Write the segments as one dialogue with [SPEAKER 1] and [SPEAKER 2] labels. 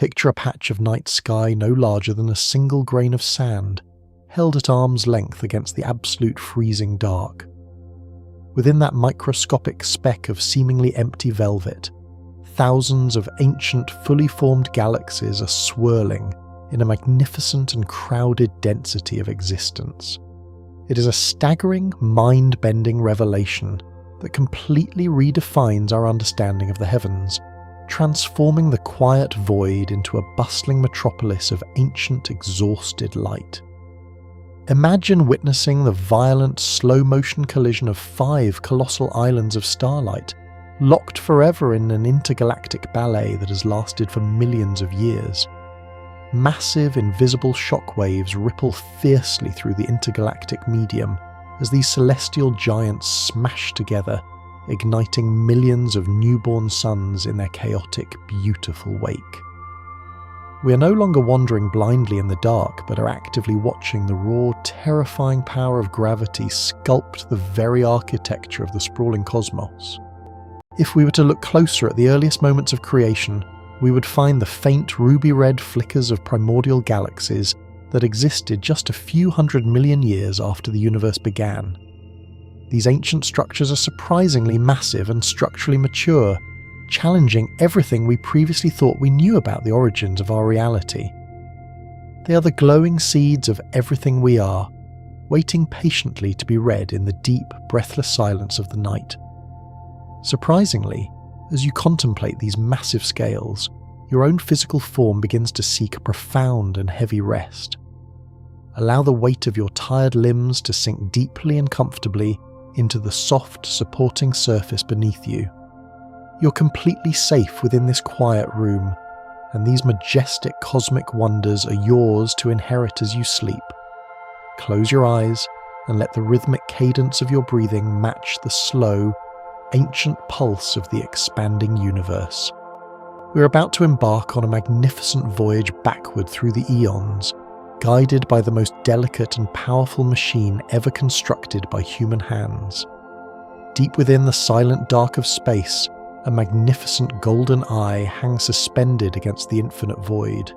[SPEAKER 1] Picture a patch of night sky no larger than a single grain of sand, held at arm's length against the absolute freezing dark. Within that microscopic speck of seemingly empty velvet, thousands of ancient, fully formed galaxies are swirling in a magnificent and crowded density of existence. It is a staggering, mind-bending revelation that completely redefines our understanding of the heavens, transforming the quiet void into a bustling metropolis of ancient, exhausted light. Imagine witnessing the violent, slow-motion collision of 5 colossal islands of starlight, locked forever in an intergalactic ballet that has lasted for millions of years. Massive, invisible shockwaves ripple fiercely through the intergalactic medium as these celestial giants smash together, igniting millions of newborn suns in their chaotic, beautiful wake. We are no longer wandering blindly in the dark, but are actively watching the raw, terrifying power of gravity sculpt the very architecture of the sprawling cosmos. If we were to look closer at the earliest moments of creation, we would find the faint ruby-red flickers of primordial galaxies that existed just a few 100 million years after the universe began. These ancient structures are surprisingly massive and structurally mature, challenging everything we previously thought we knew about the origins of our reality. They are the glowing seeds of everything we are, waiting patiently to be read in the deep, breathless silence of the night. Surprisingly, as you contemplate these massive scales, your own physical form begins to seek a profound and heavy rest. Allow the weight of your tired limbs to sink deeply and comfortably into the soft, supporting surface beneath you. You're completely safe within this quiet room, and these majestic cosmic wonders are yours to inherit as you sleep. Close your eyes and let the rhythmic cadence of your breathing match the slow, ancient pulse of the expanding universe. We're about to embark on a magnificent voyage backward through the eons, guided by the most delicate and powerful machine ever constructed by human hands. Deep within the silent dark of space, a magnificent golden eye hangs suspended against the infinite void.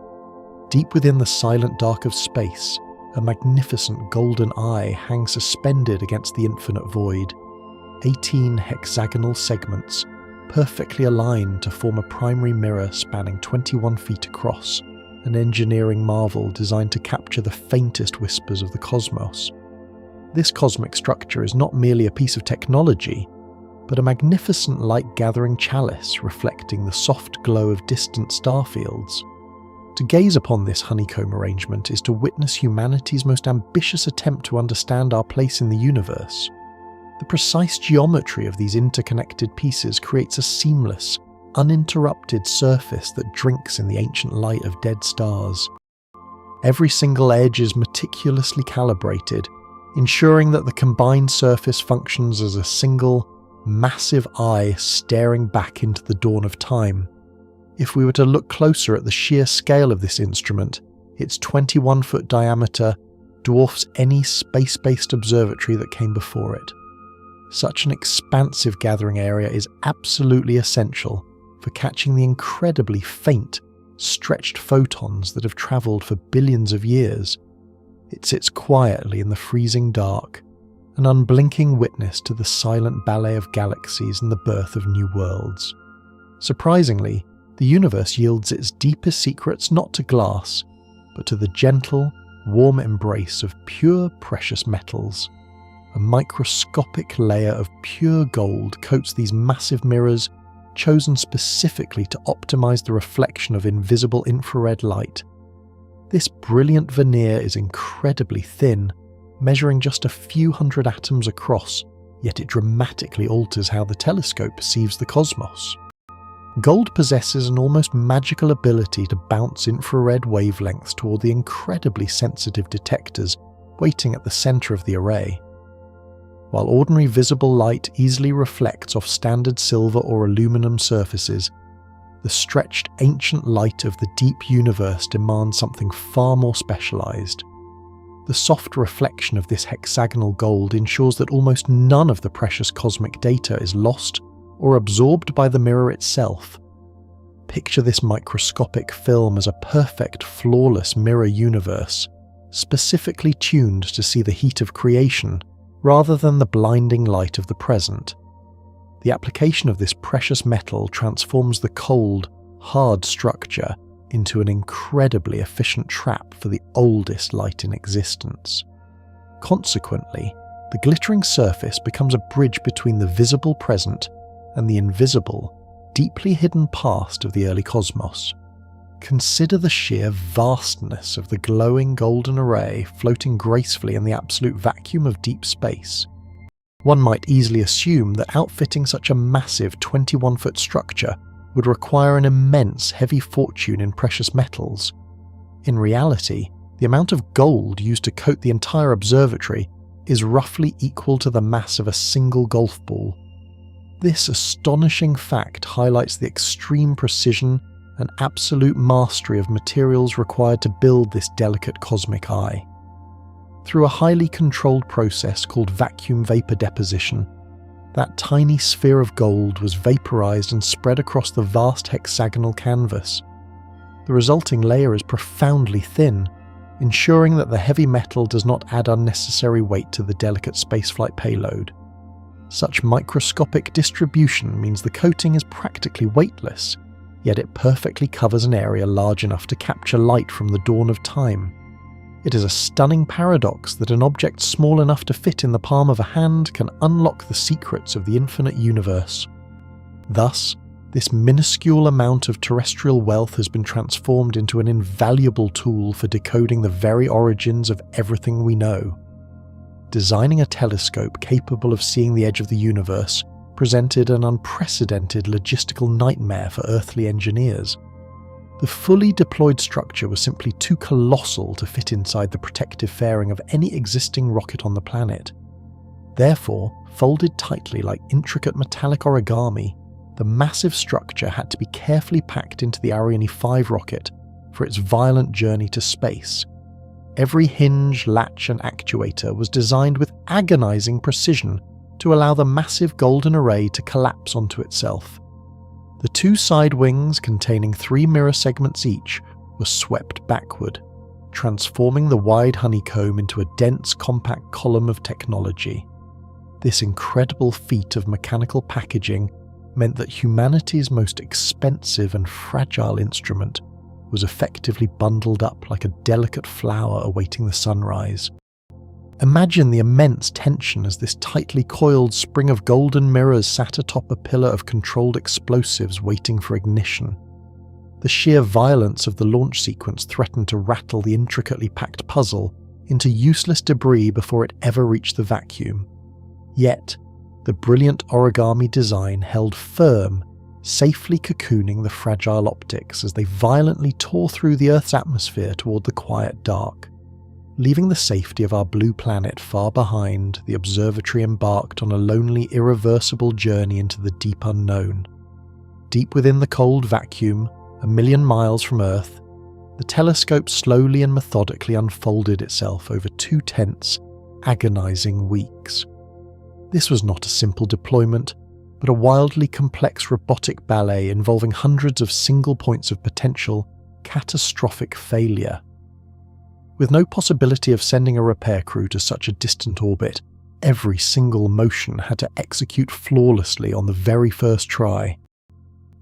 [SPEAKER 1] Deep within the silent dark of space, a magnificent golden eye hangs suspended against the infinite void. 18 hexagonal segments, perfectly aligned to form a primary mirror spanning 21 feet across, an engineering marvel designed to capture the faintest whispers of the cosmos. This cosmic structure is not merely a piece of technology, but a magnificent light-gathering chalice reflecting the soft glow of distant starfields. To gaze upon this honeycomb arrangement is to witness humanity's most ambitious attempt to understand our place in the universe. The precise geometry of these interconnected pieces creates a seamless, uninterrupted surface that drinks in the ancient light of dead stars. Every single edge is meticulously calibrated, ensuring that the combined surface functions as a single, massive eye staring back into the dawn of time. If we were to look closer at the sheer scale of this instrument, its 21-foot diameter dwarfs any space-based observatory that came before it. Such an expansive gathering area is absolutely essential for catching the incredibly faint, stretched photons that have travelled for billions of years. It sits quietly in the freezing dark, an unblinking witness to the silent ballet of galaxies and the birth of new worlds. Surprisingly, the universe yields its deepest secrets not to glass, but to the gentle, warm embrace of pure precious metals. A microscopic layer of pure gold coats these massive mirrors, chosen specifically to optimize the reflection of invisible infrared light. This brilliant veneer is incredibly thin, measuring just a few hundred atoms across, yet it dramatically alters how the telescope perceives the cosmos. Gold possesses an almost magical ability to bounce infrared wavelengths toward the incredibly sensitive detectors waiting at the center of the array. While ordinary visible light easily reflects off standard silver or aluminum surfaces, the stretched ancient light of the deep universe demands something far more specialized. The soft reflection of this hexagonal gold ensures that almost none of the precious cosmic data is lost or absorbed by the mirror itself. Picture this microscopic film as a perfect, flawless mirror universe, specifically tuned to see the heat of creation rather than the blinding light of the present. The application of this precious metal transforms the cold, hard structure into an incredibly efficient trap for the oldest light in existence. Consequently, the glittering surface becomes a bridge between the visible present and the invisible, deeply hidden past of the early cosmos. Consider the sheer vastness of the glowing golden array floating gracefully in the absolute vacuum of deep space. One might easily assume that outfitting such a massive 21-foot structure would require an immense heavy fortune in precious metals. In reality, the amount of gold used to coat the entire observatory is roughly equal to the mass of a single golf ball. This astonishing fact highlights the extreme precision and absolute mastery of materials required to build this delicate cosmic eye. Through a highly controlled process called vacuum vapor deposition, that tiny sphere of gold was vaporized and spread across the vast hexagonal canvas. The resulting layer is profoundly thin, ensuring that the heavy metal does not add unnecessary weight to the delicate spaceflight payload. Such microscopic distribution means the coating is practically weightless, yet it perfectly covers an area large enough to capture light from the dawn of time. It is a stunning paradox that an object small enough to fit in the palm of a hand can unlock the secrets of the infinite universe. Thus, this minuscule amount of terrestrial wealth has been transformed into an invaluable tool for decoding the very origins of everything we know. Designing a telescope capable of seeing the edge of the universe presented an unprecedented logistical nightmare for earthly engineers. The fully deployed structure was simply too colossal to fit inside the protective fairing of any existing rocket on the planet. Therefore, folded tightly like intricate metallic origami, the massive structure had to be carefully packed into the Ariane 5 rocket for its violent journey to space. Every hinge, latch and actuator was designed with agonizing precision to allow the massive golden array to collapse onto itself. The two side wings, containing 3 mirror segments each, were swept backward, transforming the wide honeycomb into a dense, compact column of technology. This incredible feat of mechanical packaging meant that humanity's most expensive and fragile instrument was effectively bundled up like a delicate flower awaiting the sunrise. Imagine the immense tension as this tightly coiled spring of golden mirrors sat atop a pillar of controlled explosives waiting for ignition. The sheer violence of the launch sequence threatened to rattle the intricately packed puzzle into useless debris before it ever reached the vacuum. Yet, the brilliant origami design held firm, safely cocooning the fragile optics as they violently tore through the Earth's atmosphere toward the quiet dark. Leaving the safety of our blue planet far behind, the observatory embarked on a lonely, irreversible journey into the deep unknown. Deep within the cold vacuum, 1,000,000 miles from Earth, the telescope slowly and methodically unfolded itself over 2 tense, agonizing weeks. This was not a simple deployment, but a wildly complex robotic ballet involving hundreds of single points of potential, catastrophic failure. With no possibility of sending a repair crew to such a distant orbit, every single motion had to execute flawlessly on the very first try.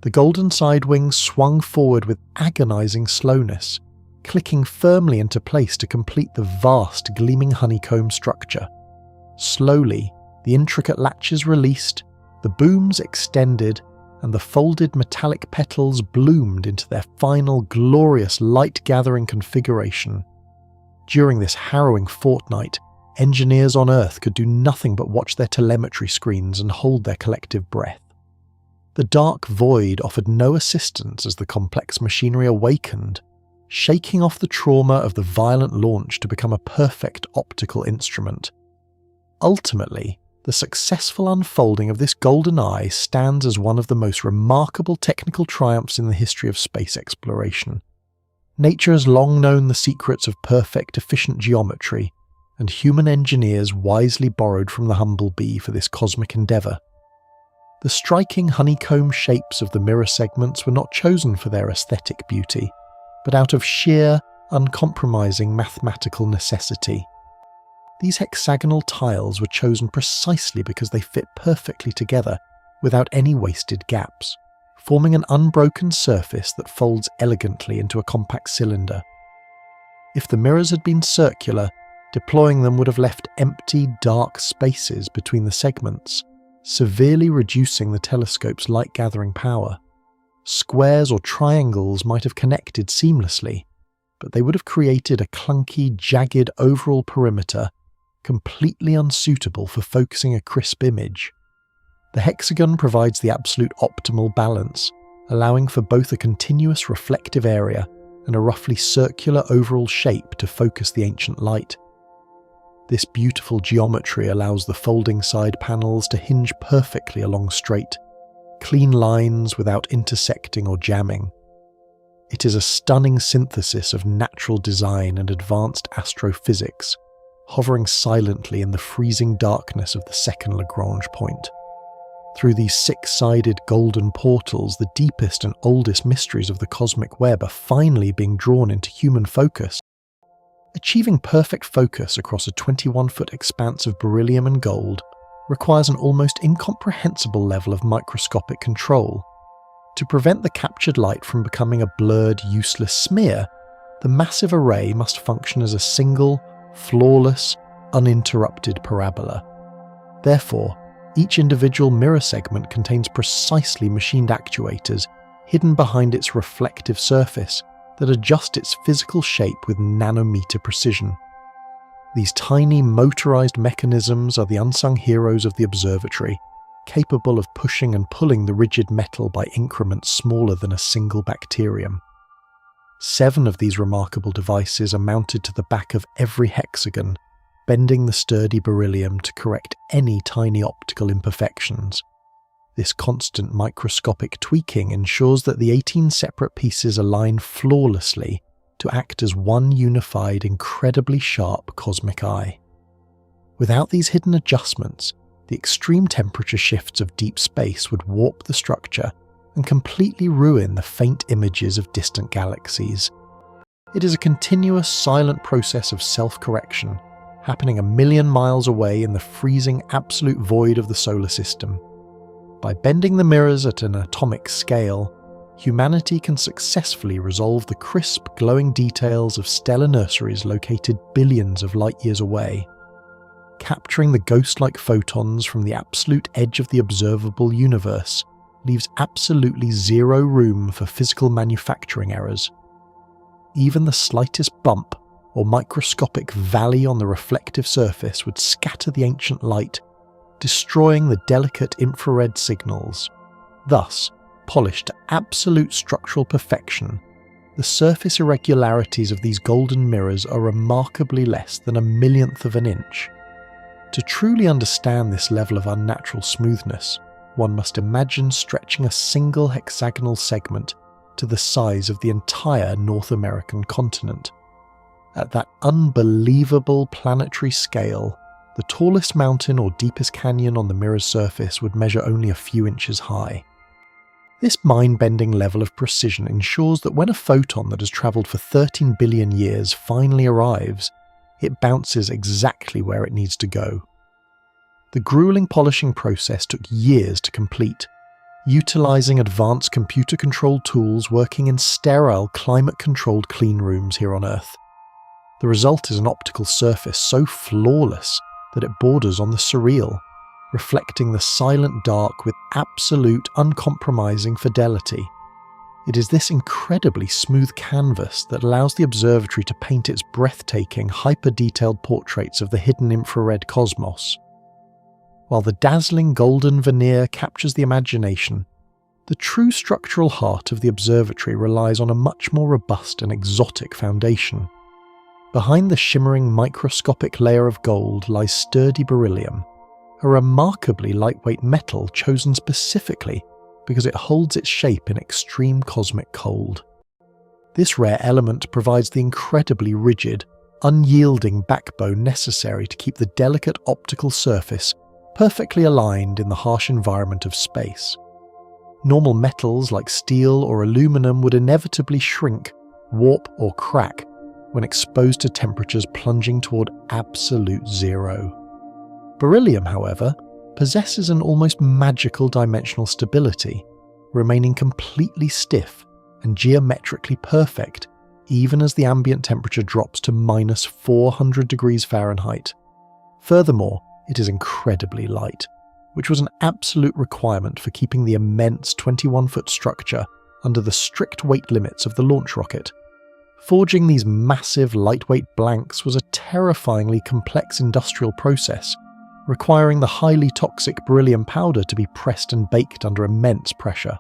[SPEAKER 1] The golden side wings swung forward with agonizing slowness, clicking firmly into place to complete the vast, gleaming honeycomb structure. Slowly, the intricate latches released, the booms extended, and the folded metallic petals bloomed into their final glorious light-gathering configuration. During this harrowing fortnight, engineers on Earth could do nothing but watch their telemetry screens and hold their collective breath. The dark void offered no assistance as the complex machinery awakened, shaking off the trauma of the violent launch to become a perfect optical instrument. Ultimately, the successful unfolding of this golden eye stands as one of the most remarkable technical triumphs in the history of space exploration. Nature has long known the secrets of perfect, efficient geometry, and human engineers wisely borrowed from the humble bee for this cosmic endeavour. The striking honeycomb shapes of the mirror segments were not chosen for their aesthetic beauty, but out of sheer, uncompromising mathematical necessity. These hexagonal tiles were chosen precisely because they fit perfectly together without any wasted gaps, forming an unbroken surface that folds elegantly into a compact cylinder. If the mirrors had been circular, deploying them would have left empty, dark spaces between the segments, severely reducing the telescope's light-gathering power. Squares or triangles might have connected seamlessly, but they would have created a clunky, jagged overall perimeter completely unsuitable for focusing a crisp image. The hexagon provides the absolute optimal balance, allowing for both a continuous reflective area and a roughly circular overall shape to focus the ancient light. This beautiful geometry allows the folding side panels to hinge perfectly along straight, clean lines without intersecting or jamming. It is a stunning synthesis of natural design and advanced astrophysics, hovering silently in the freezing darkness of the second Lagrange point. Through these six-sided golden portals, the deepest and oldest mysteries of the cosmic web are finally being drawn into human focus. Achieving perfect focus across a 21-foot expanse of beryllium and gold requires an almost incomprehensible level of microscopic control. To prevent the captured light from becoming a blurred, useless smear, the massive array must function as a single, flawless, uninterrupted parabola. Therefore, each individual mirror segment contains precisely machined actuators hidden behind its reflective surface that adjust its physical shape with nanometer precision. These tiny motorized mechanisms are the unsung heroes of the observatory, capable of pushing and pulling the rigid metal by increments smaller than a single bacterium. 7 of these remarkable devices are mounted to the back of every hexagon, bending the sturdy beryllium to correct any tiny optical imperfections. This constant microscopic tweaking ensures that the 18 separate pieces align flawlessly to act as one unified, incredibly sharp cosmic eye. Without these hidden adjustments, the extreme temperature shifts of deep space would warp the structure and completely ruin the faint images of distant galaxies. It is a continuous, silent process of self-correction, happening a million miles away in the freezing absolute void of the solar system. By bending the mirrors at an atomic scale, humanity can successfully resolve the crisp, glowing details of stellar nurseries located billions of light-years away. Capturing the ghost-like photons from the absolute edge of the observable universe leaves absolutely zero room for physical manufacturing errors. Even the slightest bump or microscopic valley on the reflective surface would scatter the ancient light, destroying the delicate infrared signals. Thus, polished to absolute structural perfection, the surface irregularities of these golden mirrors are remarkably less than a millionth of an inch. To truly understand this level of unnatural smoothness, one must imagine stretching a single hexagonal segment to the size of the entire North American continent. At that unbelievable planetary scale, the tallest mountain or deepest canyon on the mirror's surface would measure only a few inches high. This mind-bending level of precision ensures that when a photon that has travelled for 13 billion years finally arrives, it bounces exactly where it needs to go. The grueling polishing process took years to complete, utilising advanced computer-controlled tools working in sterile, climate-controlled clean rooms here on Earth. The result is an optical surface so flawless that it borders on the surreal, reflecting the silent dark with absolute, uncompromising fidelity. It is this incredibly smooth canvas that allows the observatory to paint its breathtaking, hyper-detailed portraits of the hidden infrared cosmos. While the dazzling golden veneer captures the imagination, the true structural heart of the observatory relies on a much more robust and exotic foundation. Behind the shimmering microscopic layer of gold lies sturdy beryllium, a remarkably lightweight metal chosen specifically because it holds its shape in extreme cosmic cold. This rare element provides the incredibly rigid, unyielding backbone necessary to keep the delicate optical surface perfectly aligned in the harsh environment of space. Normal metals like steel or aluminum would inevitably shrink, warp or crack when exposed to temperatures plunging toward absolute zero. Beryllium, however, possesses an almost magical dimensional stability, remaining completely stiff and geometrically perfect even as the ambient temperature drops to minus 400 degrees Fahrenheit. Furthermore, it is incredibly light, which was an absolute requirement for keeping the immense 21-foot structure under the strict weight limits of the launch rocket. Forging these massive lightweight blanks was a terrifyingly complex industrial process, requiring the highly toxic beryllium powder to be pressed and baked under immense pressure.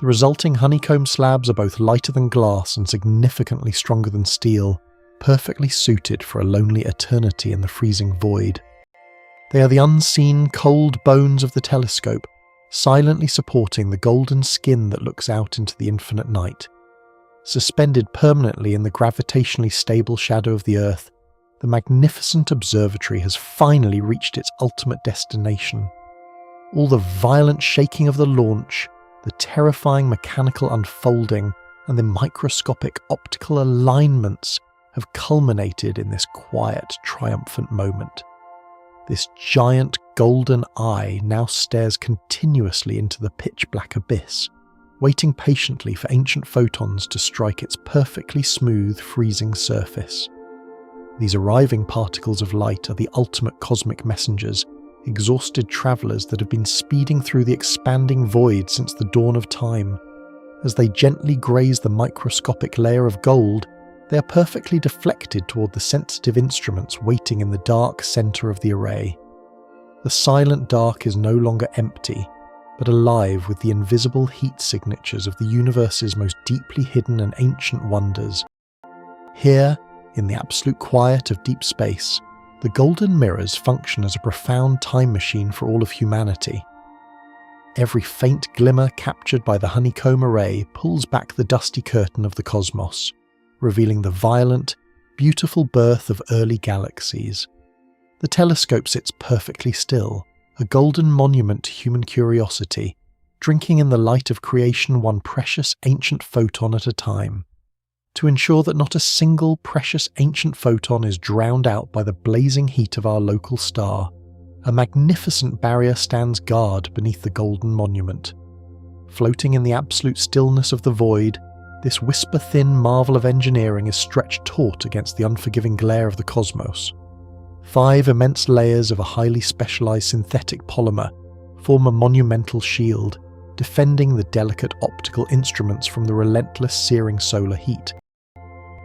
[SPEAKER 1] The resulting honeycomb slabs are both lighter than glass and significantly stronger than steel, perfectly suited for a lonely eternity in the freezing void. They are the unseen, cold bones of the telescope, silently supporting the golden skin that looks out into the infinite night. Suspended permanently in the gravitationally stable shadow of the Earth, the magnificent observatory has finally reached its ultimate destination. All the violent shaking of the launch, the terrifying mechanical unfolding, and the microscopic optical alignments have culminated in this quiet, triumphant moment. This giant golden eye now stares continuously into the pitch-black abyss, waiting patiently for ancient photons to strike its perfectly smooth, freezing surface. These arriving particles of light are the ultimate cosmic messengers, exhausted travellers that have been speeding through the expanding void since the dawn of time. As they gently graze the microscopic layer of gold, they are perfectly deflected toward the sensitive instruments waiting in the dark centre of the array. The silent dark is no longer empty, but alive with the invisible heat signatures of the universe's most deeply hidden and ancient wonders. Here, in the absolute quiet of deep space, the golden mirrors function as a profound time machine for all of humanity. Every faint glimmer captured by the honeycomb array pulls back the dusty curtain of the cosmos, revealing the violent, beautiful birth of early galaxies. The telescope sits perfectly still, a golden monument to human curiosity, drinking in the light of creation one precious ancient photon at a time. To ensure that not a single precious ancient photon is drowned out by the blazing heat of our local star, a magnificent barrier stands guard beneath the golden monument. Floating in the absolute stillness of the void, this whisper-thin marvel of engineering is stretched taut against the unforgiving glare of the cosmos. 5 immense layers of a highly specialized synthetic polymer form a monumental shield, defending the delicate optical instruments from the relentless searing solar heat.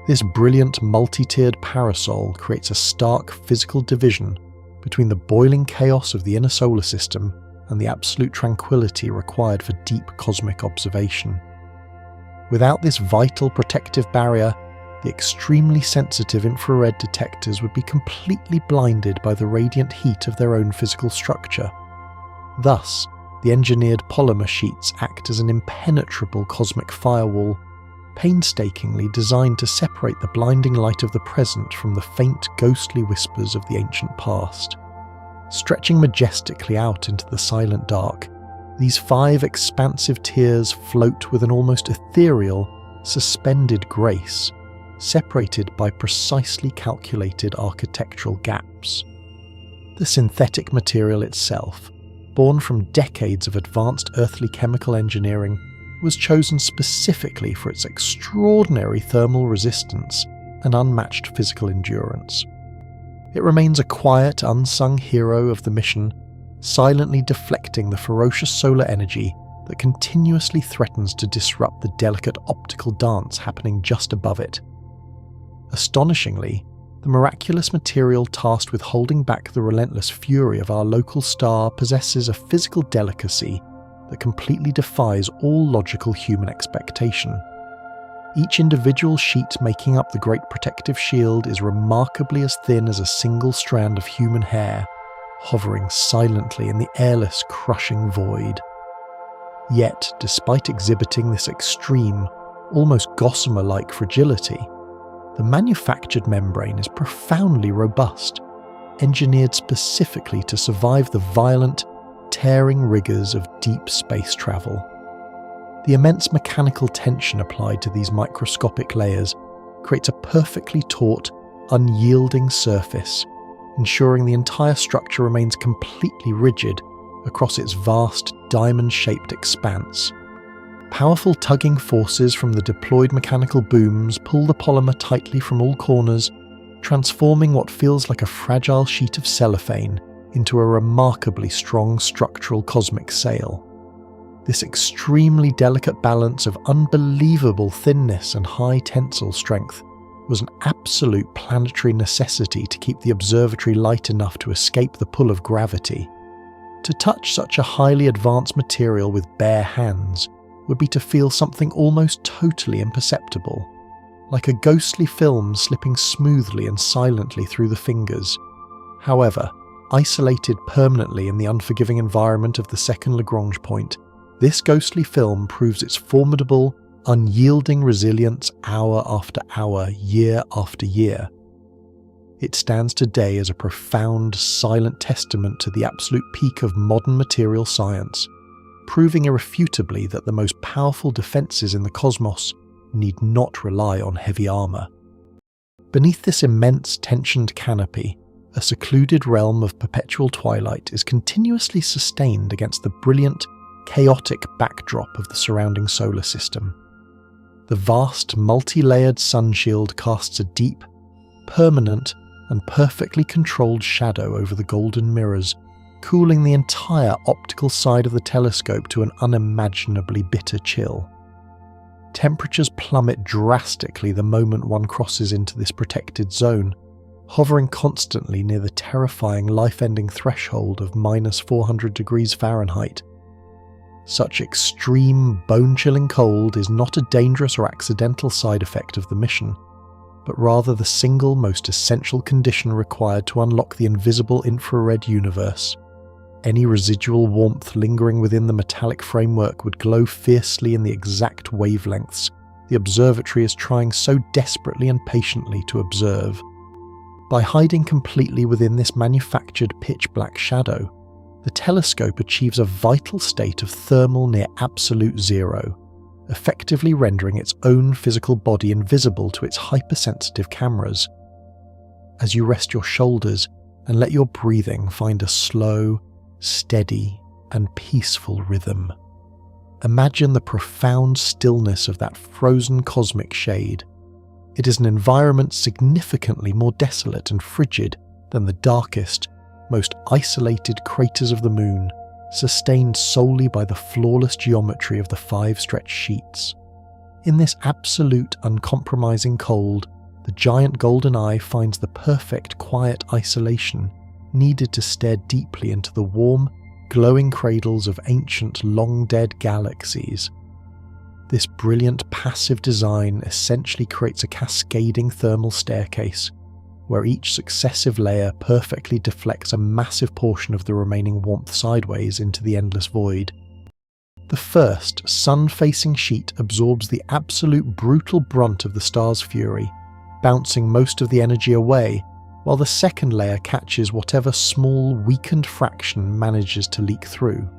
[SPEAKER 1] This brilliant multi-tiered parasol creates a stark physical division between the boiling chaos of the inner solar system and the absolute tranquility required for deep cosmic observation. Without this vital protective barrier, the extremely sensitive infrared detectors would be completely blinded by the radiant heat of their own physical structure. Thus, the engineered polymer sheets act as an impenetrable cosmic firewall, painstakingly designed to separate the blinding light of the present from the faint, ghostly whispers of the ancient past. Stretching majestically out into the silent dark, these 5 expansive tiers float with an almost ethereal, suspended grace, separated by precisely calculated architectural gaps. The synthetic material itself, born from decades of advanced earthly chemical engineering, was chosen specifically for its extraordinary thermal resistance and unmatched physical endurance. It remains a quiet, unsung hero of the mission, silently deflecting the ferocious solar energy that continuously threatens to disrupt the delicate optical dance happening just above it. Astonishingly, the miraculous material tasked with holding back the relentless fury of our local star possesses a physical delicacy that completely defies all logical human expectation. Each individual sheet making up the great protective shield is remarkably as thin as a single strand of human hair, hovering silently in the airless, crushing void. Yet, despite exhibiting this extreme, almost gossamer-like fragility, the manufactured membrane is profoundly robust, engineered specifically to survive the violent, tearing rigors of deep space travel. The immense mechanical tension applied to these microscopic layers creates a perfectly taut, unyielding surface, ensuring the entire structure remains completely rigid across its vast, diamond-shaped expanse. Powerful tugging forces from the deployed mechanical booms pull the polymer tightly from all corners, transforming what feels like a fragile sheet of cellophane into a remarkably strong structural cosmic sail. This extremely delicate balance of unbelievable thinness and high tensile strength was an absolute planetary necessity to keep the observatory light enough to escape the pull of gravity. To touch such a highly advanced material with bare hands would be to feel something almost totally imperceptible, like a ghostly film slipping smoothly and silently through the fingers. However, isolated permanently in the unforgiving environment of the second Lagrange point, this ghostly film proves its formidable, unyielding resilience hour after hour, year after year. It stands today as a profound, silent testament to the absolute peak of modern material science, proving irrefutably that the most powerful defences in the cosmos need not rely on heavy armour. Beneath this immense tensioned canopy, a secluded realm of perpetual twilight is continuously sustained against the brilliant, chaotic backdrop of the surrounding solar system. The vast, multi-layered sunshield casts a deep, permanent, and perfectly controlled shadow over the golden mirrors, cooling the entire optical side of the telescope to an unimaginably bitter chill. Temperatures plummet drastically the moment one crosses into this protected zone, hovering constantly near the terrifying life-ending threshold of -400 degrees Fahrenheit. Such extreme, bone-chilling cold is not a dangerous or accidental side effect of the mission, but rather the single most essential condition required to unlock the invisible infrared universe. Any residual warmth lingering within the metallic framework would glow fiercely in the exact wavelengths the observatory is trying so desperately and patiently to observe. By hiding completely within this manufactured pitch-black shadow, the telescope achieves a vital state of thermal near absolute zero, effectively rendering its own physical body invisible to its hypersensitive cameras. As you rest your shoulders and let your breathing find a slow, steady, and peaceful rhythm, imagine the profound stillness of that frozen cosmic shade. It is an environment significantly more desolate and frigid than the darkest, most isolated craters of the moon, sustained solely by the flawless geometry of the 5 stretched sheets. In this absolute, uncompromising cold, the giant golden eye finds the perfect, quiet isolation needed to stare deeply into the warm, glowing cradles of ancient, long-dead galaxies. This brilliant passive design essentially creates a cascading thermal staircase, where each successive layer perfectly deflects a massive portion of the remaining warmth sideways into the endless void. The first, sun-facing sheet absorbs the absolute brutal brunt of the star's fury, bouncing most of the energy away, while the second layer catches whatever small, weakened fraction manages to leak through.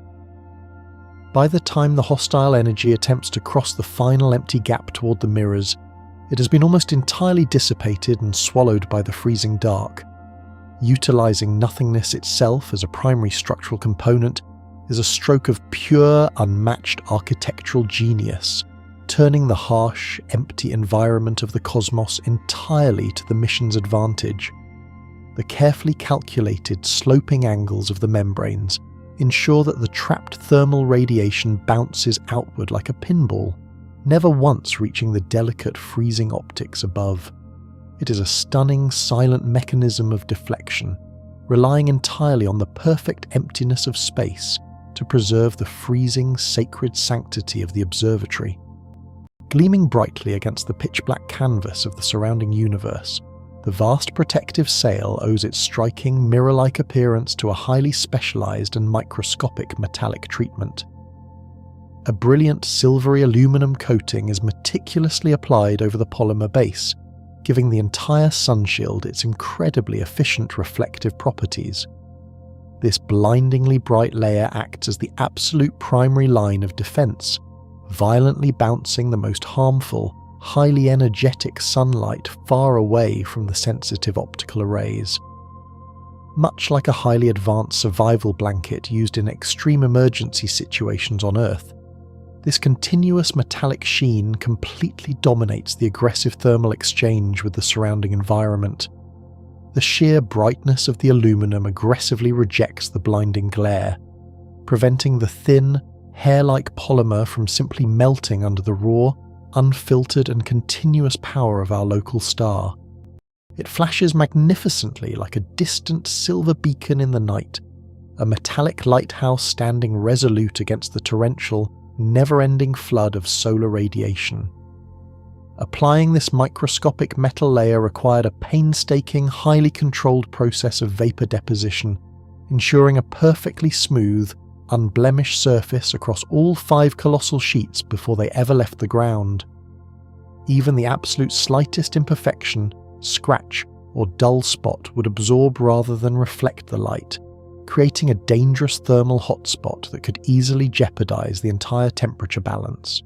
[SPEAKER 1] By the time the hostile energy attempts to cross the final empty gap toward the mirrors, it has been almost entirely dissipated and swallowed by the freezing dark. Utilizing nothingness itself as a primary structural component is a stroke of pure, unmatched architectural genius, turning the harsh, empty environment of the cosmos entirely to the mission's advantage. The carefully calculated, sloping angles of the membranes ensure that the trapped thermal radiation bounces outward like a pinball, never once reaching the delicate freezing optics above. It is a stunning, silent mechanism of deflection, relying entirely on the perfect emptiness of space to preserve the freezing, sacred sanctity of the observatory. Gleaming brightly against the pitch-black canvas of the surrounding universe, the vast protective sail owes its striking, mirror-like appearance to a highly specialized and microscopic metallic treatment. A brilliant silvery aluminum coating is meticulously applied over the polymer base, giving the entire sunshield its incredibly efficient reflective properties. This blindingly bright layer acts as the absolute primary line of defense, violently bouncing the most harmful, highly energetic sunlight far away from the sensitive optical arrays. Much like a highly advanced survival blanket used in extreme emergency situations on Earth, this continuous metallic sheen completely dominates the aggressive thermal exchange with the surrounding environment. The sheer brightness of the aluminum aggressively rejects the blinding glare, preventing the thin, hair-like polymer from simply melting under the raw, unfiltered and continuous power of our local star. It flashes magnificently like a distant silver beacon in the night, a metallic lighthouse standing resolute against the torrential, never-ending flood of solar radiation. Applying this microscopic metal layer required a painstaking, highly controlled process of vapor deposition, ensuring a perfectly smooth, unblemished surface across all 5 colossal sheets before they ever left the ground. Even the absolute slightest imperfection, scratch, or dull spot would absorb rather than reflect the light, creating a dangerous thermal hotspot that could easily jeopardize the entire temperature balance.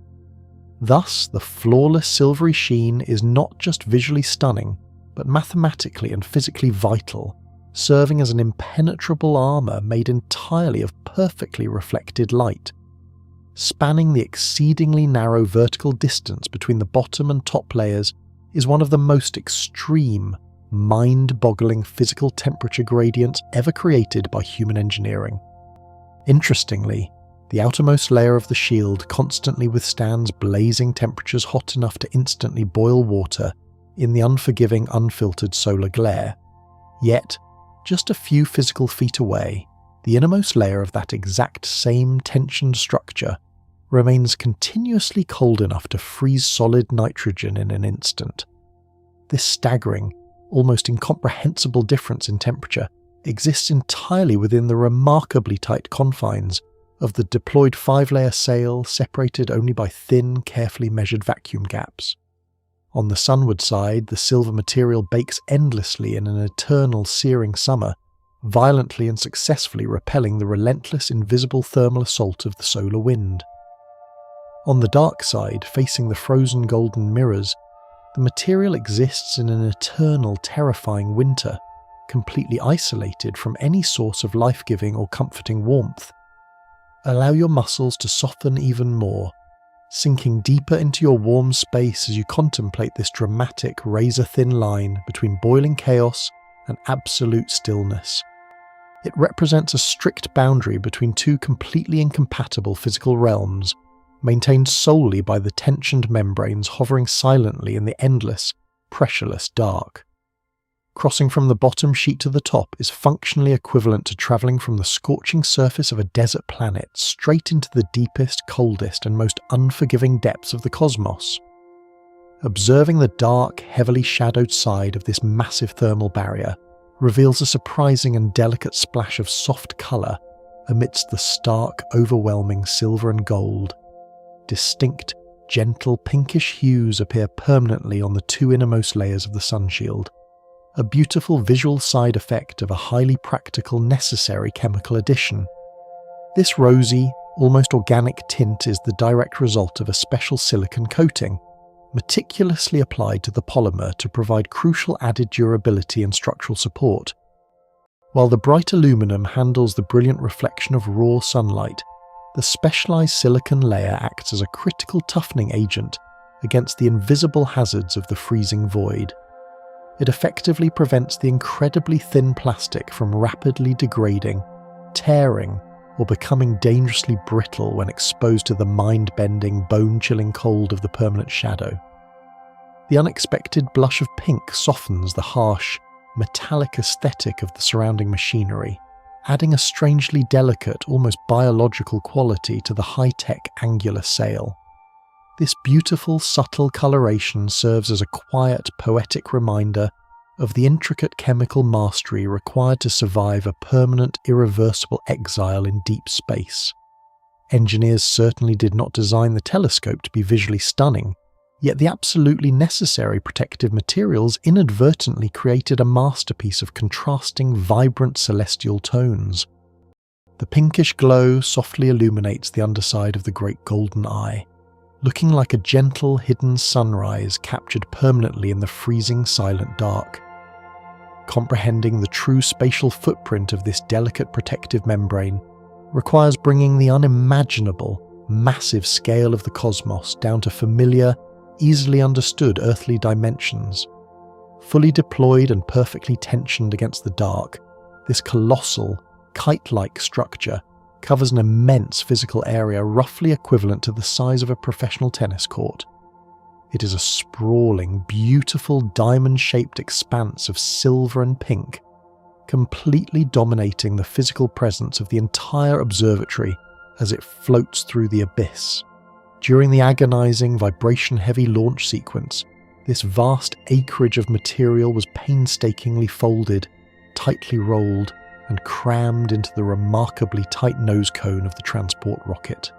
[SPEAKER 1] Thus, the flawless silvery sheen is not just visually stunning, but mathematically and physically vital, serving as an impenetrable armor made entirely of perfectly reflected light. Spanning the exceedingly narrow vertical distance between the bottom and top layers is one of the most extreme, mind-boggling physical temperature gradients ever created by human engineering. Interestingly, the outermost layer of the shield constantly withstands blazing temperatures hot enough to instantly boil water in the unforgiving, unfiltered solar glare. Yet, just a few physical feet away, the innermost layer of that exact same tensioned structure remains continuously cold enough to freeze solid nitrogen in an instant. This staggering, almost incomprehensible difference in temperature exists entirely within the remarkably tight confines of the deployed 5-layer sail, separated only by thin, carefully measured vacuum gaps. On the sunward side, the silver material bakes endlessly in an eternal searing summer, violently and successfully repelling the relentless invisible thermal assault of the solar wind. On the dark side, facing the frozen golden mirrors, the material exists in an eternal, terrifying winter, completely isolated from any source of life-giving or comforting warmth. Allow your muscles to soften even more, sinking deeper into your warm space as you contemplate this dramatic, razor-thin line between boiling chaos and absolute stillness. It represents a strict boundary between 2 completely incompatible physical realms, maintained solely by the tensioned membranes hovering silently in the endless, pressureless dark. Crossing from the bottom sheet to the top is functionally equivalent to travelling from the scorching surface of a desert planet straight into the deepest, coldest, and most unforgiving depths of the cosmos. Observing the dark, heavily shadowed side of this massive thermal barrier reveals a surprising and delicate splash of soft colour amidst the stark, overwhelming silver and gold. Distinct, gentle, pinkish hues appear permanently on the 2 innermost layers of the sunshield, a beautiful visual side effect of a highly practical, necessary chemical addition. This rosy, almost organic tint is the direct result of a special silicon coating, meticulously applied to the polymer to provide crucial added durability and structural support. While the bright aluminum handles the brilliant reflection of raw sunlight, the specialized silicon layer acts as a critical toughening agent against the invisible hazards of the freezing void. It effectively prevents the incredibly thin plastic from rapidly degrading, tearing, or becoming dangerously brittle when exposed to the mind-bending, bone-chilling cold of the permanent shadow. The unexpected blush of pink softens the harsh, metallic aesthetic of the surrounding machinery, adding a strangely delicate, almost biological quality to the high-tech angular sail. This beautiful, subtle coloration serves as a quiet, poetic reminder of the intricate chemical mastery required to survive a permanent, irreversible exile in deep space. Engineers certainly did not design the telescope to be visually stunning, Yet the absolutely necessary protective materials inadvertently created a masterpiece of contrasting, vibrant celestial tones. The pinkish glow softly illuminates the underside of the great golden eye, looking like a gentle, hidden sunrise captured permanently in the freezing, silent dark. Comprehending the true spatial footprint of this delicate protective membrane requires bringing the unimaginable, massive scale of the cosmos down to familiar, easily understood earthly dimensions. Fully deployed and perfectly tensioned against the dark, this colossal, kite-like structure covers an immense physical area roughly equivalent to the size of a professional tennis court. It is a sprawling, beautiful diamond-shaped expanse of silver and pink, completely dominating the physical presence of the entire observatory as it floats through the abyss. During the agonizing, vibration-heavy launch sequence, this vast acreage of material was painstakingly folded, tightly rolled, and crammed into the remarkably tight nose cone of the transport rocket.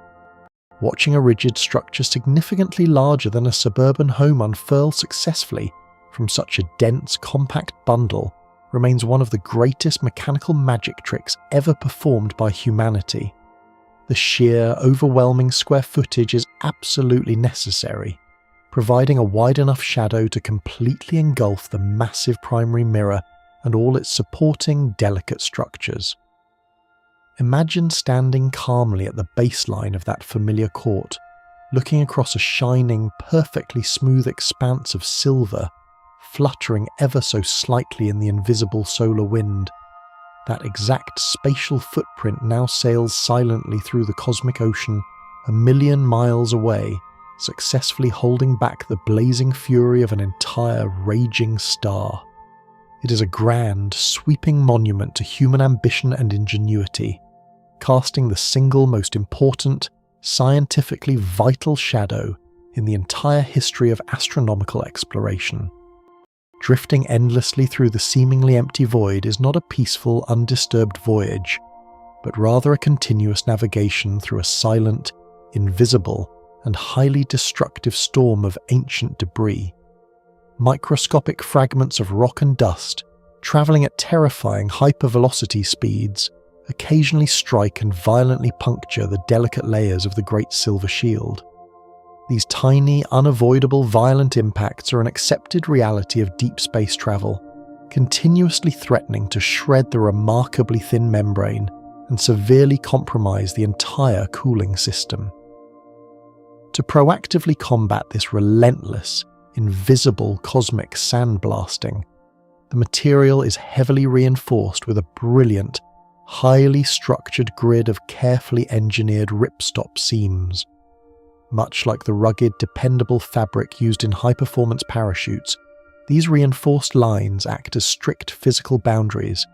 [SPEAKER 1] Watching a rigid structure significantly larger than a suburban home unfurl successfully from such a dense, compact bundle remains one of the greatest mechanical magic tricks ever performed by humanity. The sheer, overwhelming square footage is absolutely necessary, providing a wide enough shadow to completely engulf the massive primary mirror and all its supporting, delicate structures. Imagine standing calmly at the baseline of that familiar court, looking across a shining, perfectly smooth expanse of silver, fluttering ever so slightly in the invisible solar wind. That exact spatial footprint now sails silently through the cosmic ocean, a million miles away, successfully holding back the blazing fury of an entire raging star. It is a grand, sweeping monument to human ambition and ingenuity, casting the single most important, scientifically vital shadow in the entire history of astronomical exploration. Drifting endlessly through the seemingly empty void is not a peaceful, undisturbed voyage, but rather a continuous navigation through a silent, invisible, and highly destructive storm of ancient debris. Microscopic fragments of rock and dust, travelling at terrifying hypervelocity speeds, occasionally strike and violently puncture the delicate layers of the Great Silver Shield. These tiny, unavoidable, violent impacts are an accepted reality of deep space travel, continuously threatening to shred the remarkably thin membrane and severely compromise the entire cooling system. To proactively combat this relentless, invisible cosmic sandblasting, the material is heavily reinforced with a brilliant, highly structured grid of carefully engineered ripstop seams. Much like the rugged, dependable fabric used in high-performance parachutes, these reinforced lines act as strict physical boundaries,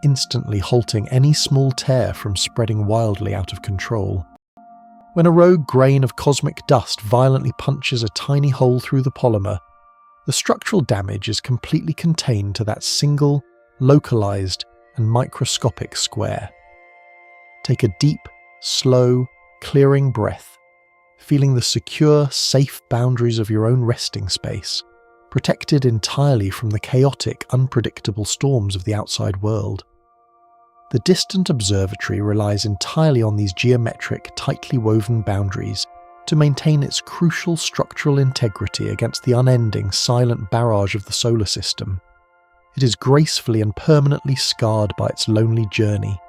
[SPEAKER 1] instantly halting any small tear from spreading wildly out of control. When a rogue grain of cosmic dust violently punches a tiny hole through the polymer, the structural damage is completely contained to that single, localized, and microscopic square. Take a deep, slow, clearing breath, feeling the secure, safe boundaries of your own resting space, protected entirely from the chaotic, unpredictable storms of the outside world. The distant observatory relies entirely on these geometric, tightly woven boundaries to maintain its crucial structural integrity against the unending, silent barrage of the solar system. It is gracefully and permanently scarred by its lonely journey,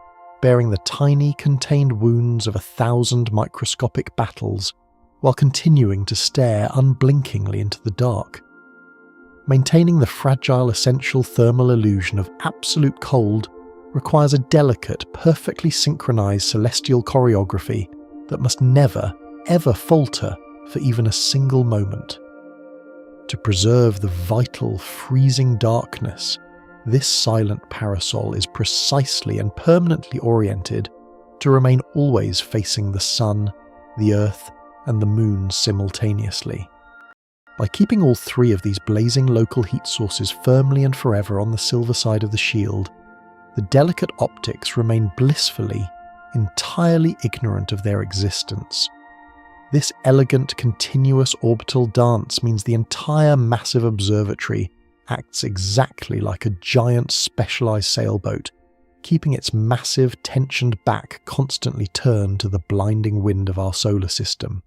[SPEAKER 1] bearing the tiny, contained wounds of 1,000 microscopic battles, while continuing to stare unblinkingly into the dark. Maintaining the fragile, essential thermal illusion of absolute cold requires a delicate, perfectly synchronized celestial choreography that must never, ever falter for even a single moment. To preserve the vital, freezing darkness, this silent parasol is precisely and permanently oriented to remain always facing the sun, the earth, and the moon simultaneously. By keeping all three of these blazing local heat sources firmly and forever on the silver side of the shield, the delicate optics remain blissfully, entirely ignorant of their existence. This elegant, continuous orbital dance means the entire massive observatory acts exactly like a giant specialized sailboat, keeping its massive, tensioned back constantly turned to the blinding wind of our solar system.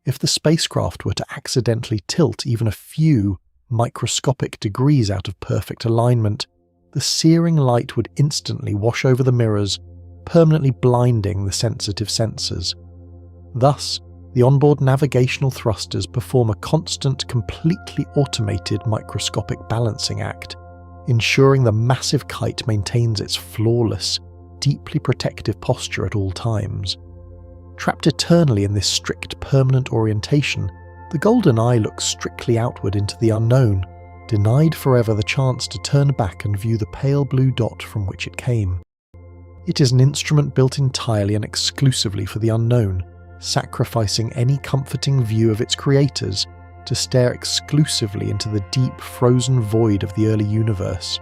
[SPEAKER 1] If the spacecraft were to accidentally tilt even a few microscopic degrees out of perfect alignment, the searing light would instantly wash over the mirrors, permanently blinding the sensitive sensors. Thus, the onboard navigational thrusters perform a constant, completely automated microscopic balancing act, ensuring the massive kite maintains its flawless, deeply protective posture at all times. Trapped eternally in this strict, permanent orientation, the golden eye looks strictly outward into the unknown, denied forever the chance to turn back and view the pale blue dot from which it came. It is an instrument built entirely and exclusively for the unknown, sacrificing any comforting view of its creators to stare exclusively into the deep, frozen void of the early universe.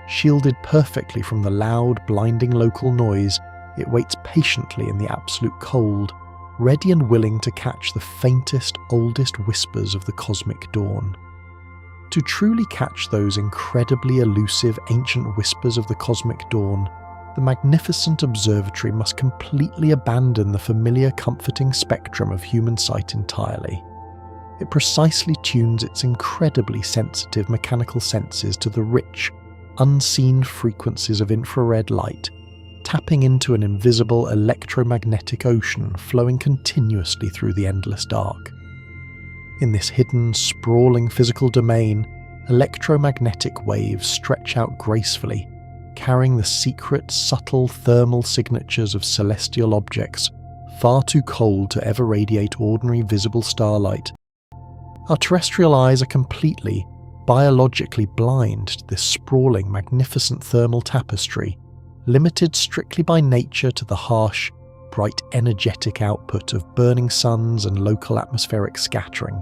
[SPEAKER 1] Shielded perfectly from the loud, blinding local noise, it waits patiently in the absolute cold, ready and willing to catch the faintest, oldest whispers of the cosmic dawn. To truly catch those incredibly elusive, ancient whispers of the cosmic dawn, the magnificent observatory must completely abandon the familiar, comforting spectrum of human sight entirely. It precisely tunes its incredibly sensitive mechanical senses to the rich, unseen frequencies of infrared light, tapping into an invisible electromagnetic ocean flowing continuously through the endless dark. In this hidden, sprawling physical domain, electromagnetic waves stretch out gracefully, carrying the secret, subtle thermal signatures of celestial objects far too cold to ever radiate ordinary visible starlight. Our terrestrial eyes are completely, biologically blind to this sprawling, magnificent thermal tapestry, limited strictly by nature to the harsh, bright, energetic output of burning suns and local atmospheric scattering.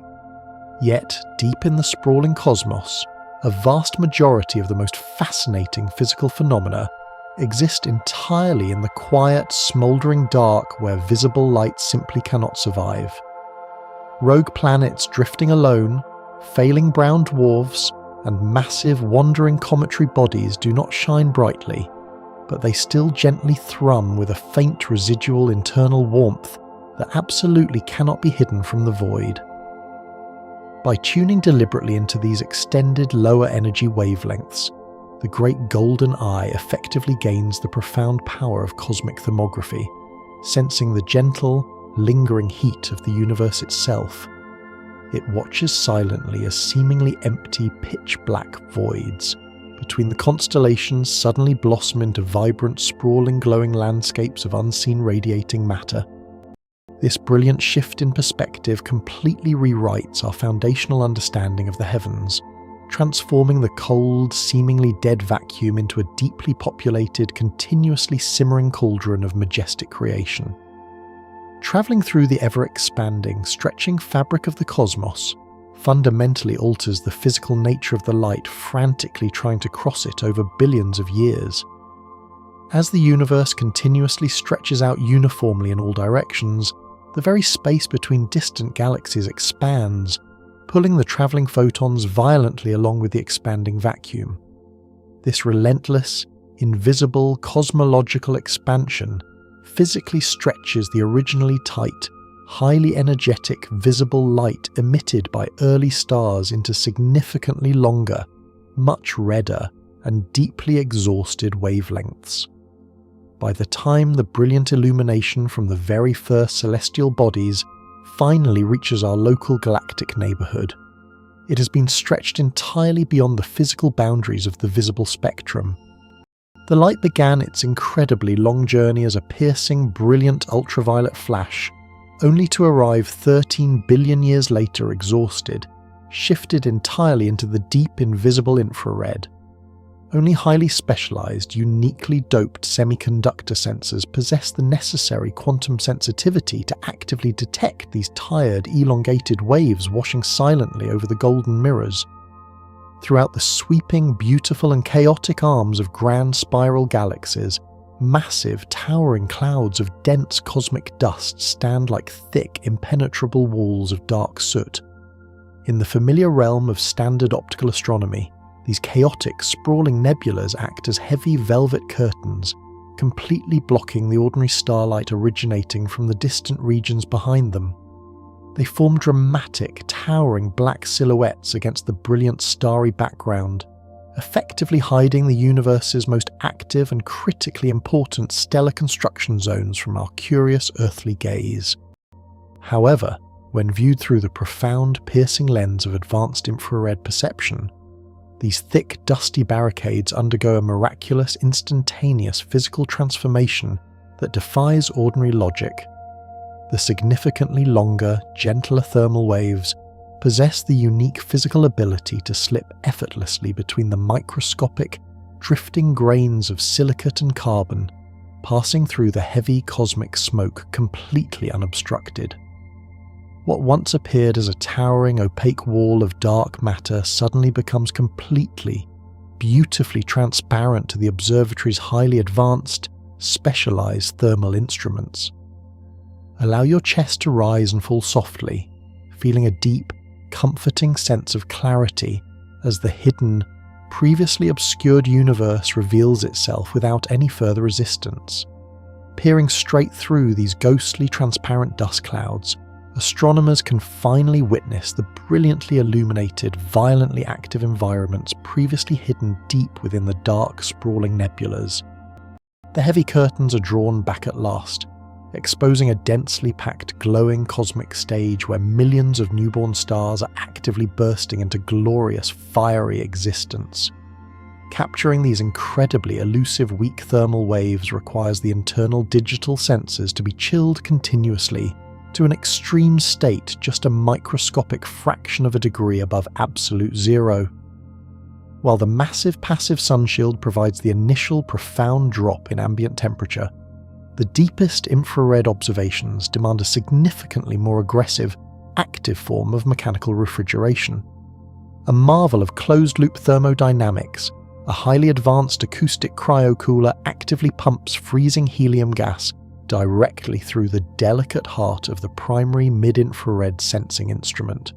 [SPEAKER 1] Yet, deep in the sprawling cosmos, a vast majority of the most fascinating physical phenomena exist entirely in the quiet, smouldering dark where visible light simply cannot survive. Rogue planets drifting alone, failing brown dwarfs, and massive wandering cometary bodies do not shine brightly, but they still gently thrum with a faint residual internal warmth that absolutely cannot be hidden from the void. By tuning deliberately into these extended lower energy wavelengths, the great golden eye effectively gains the profound power of cosmic thermography, sensing the gentle, lingering heat of the universe itself. It watches silently as seemingly empty, pitch-black voids between the constellations suddenly blossom into vibrant, sprawling, glowing landscapes of unseen radiating matter. This brilliant shift in perspective completely rewrites our foundational understanding of the heavens, transforming the cold, seemingly dead vacuum into a deeply populated, continuously simmering cauldron of majestic creation. Travelling through the ever-expanding, stretching fabric of the cosmos fundamentally alters the physical nature of the light frantically trying to cross it over billions of years. As the universe continuously stretches out uniformly in all directions, the very space between distant galaxies expands, pulling the travelling photons violently along with the expanding vacuum. This relentless, invisible, cosmological expansion physically stretches the originally tight, highly energetic, visible light emitted by early stars into significantly longer, much redder, and deeply exhausted wavelengths. By the time the brilliant illumination from the very first celestial bodies finally reaches our local galactic neighbourhood, it has been stretched entirely beyond the physical boundaries of the visible spectrum. The light began its incredibly long journey as a piercing, brilliant ultraviolet flash, only to arrive 13 billion years later exhausted, shifted entirely into the deep invisible infrared. Only highly specialized, uniquely doped semiconductor sensors possess the necessary quantum sensitivity to actively detect these tired, elongated waves washing silently over the golden mirrors. Throughout the sweeping, beautiful and chaotic arms of grand spiral galaxies, Massive, towering clouds of dense cosmic dust stand like thick, impenetrable walls of dark soot. In the familiar realm of standard optical astronomy, these chaotic, sprawling nebulas act as heavy velvet curtains, completely blocking the ordinary starlight originating from the distant regions behind them. They form dramatic, towering black silhouettes against the brilliant starry background, effectively hiding the universe's most active and critically important stellar construction zones from our curious earthly gaze. However, when viewed through the profound, piercing lens of advanced infrared perception, these thick, dusty barricades undergo a miraculous, instantaneous physical transformation that defies ordinary logic. The significantly longer, gentler thermal waves possess the unique physical ability to slip effortlessly between the microscopic, drifting grains of silicate and carbon, passing through the heavy cosmic smoke completely unobstructed. What once appeared as a towering, opaque wall of dark matter suddenly becomes completely, beautifully transparent to the observatory's highly advanced, specialized thermal instruments. Allow your chest to rise and fall softly, feeling a deep, comforting sense of clarity as the hidden, previously obscured universe reveals itself without any further resistance. Peering straight through these ghostly transparent dust clouds, astronomers can finally witness the brilliantly illuminated, violently active environments previously hidden deep within the dark, sprawling nebulas. The heavy curtains are drawn back at last, exposing a densely packed, glowing cosmic stage where millions of newborn stars are actively bursting into glorious, fiery existence. Capturing these incredibly elusive, weak thermal waves requires the internal digital sensors to be chilled continuously to an extreme state just a microscopic fraction of a degree above absolute zero. While the massive passive sunshield provides the initial profound drop in ambient temperature, the deepest infrared observations demand a significantly more aggressive, active form of mechanical refrigeration. A marvel of closed-loop thermodynamics, a highly advanced acoustic cryocooler actively pumps freezing helium gas directly through the delicate heart of the primary mid-infrared sensing instrument.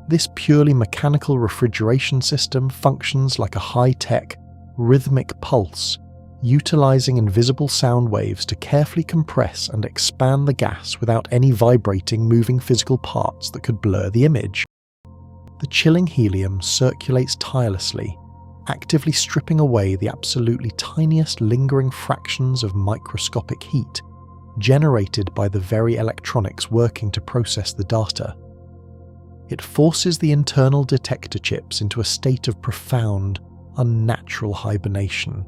[SPEAKER 1] This purely mechanical refrigeration system functions like a high-tech, rhythmic pulse, utilizing invisible sound waves to carefully compress and expand the gas without any vibrating, moving physical parts that could blur the image. The chilling helium circulates tirelessly, actively stripping away the absolutely tiniest lingering fractions of microscopic heat generated by the very electronics working to process the data. It forces the internal detector chips into a state of profound, unnatural hibernation,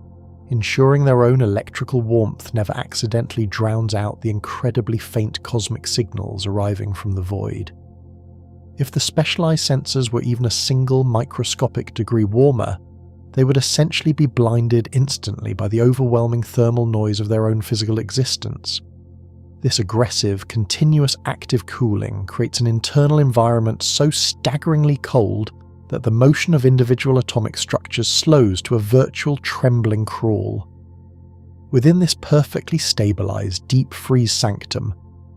[SPEAKER 1] ensuring their own electrical warmth never accidentally drowns out the incredibly faint cosmic signals arriving from the void. If the specialized sensors were even a single microscopic degree warmer, they would essentially be blinded instantly by the overwhelming thermal noise of their own physical existence. This aggressive, continuous active cooling creates an internal environment so staggeringly cold that the motion of individual atomic structures slows to a virtual trembling crawl. Within this perfectly stabilized, deep freeze sanctum,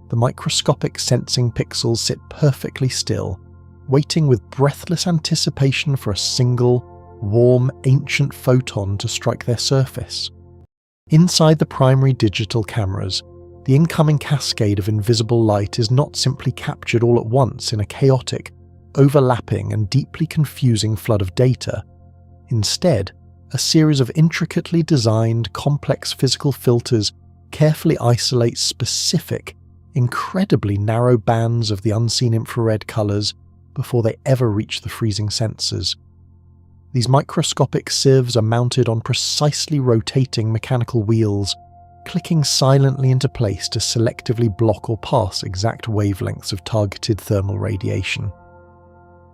[SPEAKER 1] the microscopic sensing pixels sit perfectly still, waiting with breathless anticipation for a single, warm, ancient photon to strike their surface. Inside the primary digital cameras, the incoming cascade of invisible light is not simply captured all at once in a chaotic, overlapping and deeply confusing flood of data. Instead, a series of intricately designed, complex physical filters carefully isolate specific, incredibly narrow bands of the unseen infrared colors before they ever reach the freezing sensors. These microscopic sieves are mounted on precisely rotating mechanical wheels, clicking silently into place to selectively block or pass exact wavelengths of targeted thermal radiation.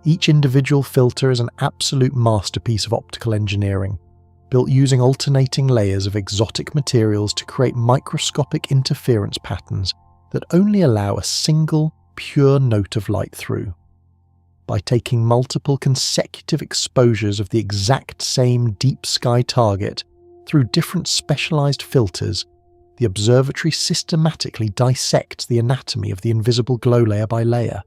[SPEAKER 1] Each individual filter is an absolute masterpiece of optical engineering, built using alternating layers of exotic materials to create microscopic interference patterns that only allow a single, pure note of light through. By taking multiple consecutive exposures of the exact same deep sky target Through different specialized filters, the observatory systematically dissects the anatomy of the invisible glow layer by layer.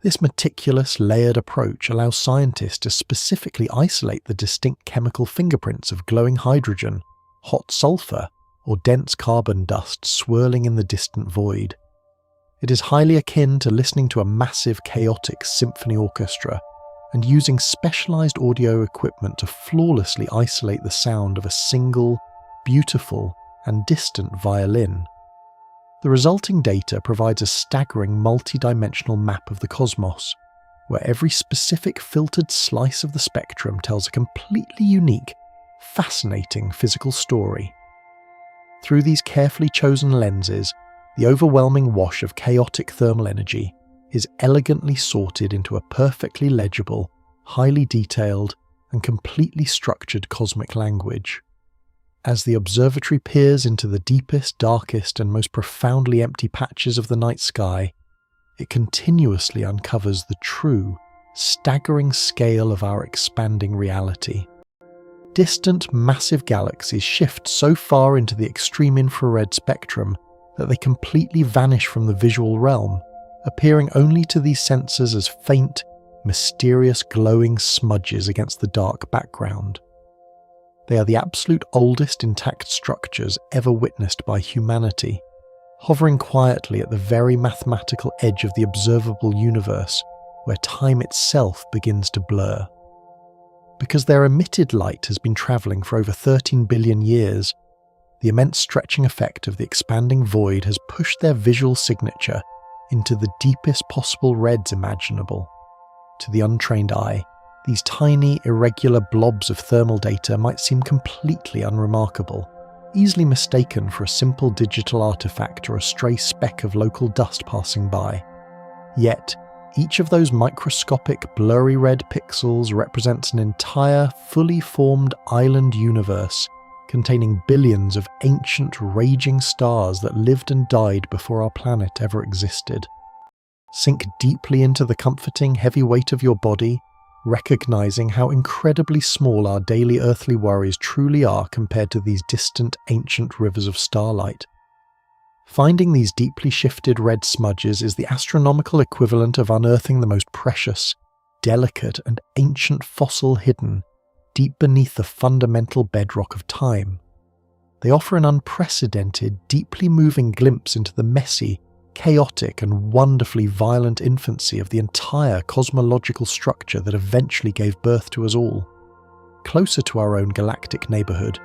[SPEAKER 1] This meticulous, layered approach allows scientists to specifically isolate the distinct chemical fingerprints of glowing hydrogen, hot sulfur, or dense carbon dust swirling in the distant void. It is highly akin to listening to a massive, chaotic symphony orchestra and using specialized audio equipment to flawlessly isolate the sound of a single, beautiful, and distant violin. The resulting data provides a staggering multi-dimensional map of the cosmos, where every specific filtered slice of the spectrum tells a completely unique, fascinating physical story. Through these carefully chosen lenses, the overwhelming wash of chaotic thermal energy is elegantly sorted into a perfectly legible, highly detailed, and completely structured cosmic language. As the observatory peers into the deepest, darkest, and most profoundly empty patches of the night sky, it continuously uncovers the true, staggering scale of our expanding reality. Distant, massive galaxies shift so far into the extreme infrared spectrum that they completely vanish from the visual realm, appearing only to these sensors as faint, mysterious glowing smudges against the dark background. They are the absolute oldest intact structures ever witnessed by humanity, hovering quietly at the very mathematical edge of the observable universe, where time itself begins to blur. Because their emitted light has been travelling for over 13 billion years, the immense stretching effect of the expanding void has pushed their visual signature into the deepest possible reds imaginable. To the untrained eye, these tiny, irregular blobs of thermal data might seem completely unremarkable, easily mistaken for a simple digital artifact or a stray speck of local dust passing by. Yet, each of those microscopic, blurry red pixels represents an entire, fully formed island universe containing billions of ancient, raging stars that lived and died before our planet ever existed. Sink deeply into the comforting, heavy weight of your body, recognizing how incredibly small our daily earthly worries truly are compared to these distant, ancient rivers of starlight. Finding these deeply shifted red smudges is the astronomical equivalent of unearthing the most precious, delicate, and ancient fossil hidden deep beneath the fundamental bedrock of time. They offer an unprecedented, deeply moving glimpse into the messy, chaotic, and wonderfully violent infancy of the entire cosmological structure that eventually gave birth to us all. Closer to our own galactic neighbourhood,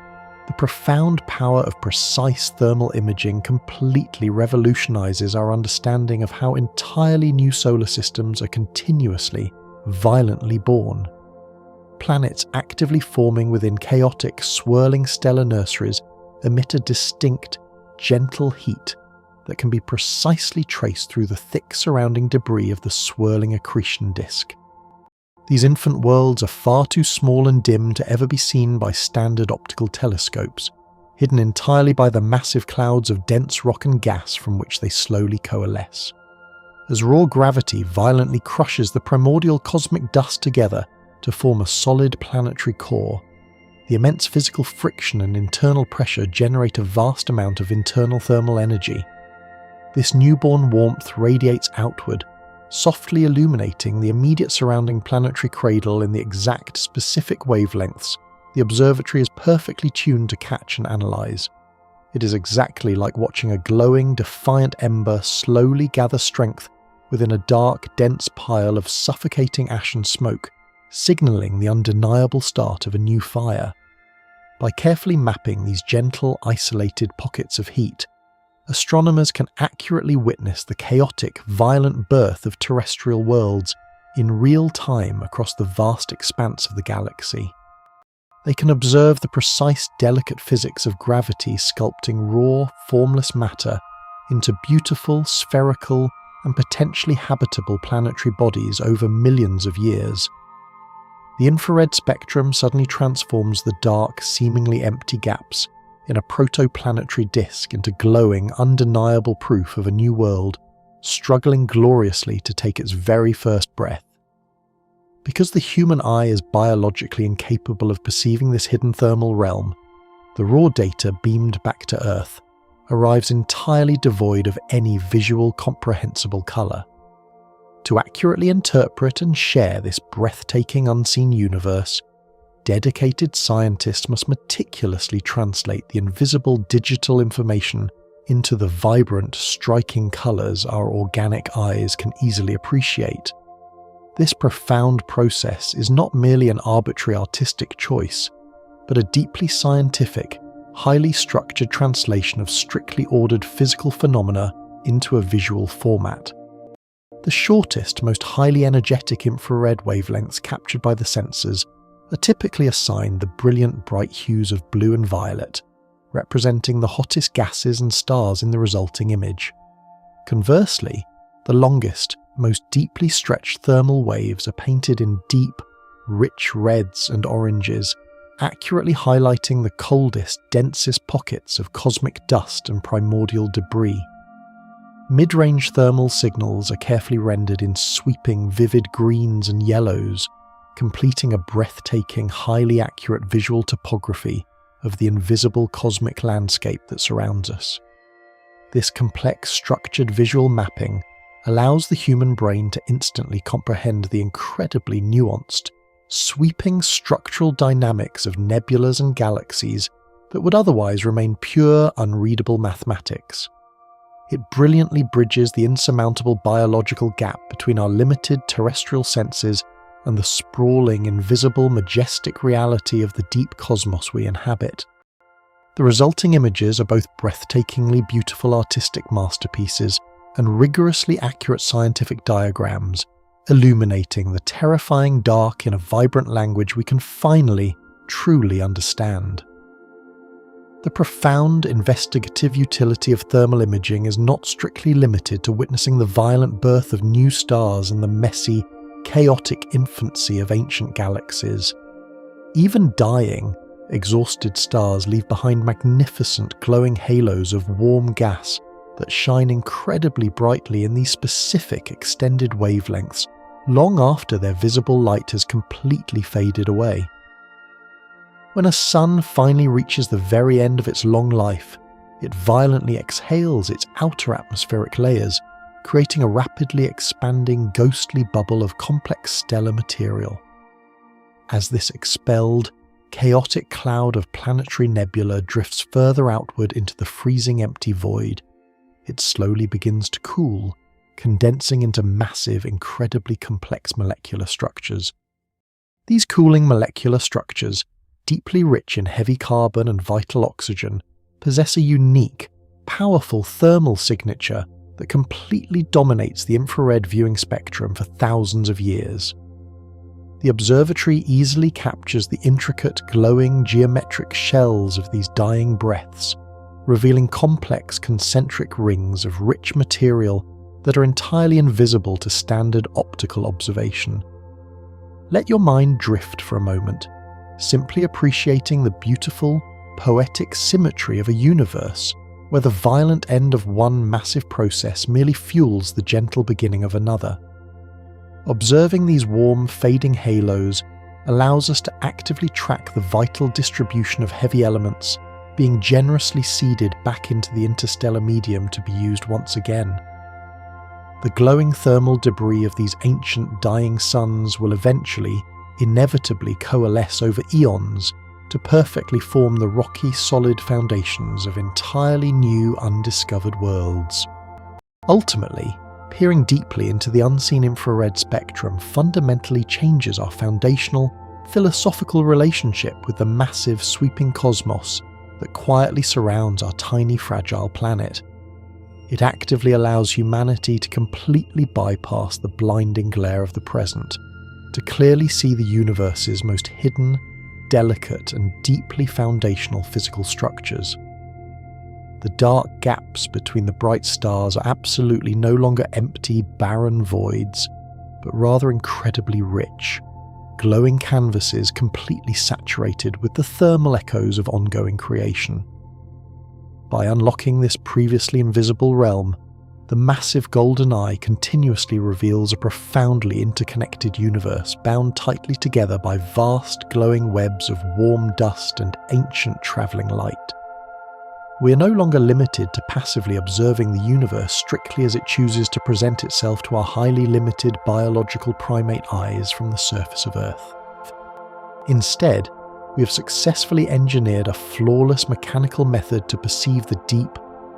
[SPEAKER 1] the profound power of precise thermal imaging completely revolutionizes our understanding of how entirely new solar systems are continuously, violently born. Planets actively forming within chaotic, swirling stellar nurseries emit a distinct, gentle heat that can be precisely traced through the thick surrounding debris of the swirling accretion disk. These infant worlds are far too small and dim to ever be seen by standard optical telescopes, hidden entirely by the massive clouds of dense rock and gas from which they slowly coalesce. As raw gravity violently crushes the primordial cosmic dust together to form a solid planetary core, the immense physical friction and internal pressure generate a vast amount of internal thermal energy. This newborn warmth radiates outward, softly illuminating the immediate surrounding planetary cradle in the exact specific wavelengths the observatory is perfectly tuned to catch and analyze. It is exactly like watching a glowing, defiant ember slowly gather strength within a dark, dense pile of suffocating ash and smoke, signaling the undeniable start of a new fire. By carefully mapping these gentle, isolated pockets of heat, astronomers can accurately witness the chaotic, violent birth of terrestrial worlds in real time across the vast expanse of the galaxy. They can observe the precise, delicate physics of gravity sculpting raw, formless matter into beautiful, spherical, and potentially habitable planetary bodies over millions of years. The infrared spectrum suddenly transforms the dark, seemingly empty gaps in a protoplanetary disk into glowing, undeniable proof of a new world, struggling gloriously to take its very first breath. Because the human eye is biologically incapable of perceiving this hidden thermal realm, the raw data beamed back to Earth arrives entirely devoid of any visual comprehensible colour. To accurately interpret and share this breathtaking unseen universe, dedicated scientists must meticulously translate the invisible digital information into the vibrant, striking colours our organic eyes can easily appreciate. This profound process is not merely an arbitrary artistic choice, but a deeply scientific, highly structured translation of strictly ordered physical phenomena into a visual format. The shortest, most highly energetic infrared wavelengths captured by the sensors are typically assigned the brilliant bright hues of blue and violet, representing the hottest gases and stars in the resulting image. Conversely, the longest, most deeply stretched thermal waves are painted in deep, rich reds and oranges, accurately highlighting the coldest, densest pockets of cosmic dust and primordial debris. Mid-range thermal signals are carefully rendered in sweeping, vivid greens and yellows, completing a breathtaking, highly accurate visual topography of the invisible cosmic landscape that surrounds us. This complex, structured visual mapping allows the human brain to instantly comprehend the incredibly nuanced, sweeping structural dynamics of nebulas and galaxies that would otherwise remain pure, unreadable mathematics. It brilliantly bridges the insurmountable biological gap between our limited terrestrial senses and the sprawling, invisible, majestic reality of the deep cosmos we inhabit. The resulting images are both breathtakingly beautiful artistic masterpieces and rigorously accurate scientific diagrams, illuminating the terrifying dark in a vibrant language we can finally, truly understand. The profound investigative utility of thermal imaging is not strictly limited to witnessing the violent birth of new stars and the messy, chaotic infancy of ancient galaxies. Even dying, exhausted stars leave behind magnificent glowing halos of warm gas that shine incredibly brightly in these specific extended wavelengths long after their visible light has completely faded away. When a sun finally reaches the very end of its long life, it violently exhales its outer atmospheric layers, creating a rapidly expanding ghostly bubble of complex stellar material. As this expelled, chaotic cloud of planetary nebula drifts further outward into the freezing empty void, it slowly begins to cool, condensing into massive, incredibly complex molecular structures. These cooling molecular structures, deeply rich in heavy carbon and vital oxygen, possess a unique, powerful thermal signature that completely dominates the infrared viewing spectrum for thousands of years. The observatory easily captures the intricate, glowing, geometric shells of these dying breaths, revealing complex concentric rings of rich material that are entirely invisible to standard optical observation. Let your mind drift for a moment, simply appreciating the beautiful, poetic symmetry of a universe where the violent end of one massive process merely fuels the gentle beginning of another. Observing these warm, fading halos allows us to actively track the vital distribution of heavy elements being generously seeded back into the interstellar medium to be used once again. The glowing thermal debris of these ancient dying suns will eventually, inevitably coalesce over eons to perfectly form the rocky, solid foundations of entirely new, undiscovered worlds. Ultimately, peering deeply into the unseen infrared spectrum fundamentally changes our foundational, philosophical relationship with the massive, sweeping cosmos that quietly surrounds our tiny, fragile planet. It actively allows humanity to completely bypass the blinding glare of the present, to clearly see the universe's most hidden, delicate and deeply foundational physical structures. The dark gaps between the bright stars are absolutely no longer empty, barren voids, but rather incredibly rich, glowing canvases completely saturated with the thermal echoes of ongoing creation. By unlocking this previously invisible realm, the massive golden eye continuously reveals a profoundly interconnected universe bound tightly together by vast glowing webs of warm dust and ancient travelling light. We are no longer limited to passively observing the universe strictly as it chooses to present itself to our highly limited biological primate eyes from the surface of Earth. Instead, we have successfully engineered a flawless mechanical method to perceive the deep,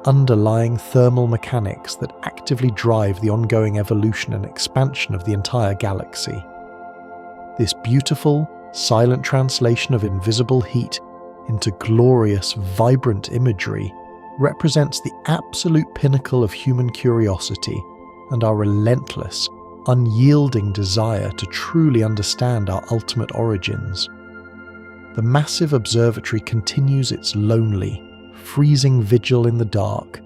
[SPEAKER 1] underlying thermal mechanics that actively drive the ongoing evolution and expansion of the entire galaxy. This beautiful, silent translation of invisible heat into glorious, vibrant imagery represents the absolute pinnacle of human curiosity and our relentless, unyielding desire to truly understand our ultimate origins. The massive observatory continues its lonely, freezing vigil in the dark,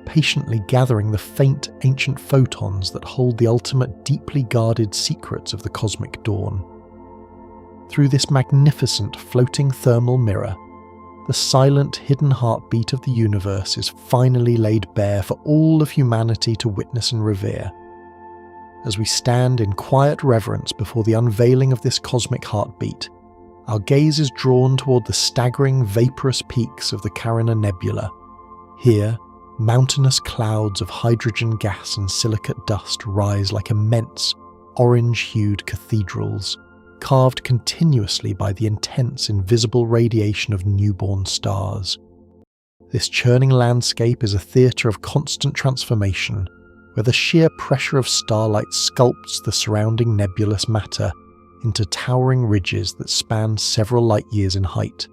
[SPEAKER 1] patiently gathering the faint ancient photons that hold the ultimate deeply guarded secrets of the cosmic dawn. Through this magnificent floating thermal mirror, the silent hidden heartbeat of the universe is finally laid bare for all of humanity to witness and revere. As we stand in quiet reverence before the unveiling of this cosmic heartbeat, our gaze is drawn toward the staggering vaporous peaks of the Carina Nebula. Here, mountainous clouds of hydrogen gas and silicate dust rise like immense, orange-hued cathedrals, carved continuously by the intense invisible radiation of newborn stars. This churning landscape is a theatre of constant transformation, where the sheer pressure of starlight sculpts the surrounding nebulous matter into towering ridges that span several light-years in height.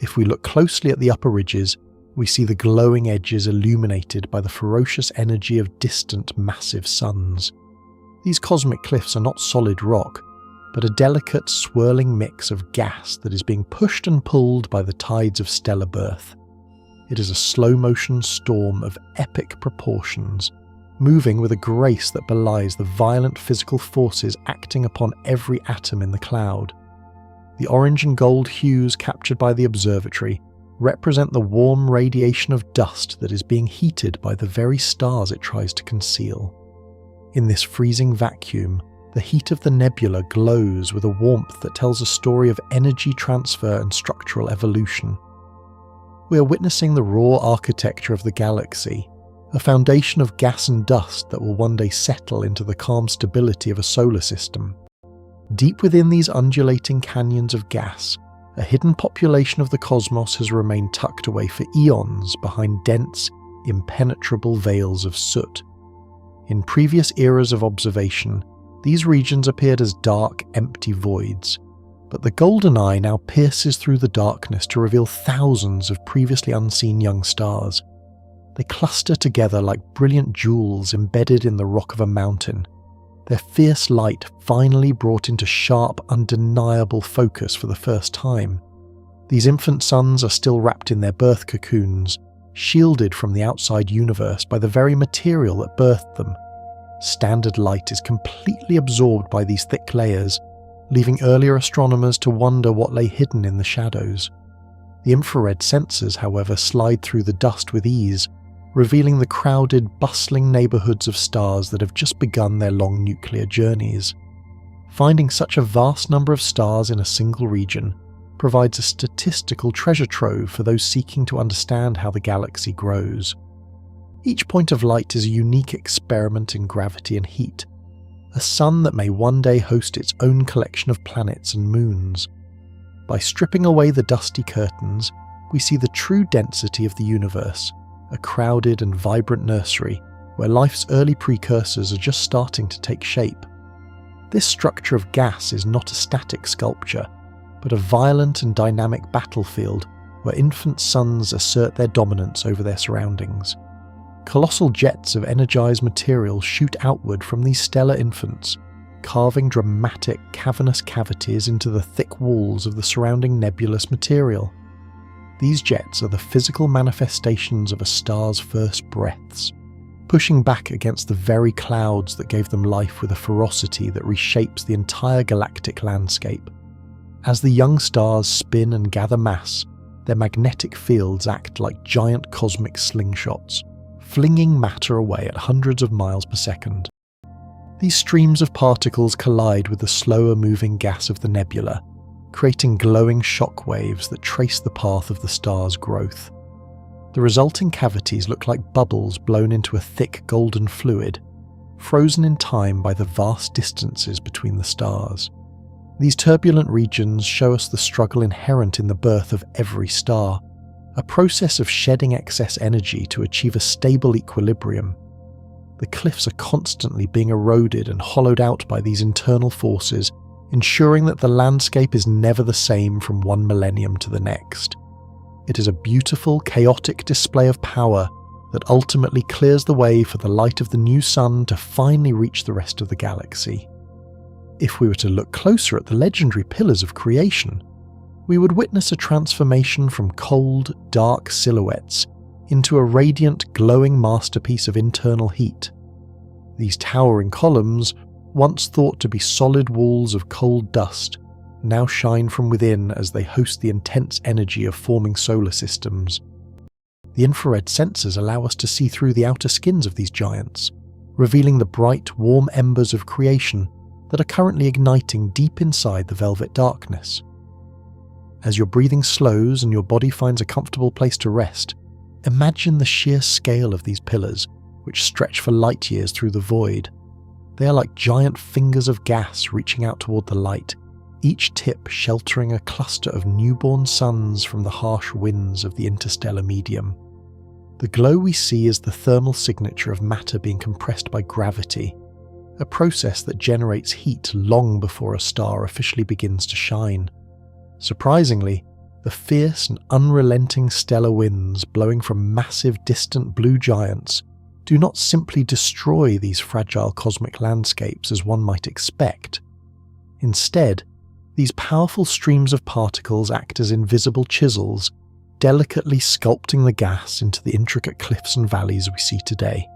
[SPEAKER 1] If we look closely at the upper ridges, we see the glowing edges illuminated by the ferocious energy of distant massive suns. These cosmic cliffs are not solid rock, but a delicate, swirling mix of gas that is being pushed and pulled by the tides of stellar birth. It is a slow-motion storm of epic proportions, moving with a grace that belies the violent physical forces acting upon every atom in the cloud. The orange and gold hues captured by the observatory represent the warm radiation of dust that is being heated by the very stars it tries to conceal. In this freezing vacuum, the heat of the nebula glows with a warmth that tells a story of energy transfer and structural evolution. We are witnessing the raw architecture of the galaxy, a foundation of gas and dust that will one day settle into the calm stability of a solar system. Deep within these undulating canyons of gas, a hidden population of the cosmos has remained tucked away for eons behind dense, impenetrable veils of soot. In previous eras of observation, these regions appeared as dark, empty voids, but the golden eye now pierces through the darkness to reveal thousands of previously unseen young stars. They cluster together like brilliant jewels embedded in the rock of a mountain, their fierce light finally brought into sharp, undeniable focus for the first time. These infant suns are still wrapped in their birth cocoons, shielded from the outside universe by the very material that birthed them. Standard light is completely absorbed by these thick layers, leaving earlier astronomers to wonder what lay hidden in the shadows. The infrared sensors, however, slide through the dust with ease, revealing the crowded, bustling neighbourhoods of stars that have just begun their long nuclear journeys. Finding such a vast number of stars in a single region provides a statistical treasure trove for those seeking to understand how the galaxy grows. Each point of light is a unique experiment in gravity and heat, a sun that may one day host its own collection of planets and moons. By stripping away the dusty curtains, we see the true density of the universe, a crowded and vibrant nursery where life's early precursors are just starting to take shape. This structure of gas is not a static sculpture, but a violent and dynamic battlefield where infant suns assert their dominance over their surroundings. Colossal jets of energized material shoot outward from these stellar infants, carving dramatic, cavernous cavities into the thick walls of the surrounding nebulous material. These jets are the physical manifestations of a star's first breaths, pushing back against the very clouds that gave them life with a ferocity that reshapes the entire galactic landscape. As the young stars spin and gather mass, their magnetic fields act like giant cosmic slingshots, flinging matter away at hundreds of miles per second. These streams of particles collide with the slower moving gas of the nebula, creating glowing shock waves that trace the path of the star's growth. The resulting cavities look like bubbles blown into a thick golden fluid, frozen in time by the vast distances between the stars. These turbulent regions show us the struggle inherent in the birth of every star, a process of shedding excess energy to achieve a stable equilibrium. The cliffs are constantly being eroded and hollowed out by these internal forces, ensuring that the landscape is never the same from one millennium to the next. It is a beautiful, chaotic display of power that ultimately clears the way for the light of the new sun to finally reach the rest of the galaxy. If we were to look closer at the legendary pillars of creation, we would witness a transformation from cold, dark silhouettes into a radiant, glowing masterpiece of internal heat. These towering columns, once thought to be solid walls of cold dust, now shine from within as they host the intense energy of forming solar systems. The infrared sensors allow us to see through the outer skins of these giants, revealing the bright, warm embers of creation that are currently igniting deep inside the velvet darkness. As your breathing slows and your body finds a comfortable place to rest, imagine the sheer scale of these pillars, which stretch for light years through the void. They are like giant fingers of gas reaching out toward the light, each tip sheltering a cluster of newborn suns from the harsh winds of the interstellar medium. The glow we see is the thermal signature of matter being compressed by gravity, a process that generates heat long before a star officially begins to shine. Surprisingly, the fierce and unrelenting stellar winds blowing from massive distant blue giants do not simply destroy these fragile cosmic landscapes as one might expect. Instead, these powerful streams of particles act as invisible chisels, delicately sculpting the gas into the intricate cliffs and valleys we see today.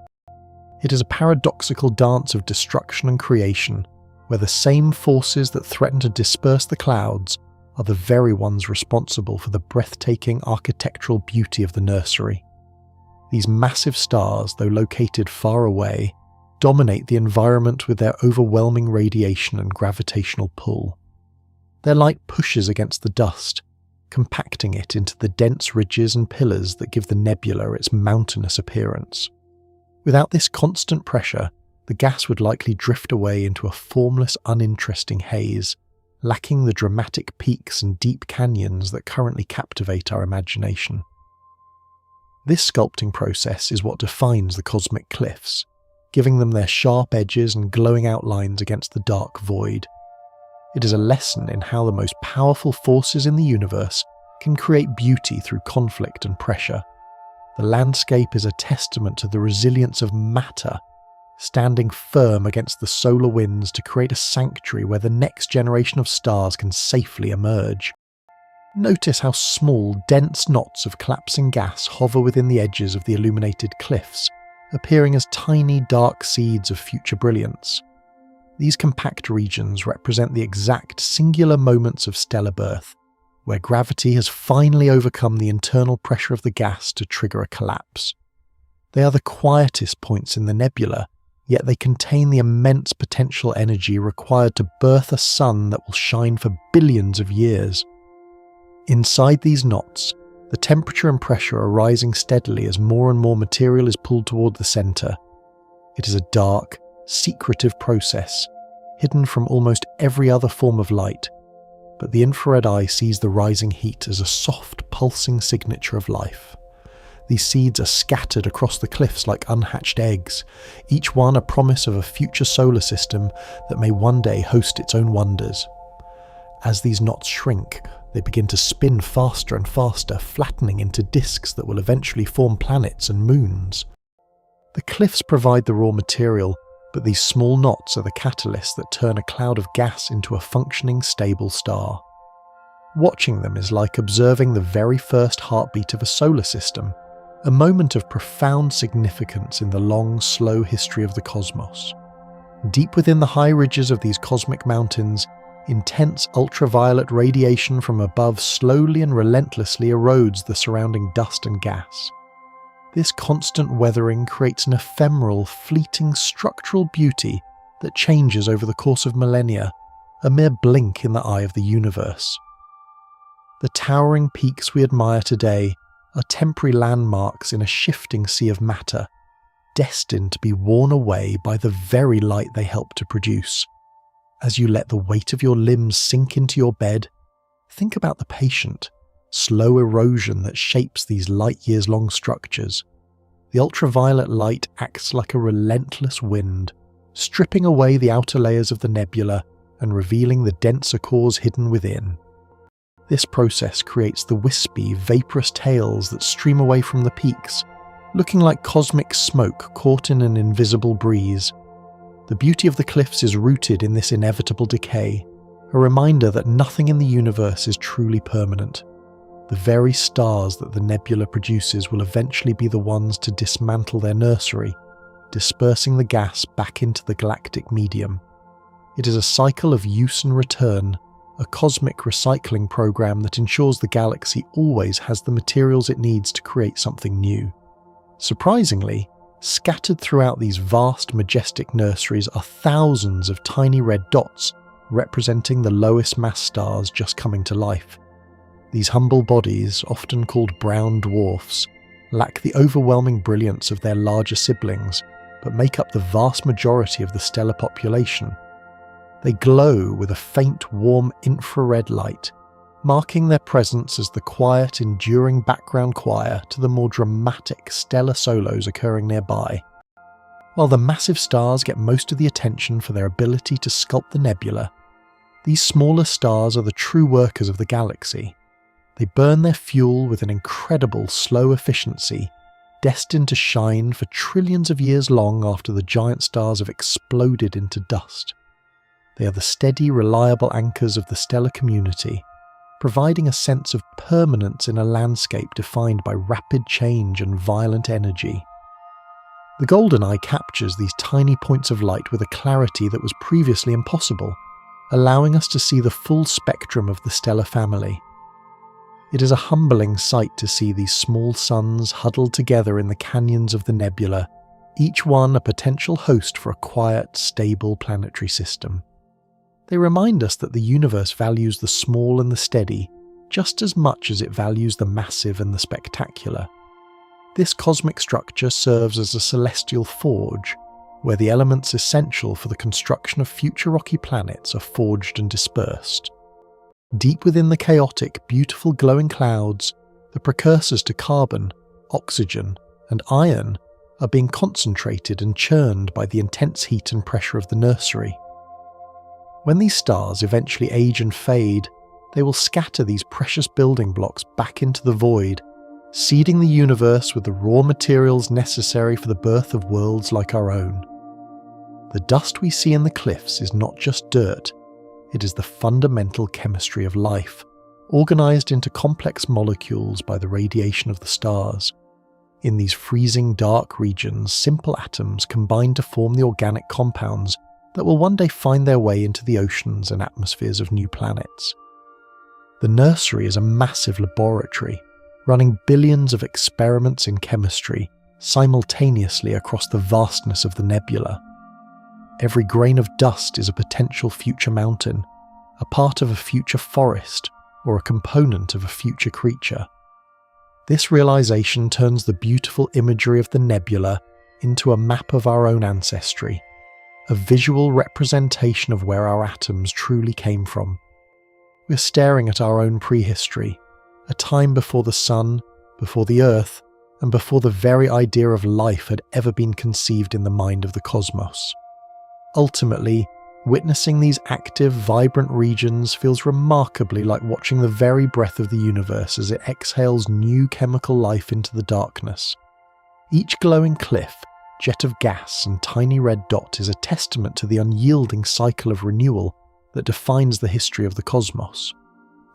[SPEAKER 1] It is a paradoxical dance of destruction and creation, where the same forces that threaten to disperse the clouds are the very ones responsible for the breathtaking architectural beauty of the nursery. These massive stars, though located far away, dominate the environment with their overwhelming radiation and gravitational pull. Their light pushes against the dust, compacting it into the dense ridges and pillars that give the nebula its mountainous appearance. Without this constant pressure, the gas would likely drift away into a formless, uninteresting haze, lacking the dramatic peaks and deep canyons that currently captivate our imagination. This sculpting process is what defines the cosmic cliffs, giving them their sharp edges and glowing outlines against the dark void. It is a lesson in how the most powerful forces in the universe can create beauty through conflict and pressure. The landscape is a testament to the resilience of matter, standing firm against the solar winds to create a sanctuary where the next generation of stars can safely emerge. Notice how small, dense knots of collapsing gas hover within the edges of the illuminated cliffs, appearing as tiny, dark seeds of future brilliance. These compact regions represent the exact singular moments of stellar birth, where gravity has finally overcome the internal pressure of the gas to trigger a collapse. They are the quietest points in the nebula, yet they contain the immense potential energy required to birth a sun that will shine for billions of years. Inside these knots, the temperature and pressure are rising steadily as more and more material is pulled toward the center. It is a dark, secretive process, hidden from almost every other form of light, but the infrared eye sees the rising heat as a soft, pulsing signature of life. These seeds are scattered across the cliffs like unhatched eggs, each one a promise of a future solar system that may one day host its own wonders. As these knots shrink, they begin to spin faster and faster, flattening into disks that will eventually form planets and moons. The cliffs provide the raw material, but these small knots are the catalysts that turn a cloud of gas into a functioning, stable star. Watching them is like observing the very first heartbeat of a solar system, a moment of profound significance in the long, slow history of the cosmos. Deep within the high ridges of these cosmic mountains, intense ultraviolet radiation from above slowly and relentlessly erodes the surrounding dust and gas. This constant weathering creates an ephemeral, fleeting structural beauty that changes over the course of millennia, a mere blink in the eye of the universe. The towering peaks we admire today are temporary landmarks in a shifting sea of matter, destined to be worn away by the very light they help to produce. As you let the weight of your limbs sink into your bed, think about the patient, slow erosion that shapes these light-years-long structures. The ultraviolet light acts like a relentless wind, stripping away the outer layers of the nebula and revealing the denser cores hidden within. This process creates the wispy, vaporous tails that stream away from the peaks, looking like cosmic smoke caught in an invisible breeze. The beauty of the cliffs is rooted in this inevitable decay, a reminder that nothing in the universe is truly permanent. The very stars that the nebula produces will eventually be the ones to dismantle their nursery, dispersing the gas back into the galactic medium. It is a cycle of use and return, a cosmic recycling program that ensures the galaxy always has the materials it needs to create something new. Surprisingly, scattered throughout these vast, majestic nurseries are thousands of tiny red dots representing the lowest mass stars just coming to life. These humble bodies, often called brown dwarfs, lack the overwhelming brilliance of their larger siblings, but make up the vast majority of the stellar population. They glow with a faint, warm infrared light, marking their presence as the quiet, enduring background choir to the more dramatic stellar solos occurring nearby. While the massive stars get most of the attention for their ability to sculpt the nebula, these smaller stars are the true workers of the galaxy. They burn their fuel with an incredible slow efficiency, destined to shine for trillions of years long after the giant stars have exploded into dust. They are the steady, reliable anchors of the stellar community, providing a sense of permanence in a landscape defined by rapid change and violent energy. The golden eye captures these tiny points of light with a clarity that was previously impossible, allowing us to see the full spectrum of the stellar family. It is a humbling sight to see these small suns huddled together in the canyons of the nebula, each one a potential host for a quiet, stable planetary system. They remind us that the universe values the small and the steady just as much as it values the massive and the spectacular. This cosmic structure serves as a celestial forge, where the elements essential for the construction of future rocky planets are forged and dispersed. Deep within the chaotic, beautiful glowing clouds, the precursors to carbon, oxygen, and iron are being concentrated and churned by the intense heat and pressure of the nursery. When these stars eventually age and fade, they will scatter these precious building blocks back into the void, seeding the universe with the raw materials necessary for the birth of worlds like our own. The dust we see in the cliffs is not just dirt, it is the fundamental chemistry of life, organized into complex molecules by the radiation of the stars. In these freezing dark regions, simple atoms combine to form the organic compounds that will one day find their way into the oceans and atmospheres of new planets. The nursery is a massive laboratory, running billions of experiments in chemistry simultaneously across the vastness of the nebula. Every grain of dust is a potential future mountain, a part of a future forest, or a component of a future creature. This realization turns the beautiful imagery of the nebula into a map of our own ancestry, a visual representation of where our atoms truly came from. We're staring at our own prehistory, a time before the sun, before the earth, and before the very idea of life had ever been conceived in the mind of the cosmos. Ultimately, witnessing these active, vibrant regions feels remarkably like watching the very breath of the universe as it exhales new chemical life into the darkness. Each glowing cliff, jet of gas, and tiny red dot is a testament to the unyielding cycle of renewal that defines the history of the cosmos.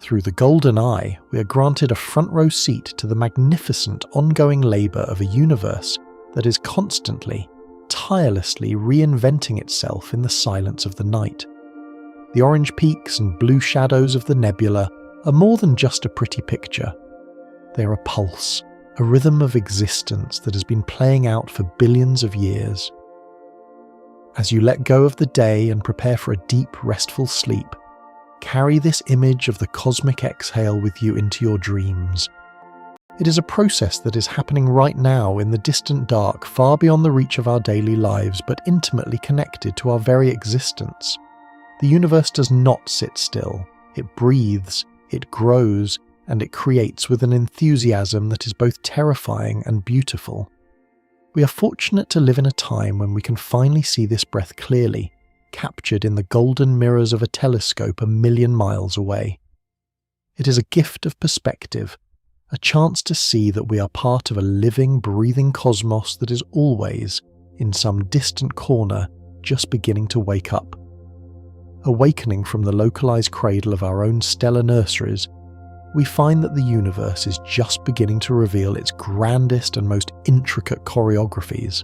[SPEAKER 1] Through the golden eye, we are granted a front-row seat to the magnificent ongoing labour of a universe that is constantly, tirelessly reinventing itself in the silence of the night. The orange peaks and blue shadows of the nebula are more than just a pretty picture. They are a pulse, a rhythm of existence that has been playing out for billions of years. As you let go of the day and prepare for a deep, restful sleep, carry this image of the cosmic exhale with you into your dreams. It is a process that is happening right now in the distant dark, far beyond the reach of our daily lives, but intimately connected to our very existence. The universe does not sit still. It breathes, it grows, and it creates with an enthusiasm that is both terrifying and beautiful. We are fortunate to live in a time when we can finally see this breath clearly, captured in the golden mirrors of a telescope 1,000,000 miles away. It is a gift of perspective, a chance to see that we are part of a living, breathing cosmos that is always, in some distant corner, just beginning to wake up. Awakening from the localized cradle of our own stellar nurseries, we find that the universe is just beginning to reveal its grandest and most intricate choreographies.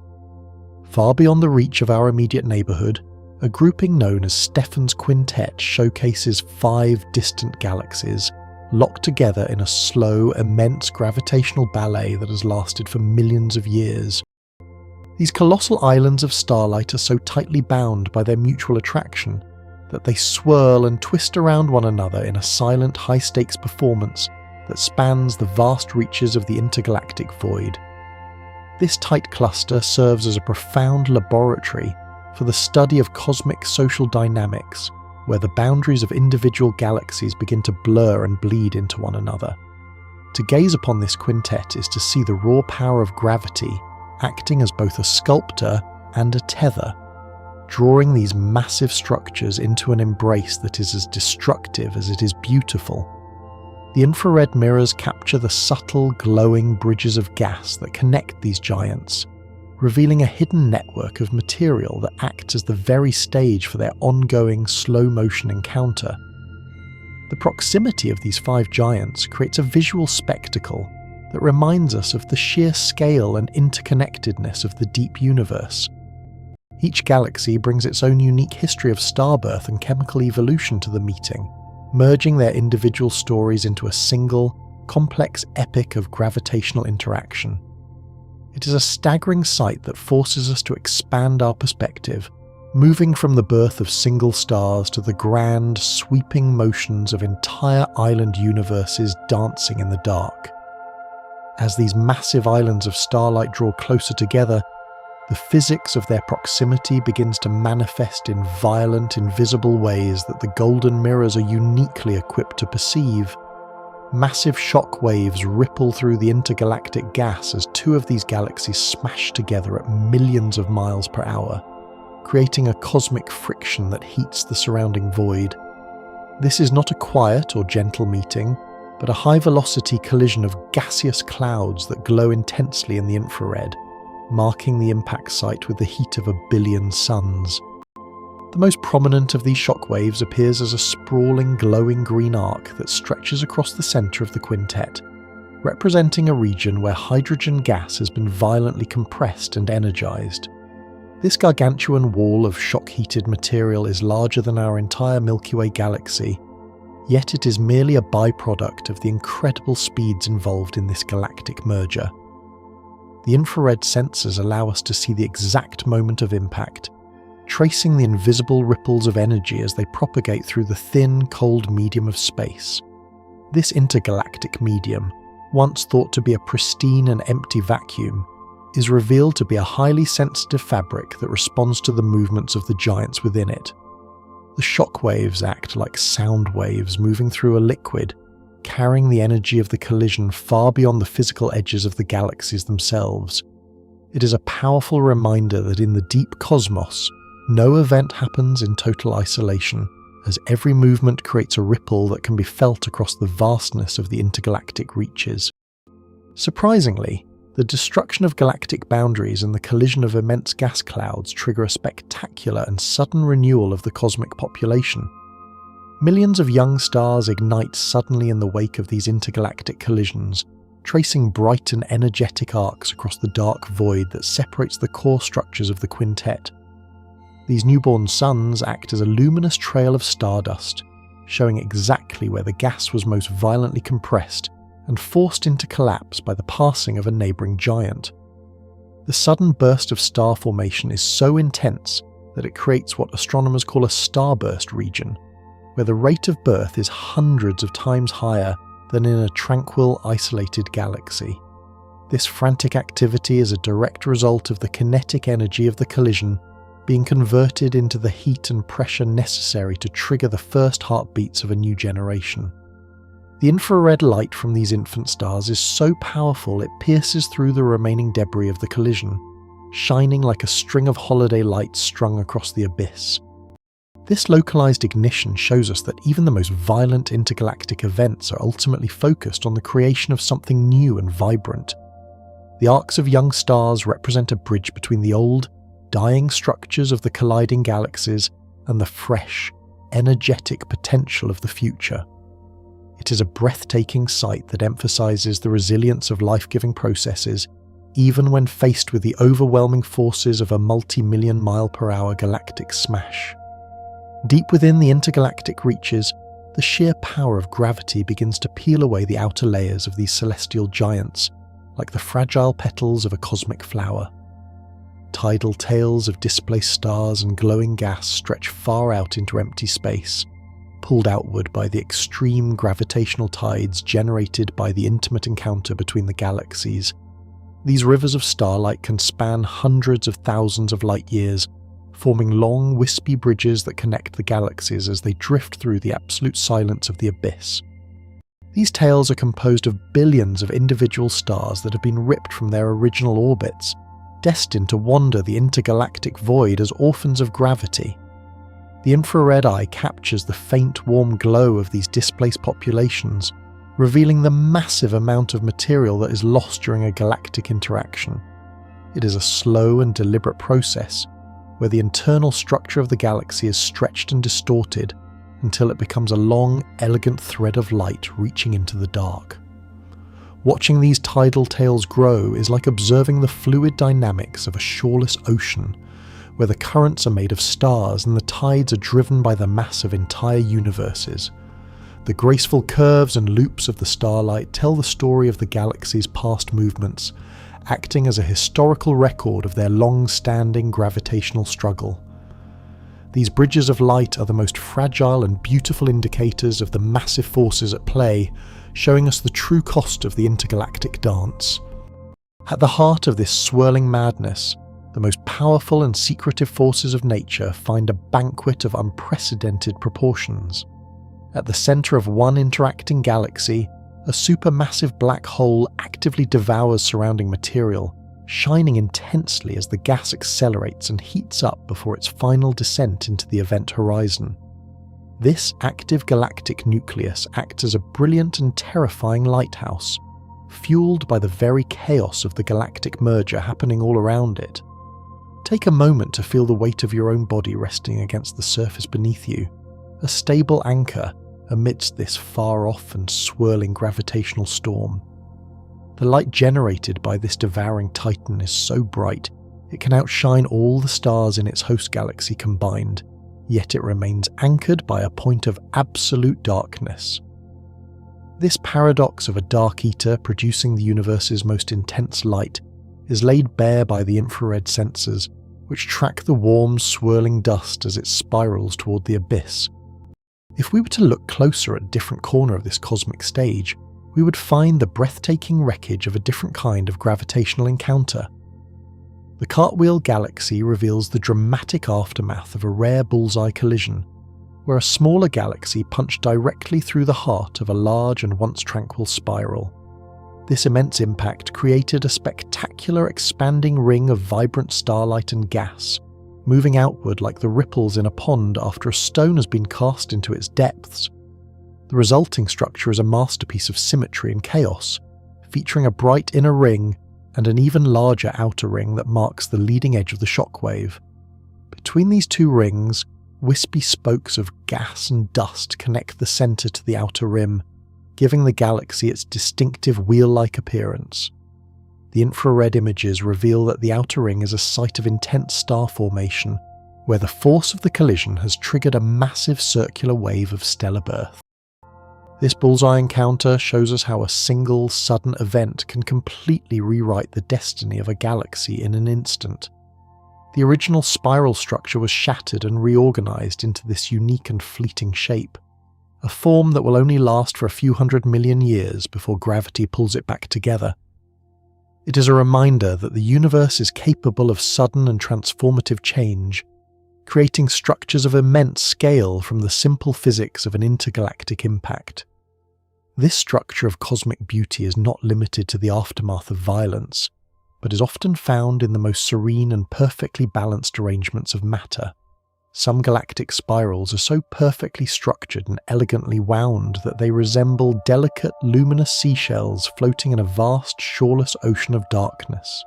[SPEAKER 1] Far beyond the reach of our immediate neighborhood, a grouping known as Stephan's Quintet showcases 5 distant galaxies, locked together in a slow, immense gravitational ballet that has lasted for millions of years. These colossal islands of starlight are so tightly bound by their mutual attraction that they swirl and twist around one another in a silent, high-stakes performance that spans the vast reaches of the intergalactic void. This tight cluster serves as a profound laboratory for the study of cosmic social dynamics, where the boundaries of individual galaxies begin to blur and bleed into one another. To gaze upon this quintet is to see the raw power of gravity acting as both a sculptor and a tether, drawing these massive structures into an embrace that is as destructive as it is beautiful. The infrared mirrors capture the subtle, glowing bridges of gas that connect these giants, revealing a hidden network of material that acts as the very stage for their ongoing slow-motion encounter. The proximity of these 5 giants creates a visual spectacle that reminds us of the sheer scale and interconnectedness of the deep universe. Each galaxy brings its own unique history of starbirth and chemical evolution to the meeting, merging their individual stories into a single, complex epic of gravitational interaction. It is a staggering sight that forces us to expand our perspective, moving from the birth of single stars to the grand, sweeping motions of entire island universes dancing in the dark. As these massive islands of starlight draw closer together, the physics of their proximity begins to manifest in violent, invisible ways that the golden mirrors are uniquely equipped to perceive. Massive shock waves ripple through the intergalactic gas as 2 of these galaxies smash together at millions of miles per hour, creating a cosmic friction that heats the surrounding void. This is not a quiet or gentle meeting, but a high-velocity collision of gaseous clouds that glow intensely in the infrared, marking the impact site with the heat of 1 billion suns. The most prominent of these shockwaves appears as a sprawling, glowing green arc that stretches across the centre of the quintet, representing a region where hydrogen gas has been violently compressed and energised. This gargantuan wall of shock-heated material is larger than our entire Milky Way galaxy, yet it is merely a byproduct of the incredible speeds involved in this galactic merger. The infrared sensors allow us to see the exact moment of impact, tracing the invisible ripples of energy as they propagate through the thin, cold medium of space. This intergalactic medium, once thought to be a pristine and empty vacuum, is revealed to be a highly sensitive fabric that responds to the movements of the giants within it. The shock waves act like sound waves moving through a liquid, carrying the energy of the collision far beyond the physical edges of the galaxies themselves. It is a powerful reminder that in the deep cosmos, no event happens in total isolation, as every movement creates a ripple that can be felt across the vastness of the intergalactic reaches. Surprisingly, the destruction of galactic boundaries and the collision of immense gas clouds trigger a spectacular and sudden renewal of the cosmic population. Millions of young stars ignite suddenly in the wake of these intergalactic collisions, tracing bright and energetic arcs across the dark void that separates the core structures of the quintet. These newborn suns act as a luminous trail of stardust, showing exactly where the gas was most violently compressed and forced into collapse by the passing of a neighbouring giant. The sudden burst of star formation is so intense that it creates what astronomers call a starburst region, where the rate of birth is hundreds of times higher than in a tranquil, isolated galaxy. This frantic activity is a direct result of the kinetic energy of the collision being converted into the heat and pressure necessary to trigger the first heartbeats of a new generation. The infrared light from these infant stars is so powerful it pierces through the remaining debris of the collision, shining like a string of holiday lights strung across the abyss. This localized ignition shows us that even the most violent intergalactic events are ultimately focused on the creation of something new and vibrant. The arcs of young stars represent a bridge between the old, dying structures of the colliding galaxies and the fresh, energetic potential of the future. It is a breathtaking sight that emphasizes the resilience of life-giving processes, even when faced with the overwhelming forces of a multi-million-mile-per-hour galactic smash. Deep within the intergalactic reaches, the sheer power of gravity begins to peel away the outer layers of these celestial giants, like the fragile petals of a cosmic flower. Tidal tails of displaced stars and glowing gas stretch far out into empty space, pulled outward by the extreme gravitational tides generated by the intimate encounter between the galaxies. These rivers of starlight can span hundreds of thousands of light years, forming long, wispy bridges that connect the galaxies as they drift through the absolute silence of the abyss. These tails are composed of billions of individual stars that have been ripped from their original orbits, destined to wander the intergalactic void as orphans of gravity. The infrared eye captures the faint, warm glow of these displaced populations, revealing the massive amount of material that is lost during a galactic interaction. It is a slow and deliberate process, where the internal structure of the galaxy is stretched and distorted until it becomes a long, elegant thread of light reaching into the dark. Watching these tidal tails grow is like observing the fluid dynamics of a shoreless ocean, where the currents are made of stars and the tides are driven by the mass of entire universes. The graceful curves and loops of the starlight tell the story of the galaxy's past movements, acting as a historical record of their long-standing gravitational struggle. These bridges of light are the most fragile and beautiful indicators of the massive forces at play, showing us the true cost of the intergalactic dance. At the heart of this swirling madness, the most powerful and secretive forces of nature find a banquet of unprecedented proportions. At the center of one interacting galaxy, a supermassive black hole actively devours surrounding material, shining intensely as the gas accelerates and heats up before its final descent into the event horizon. This active galactic nucleus acts as a brilliant and terrifying lighthouse, fueled by the very chaos of the galactic merger happening all around it. Take a moment to feel the weight of your own body resting against the surface beneath you, a stable anchor amidst this far-off and swirling gravitational storm. The light generated by this devouring titan is so bright it can outshine all the stars in its host galaxy combined, yet it remains anchored by a point of absolute darkness. This paradox of a dark eater producing the universe's most intense light is laid bare by the infrared sensors, which track the warm, swirling dust as it spirals toward the abyss. If we were to look closer at a different corner of this cosmic stage, we would find the breathtaking wreckage of a different kind of gravitational encounter. The Cartwheel Galaxy reveals the dramatic aftermath of a rare bullseye collision, where a smaller galaxy punched directly through the heart of a large and once tranquil spiral. This immense impact created a spectacular expanding ring of vibrant starlight and gas, moving outward like the ripples in a pond after a stone has been cast into its depths. The resulting structure is a masterpiece of symmetry and chaos, featuring a bright inner ring and an even larger outer ring that marks the leading edge of the shockwave. Between these two rings, wispy spokes of gas and dust connect the center to the outer rim, giving the galaxy its distinctive wheel-like appearance. The infrared images reveal that the outer ring is a site of intense star formation, where the force of the collision has triggered a massive circular wave of stellar birth. This bullseye encounter shows us how a single, sudden event can completely rewrite the destiny of a galaxy in an instant. The original spiral structure was shattered and reorganized into this unique and fleeting shape, a form that will only last for a few 100 million years before gravity pulls it back together. It is a reminder that the universe is capable of sudden and transformative change, creating structures of immense scale from the simple physics of an intergalactic impact. This structure of cosmic beauty is not limited to the aftermath of violence, but is often found in the most serene and perfectly balanced arrangements of matter. Some galactic spirals are so perfectly structured and elegantly wound that they resemble delicate, luminous seashells floating in a vast, shoreless ocean of darkness.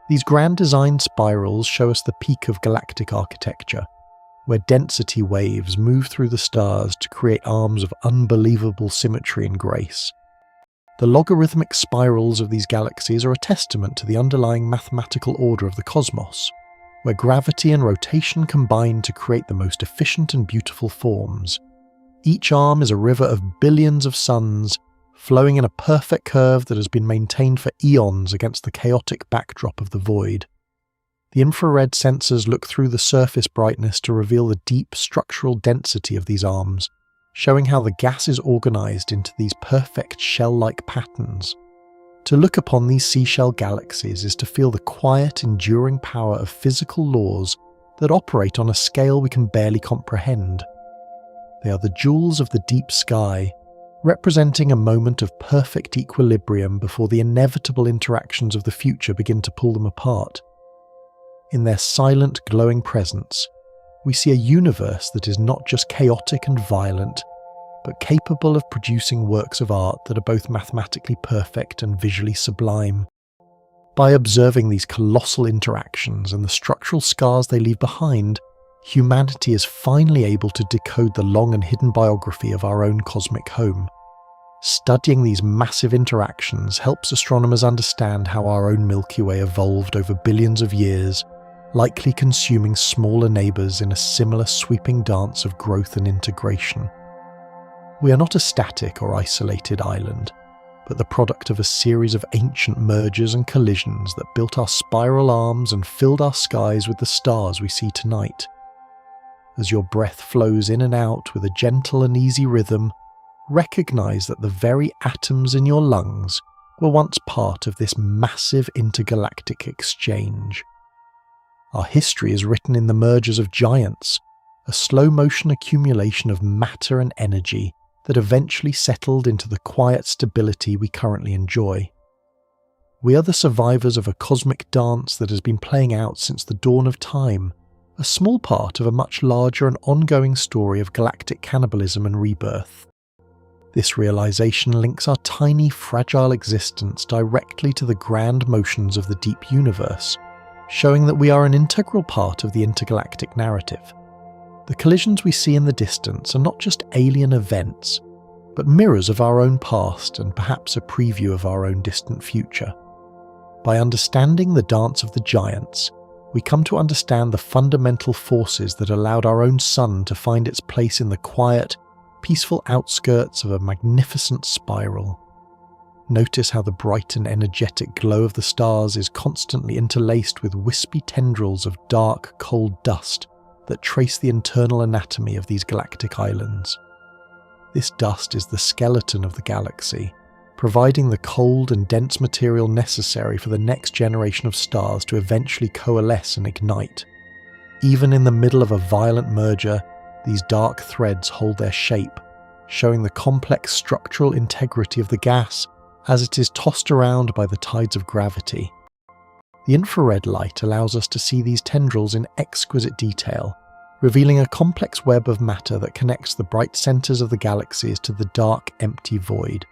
[SPEAKER 1] These grand design spirals show us the peak of galactic architecture, where density waves move through the stars to create arms of unbelievable symmetry and grace. The logarithmic spirals of these galaxies are a testament to the underlying mathematical order of the cosmos, where gravity and rotation combine to create the most efficient and beautiful forms. Each arm is a river of billions of suns, flowing in a perfect curve that has been maintained for eons against the chaotic backdrop of the void. The infrared sensors look through the surface brightness to reveal the deep structural density of these arms, showing how the gas is organized into these perfect shell-like patterns. To look upon these seashell galaxies is to feel the quiet, enduring power of physical laws that operate on a scale we can barely comprehend. They are the jewels of the deep sky, representing a moment of perfect equilibrium before the inevitable interactions of the future begin to pull them apart. In their silent, glowing presence, we see a universe that is not just chaotic and violent, but capable of producing works of art that are both mathematically perfect and visually sublime. By observing these colossal interactions and the structural scars they leave behind, humanity is finally able to decode the long and hidden biography of our own cosmic home. Studying these massive interactions helps astronomers understand how our own Milky Way evolved over billions of years, likely consuming smaller neighbours in a similar sweeping dance of growth and integration. We are not a static or isolated island, but the product of a series of ancient mergers and collisions that built our spiral arms and filled our skies with the stars we see tonight. As your breath flows in and out with a gentle and easy rhythm, recognize that the very atoms in your lungs were once part of this massive intergalactic exchange. Our history is written in the mergers of giants, a slow-motion accumulation of matter and energy that eventually settled into the quiet stability we currently enjoy. We are the survivors of a cosmic dance that has been playing out since the dawn of time, a small part of a much larger and ongoing story of galactic cannibalism and rebirth. This realization links our tiny, fragile existence directly to the grand motions of the deep universe, showing that we are an integral part of the intergalactic narrative. The collisions we see in the distance are not just alien events, but mirrors of our own past and perhaps a preview of our own distant future. By understanding the dance of the giants, we come to understand the fundamental forces that allowed our own sun to find its place in the quiet, peaceful outskirts of a magnificent spiral. Notice how the bright and energetic glow of the stars is constantly interlaced with wispy tendrils of dark, cold dust that trace the internal anatomy of these galactic islands. This dust is the skeleton of the galaxy, providing the cold and dense material necessary for the next generation of stars to eventually coalesce and ignite. Even in the middle of a violent merger, these dark threads hold their shape, showing the complex structural integrity of the gas as it is tossed around by the tides of gravity. The infrared light allows us to see these tendrils in exquisite detail, revealing a complex web of matter that connects the bright centers of the galaxies to the dark, empty void.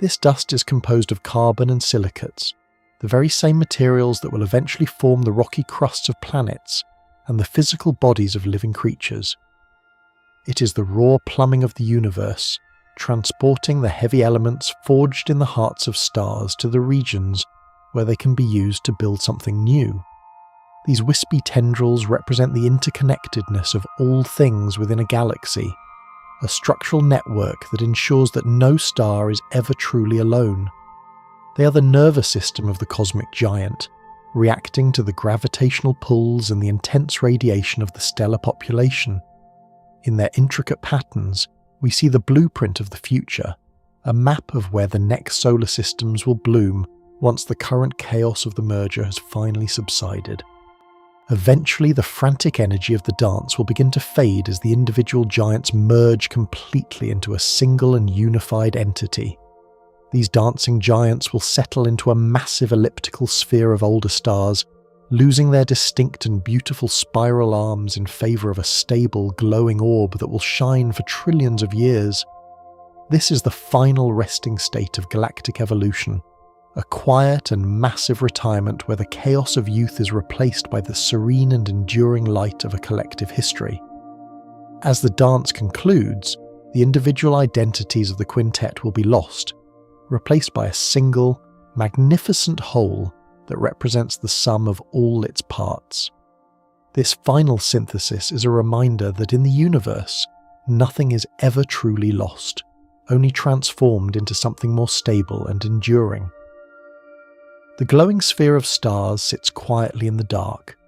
[SPEAKER 1] This dust is composed of carbon and silicates, the very same materials that will eventually form the rocky crusts of planets and the physical bodies of living creatures. It is the raw plumbing of the universe, transporting the heavy elements forged in the hearts of stars to the regions where they can be used to build something new. These wispy tendrils represent the interconnectedness of all things within a galaxy, a structural network that ensures that no star is ever truly alone. They are the nervous system of the cosmic giant, reacting to the gravitational pulls and the intense radiation of the stellar population. In their intricate patterns, we see the blueprint of the future, a map of where the next solar systems will bloom once the current chaos of the merger has finally subsided. Eventually, the frantic energy of the dance will begin to fade as the individual giants merge completely into a single and unified entity. These dancing giants will settle into a massive elliptical sphere of older stars, losing their distinct and beautiful spiral arms in favour of a stable, glowing orb that will shine for trillions of years. This is the final resting state of galactic evolution, a quiet and massive retirement where the chaos of youth is replaced by the serene and enduring light of a collective history. As the dance concludes, the individual identities of the quintet will be lost, replaced by a single, magnificent whole that represents the sum of all its parts. This final synthesis is a reminder that in the universe, nothing is ever truly lost, only transformed into something more stable and enduring. The glowing sphere of stars sits quietly in the dark,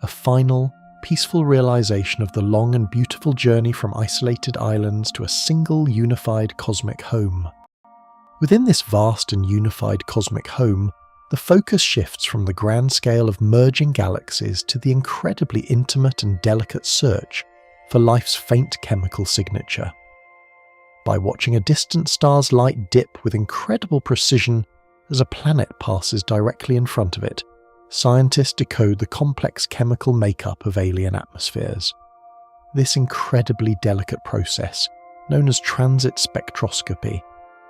[SPEAKER 1] a final, peaceful realization of the long and beautiful journey from isolated islands to a single unified cosmic home. Within this vast and unified cosmic home, the focus shifts from the grand scale of merging galaxies to the incredibly intimate and delicate search for life's faint chemical signature. By watching a distant star's light dip with incredible precision as a planet passes directly in front of it, scientists decode the complex chemical makeup of alien atmospheres. This incredibly delicate process, known as transit spectroscopy,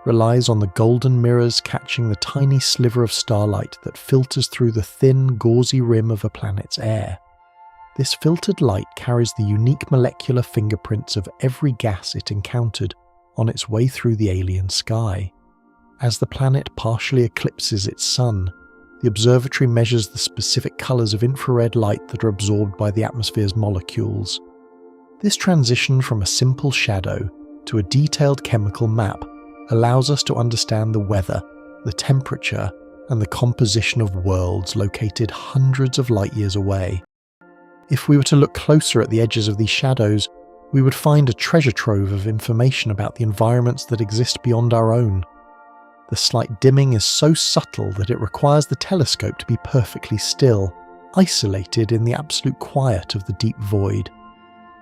[SPEAKER 1] relies on the golden mirrors catching the tiny sliver of starlight that filters through the thin, gauzy rim of a planet's air. This filtered light carries the unique molecular fingerprints of every gas it encountered on its way through the alien sky. As the planet partially eclipses its sun, the observatory measures the specific colours of infrared light that are absorbed by the atmosphere's molecules. This transition from a simple shadow to a detailed chemical map allows us to understand the weather, the temperature, and the composition of worlds located hundreds of light years away. If we were to look closer at the edges of these shadows, we would find a treasure trove of information about the environments that exist beyond our own. The slight dimming is so subtle that it requires the telescope to be perfectly still, isolated in the absolute quiet of the deep void.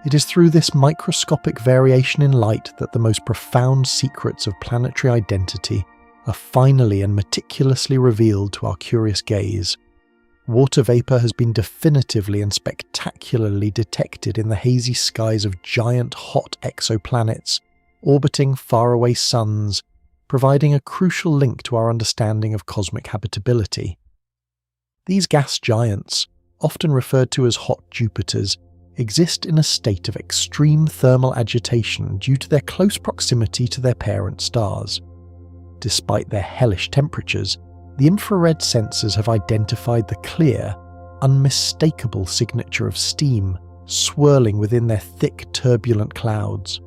[SPEAKER 1] It is through this microscopic variation in light that the most profound secrets of planetary identity are finally and meticulously revealed to our curious gaze. Water vapour has been definitively and spectacularly detected in the hazy skies of giant hot exoplanets orbiting faraway suns, providing a crucial link to our understanding of cosmic habitability. These gas giants, often referred to as hot Jupiters, exist in a state of extreme thermal agitation due to their close proximity to their parent stars. Despite their hellish temperatures, the infrared sensors have identified the clear, unmistakable signature of steam swirling within their thick, turbulent clouds.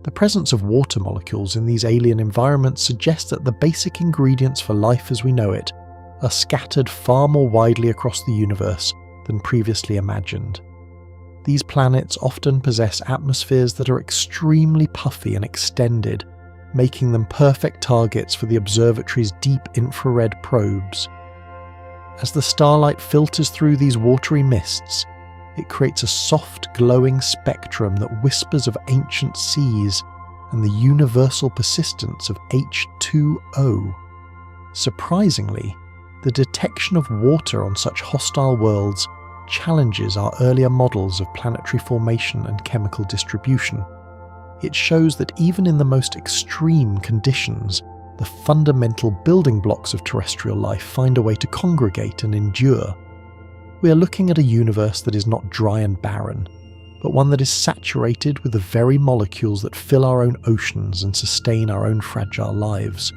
[SPEAKER 1] The presence of water molecules in these alien environments suggests that the basic ingredients for life as we know it are scattered far more widely across the universe than previously imagined. These planets often possess atmospheres that are extremely puffy and extended, making them perfect targets for the observatory's deep infrared probes. As the starlight filters through these watery mists, it creates a soft, glowing spectrum that whispers of ancient seas and the universal persistence of H2O. Surprisingly, the detection of water on such hostile worlds challenges our earlier models of planetary formation and chemical distribution. It shows that even in the most extreme conditions, the fundamental building blocks of terrestrial life find a way to congregate and endure. We are looking at a universe that is not dry and barren, but one that is saturated with the very molecules that fill our own oceans and sustain our own fragile lives.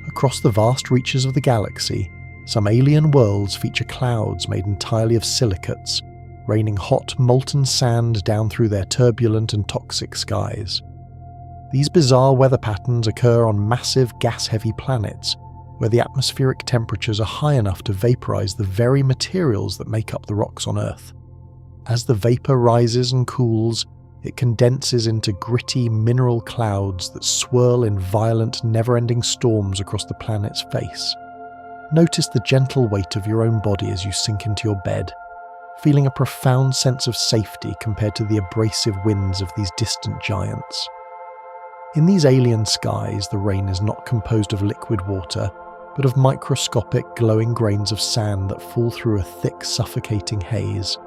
[SPEAKER 1] Across the vast reaches of the galaxy, some alien worlds feature clouds made entirely of silicates, raining hot, molten sand down through their turbulent and toxic skies. These bizarre weather patterns occur on massive gas-heavy planets, where the atmospheric temperatures are high enough to vaporize the very materials that make up the rocks on Earth. As the vapor rises and cools, it condenses into gritty mineral clouds that swirl in violent, never-ending storms across the planet's face. Notice the gentle weight of your own body as you sink into your bed, feeling a profound sense of safety compared to the abrasive winds of these distant giants. In these alien skies, the rain is not composed of liquid water, but of microscopic glowing grains of sand that fall through a thick, suffocating haze.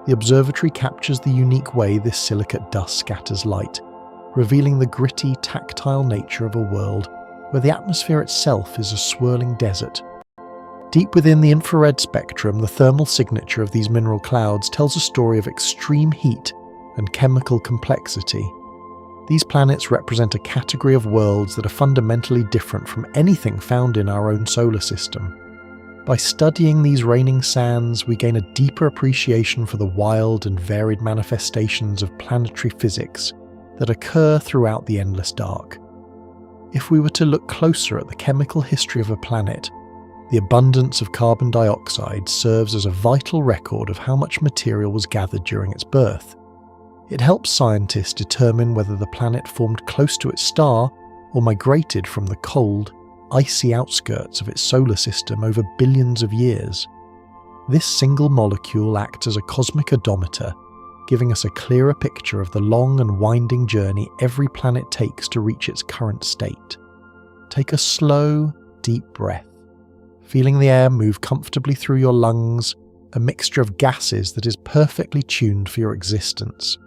[SPEAKER 1] The observatory captures the unique way this silicate dust scatters light, revealing the gritty, tactile nature of a world where the atmosphere itself is a swirling desert. Deep within the infrared spectrum, the thermal signature of these mineral clouds tells a story of extreme heat and chemical complexity. These planets represent a category of worlds that are fundamentally different from anything found in our own solar system. By studying these raining sands, we gain a deeper appreciation for the wild and varied manifestations of planetary physics that occur throughout the endless dark. If we were to look closer at the chemical history of a planet, the abundance of carbon dioxide serves as a vital record of how much material was gathered during its birth. It helps scientists determine whether the planet formed close to its star or migrated from the cold, icy outskirts of its solar system over billions of years. This single molecule acts as a cosmic odometer, giving us a clearer picture of the long and winding journey every planet takes to reach its current state. Take a slow, deep breath, feeling the air move comfortably through your lungs, a mixture of gases that is perfectly tuned for your existence.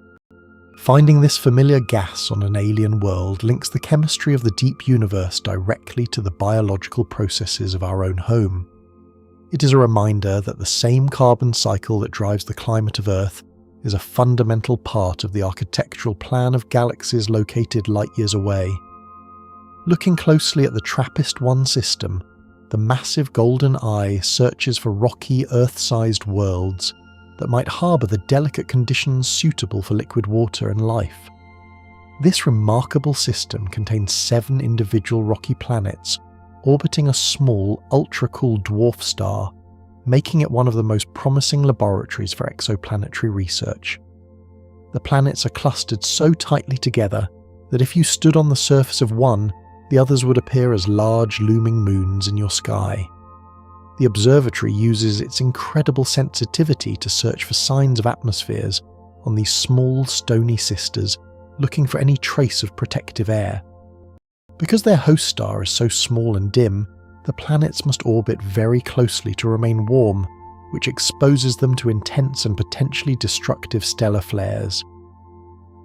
[SPEAKER 1] Finding this familiar gas on an alien world links the chemistry of the deep universe directly to the biological processes of our own home. It is a reminder that the same carbon cycle that drives the climate of Earth is a fundamental part of the architectural plan of galaxies located light-years away. Looking closely at the TRAPPIST-1 system, the massive golden eye searches for rocky, Earth-sized worlds that might harbour the delicate conditions suitable for liquid water and life. This remarkable system contains 7 individual rocky planets orbiting a small, ultra-cool dwarf star, making it one of the most promising laboratories for exoplanetary research. The planets are clustered so tightly together that if you stood on the surface of one, the others would appear as large looming moons in your sky. The observatory uses its incredible sensitivity to search for signs of atmospheres on these small, stony sisters, looking for any trace of protective air. Because their host star is so small and dim, the planets must orbit very closely to remain warm, which exposes them to intense and potentially destructive stellar flares.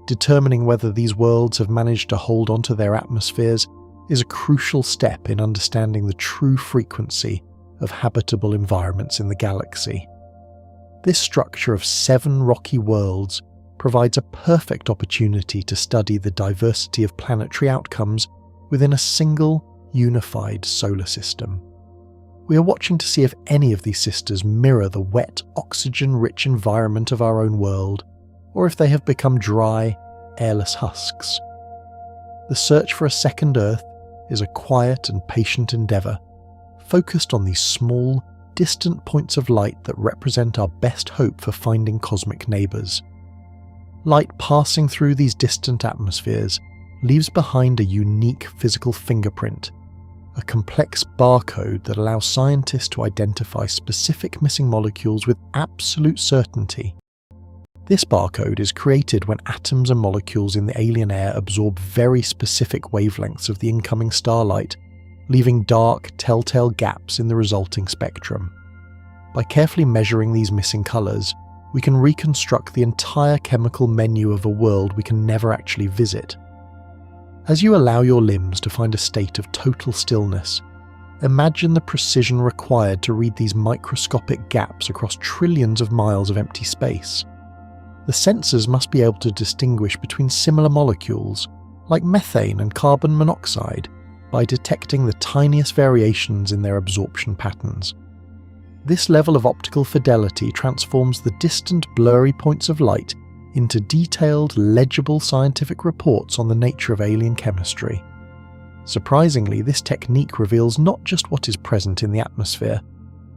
[SPEAKER 1] Determining whether these worlds have managed to hold onto their atmospheres is a crucial step in understanding the true frequency of habitable environments in the galaxy. This structure of 7 rocky worlds provides a perfect opportunity to study the diversity of planetary outcomes within a single, unified solar system. We are watching to see if any of these sisters mirror the wet, oxygen-rich environment of our own world, or if they have become dry, airless husks. The search for a second Earth is a quiet and patient endeavour, focused on these small, distant points of light that represent our best hope for finding cosmic neighbours. Light passing through these distant atmospheres leaves behind a unique physical fingerprint, a complex barcode that allows scientists to identify specific missing molecules with absolute certainty. This barcode is created when atoms and molecules in the alien air absorb very specific wavelengths of the incoming starlight, leaving dark, telltale gaps in the resulting spectrum. By carefully measuring these missing colours, we can reconstruct the entire chemical menu of a world we can never actually visit. As you allow your limbs to find a state of total stillness, imagine the precision required to read these microscopic gaps across trillions of miles of empty space. The sensors must be able to distinguish between similar molecules, like methane and carbon monoxide, by detecting the tiniest variations in their absorption patterns. This level of optical fidelity transforms the distant, blurry points of light into detailed, legible scientific reports on the nature of alien chemistry. Surprisingly, this technique reveals not just what is present in the atmosphere,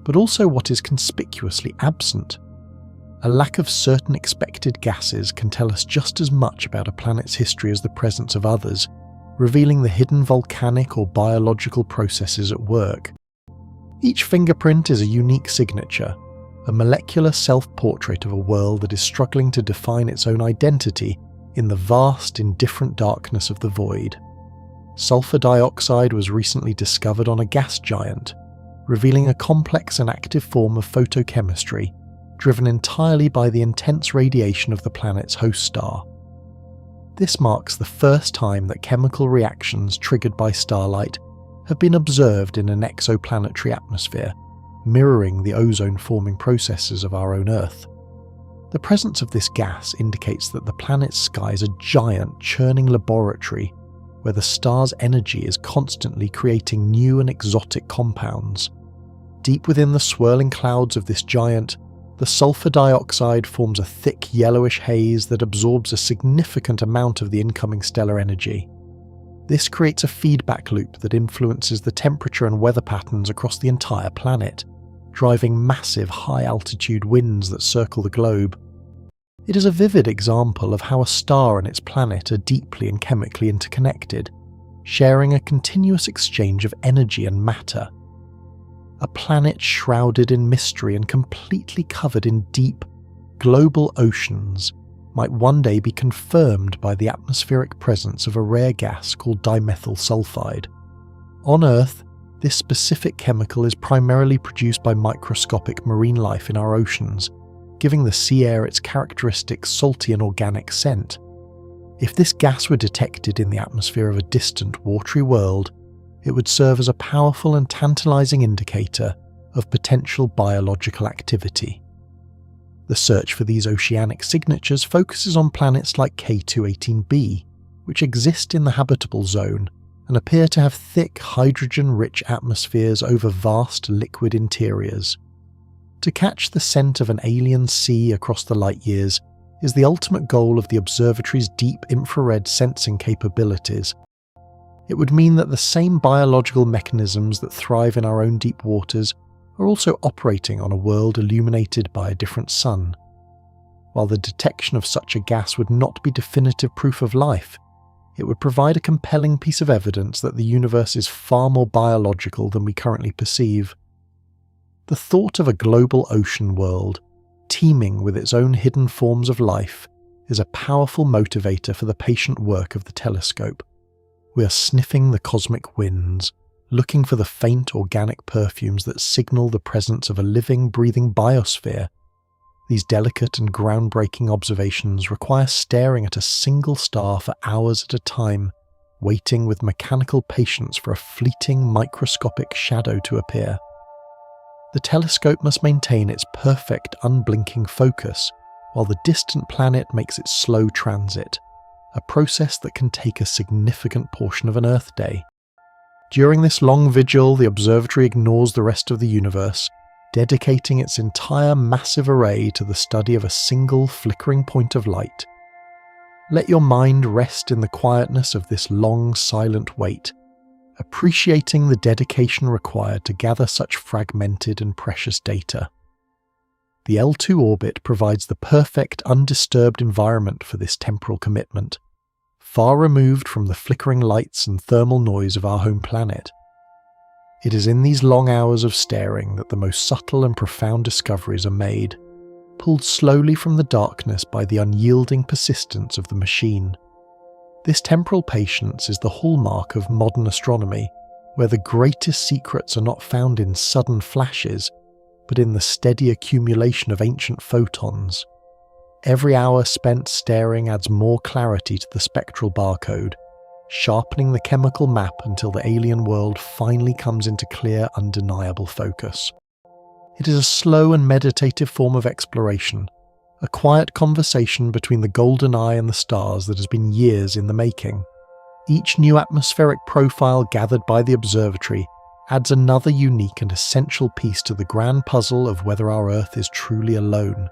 [SPEAKER 1] but also what is conspicuously absent. A lack of certain expected gases can tell us just as much about a planet's history as the presence of others, revealing the hidden volcanic or biological processes at work. Each fingerprint is a unique signature, a molecular self-portrait of a world that is struggling to define its own identity in the vast, indifferent darkness of the void. Sulfur dioxide was recently discovered on a gas giant, revealing a complex and active form of photochemistry, driven entirely by the intense radiation of the planet's host star. This marks the first time that chemical reactions triggered by starlight have been observed in an exoplanetary atmosphere, mirroring the ozone-forming processes of our own Earth. The presence of this gas indicates that the planet's sky is a giant, churning laboratory where the star's energy is constantly creating new and exotic compounds. Deep within the swirling clouds of this giant, the sulfur dioxide forms a thick yellowish haze that absorbs a significant amount of the incoming stellar energy. This creates a feedback loop that influences the temperature and weather patterns across the entire planet, driving massive high-altitude winds that circle the globe. It is a vivid example of how a star and its planet are deeply and chemically interconnected, sharing a continuous exchange of energy and matter. A planet shrouded in mystery and completely covered in deep, global oceans might one day be confirmed by the atmospheric presence of a rare gas called dimethyl sulfide. On Earth, this specific chemical is primarily produced by microscopic marine life in our oceans, giving the sea air its characteristic salty and organic scent. If this gas were detected in the atmosphere of a distant, watery world, it would serve as a powerful and tantalizing indicator of potential biological activity. The search for these oceanic signatures focuses on planets like K218b, which exist in the habitable zone and appear to have thick, hydrogen-rich atmospheres over vast, liquid interiors. To catch the scent of an alien sea across the light years is the ultimate goal of the observatory's deep infrared sensing capabilities. It would mean that the same biological mechanisms that thrive in our own deep waters are also operating on a world illuminated by a different sun. While the detection of such a gas would not be definitive proof of life, it would provide a compelling piece of evidence that the universe is far more biological than we currently perceive. The thought of a global ocean world, teeming with its own hidden forms of life, is a powerful motivator for the patient work of the telescope. We are sniffing the cosmic winds, looking for the faint organic perfumes that signal the presence of a living, breathing biosphere. These delicate and groundbreaking observations require staring at a single star for hours at a time, waiting with mechanical patience for a fleeting microscopic shadow to appear. The telescope must maintain its perfect, unblinking focus, while the distant planet makes its slow transit, a process that can take a significant portion of an Earth day. During this long vigil, the observatory ignores the rest of the universe, dedicating its entire massive array to the study of a single flickering point of light. Let your mind rest in the quietness of this long, silent wait, appreciating the dedication required to gather such fragmented and precious data. The L2 orbit provides the perfect, undisturbed environment for this temporal commitment, far removed from the flickering lights and thermal noise of our home planet. It is in these long hours of staring that the most subtle and profound discoveries are made, pulled slowly from the darkness by the unyielding persistence of the machine. This temporal patience is the hallmark of modern astronomy, where the greatest secrets are not found in sudden flashes, but in the steady accumulation of ancient photons. Every hour spent staring adds more clarity to the spectral barcode, sharpening the chemical map until the alien world finally comes into clear, undeniable focus. It is a slow and meditative form of exploration, a quiet conversation between the golden eye and the stars that has been years in the making. Each new atmospheric profile gathered by the observatory adds another unique and essential piece to the grand puzzle of whether our Earth is truly alone.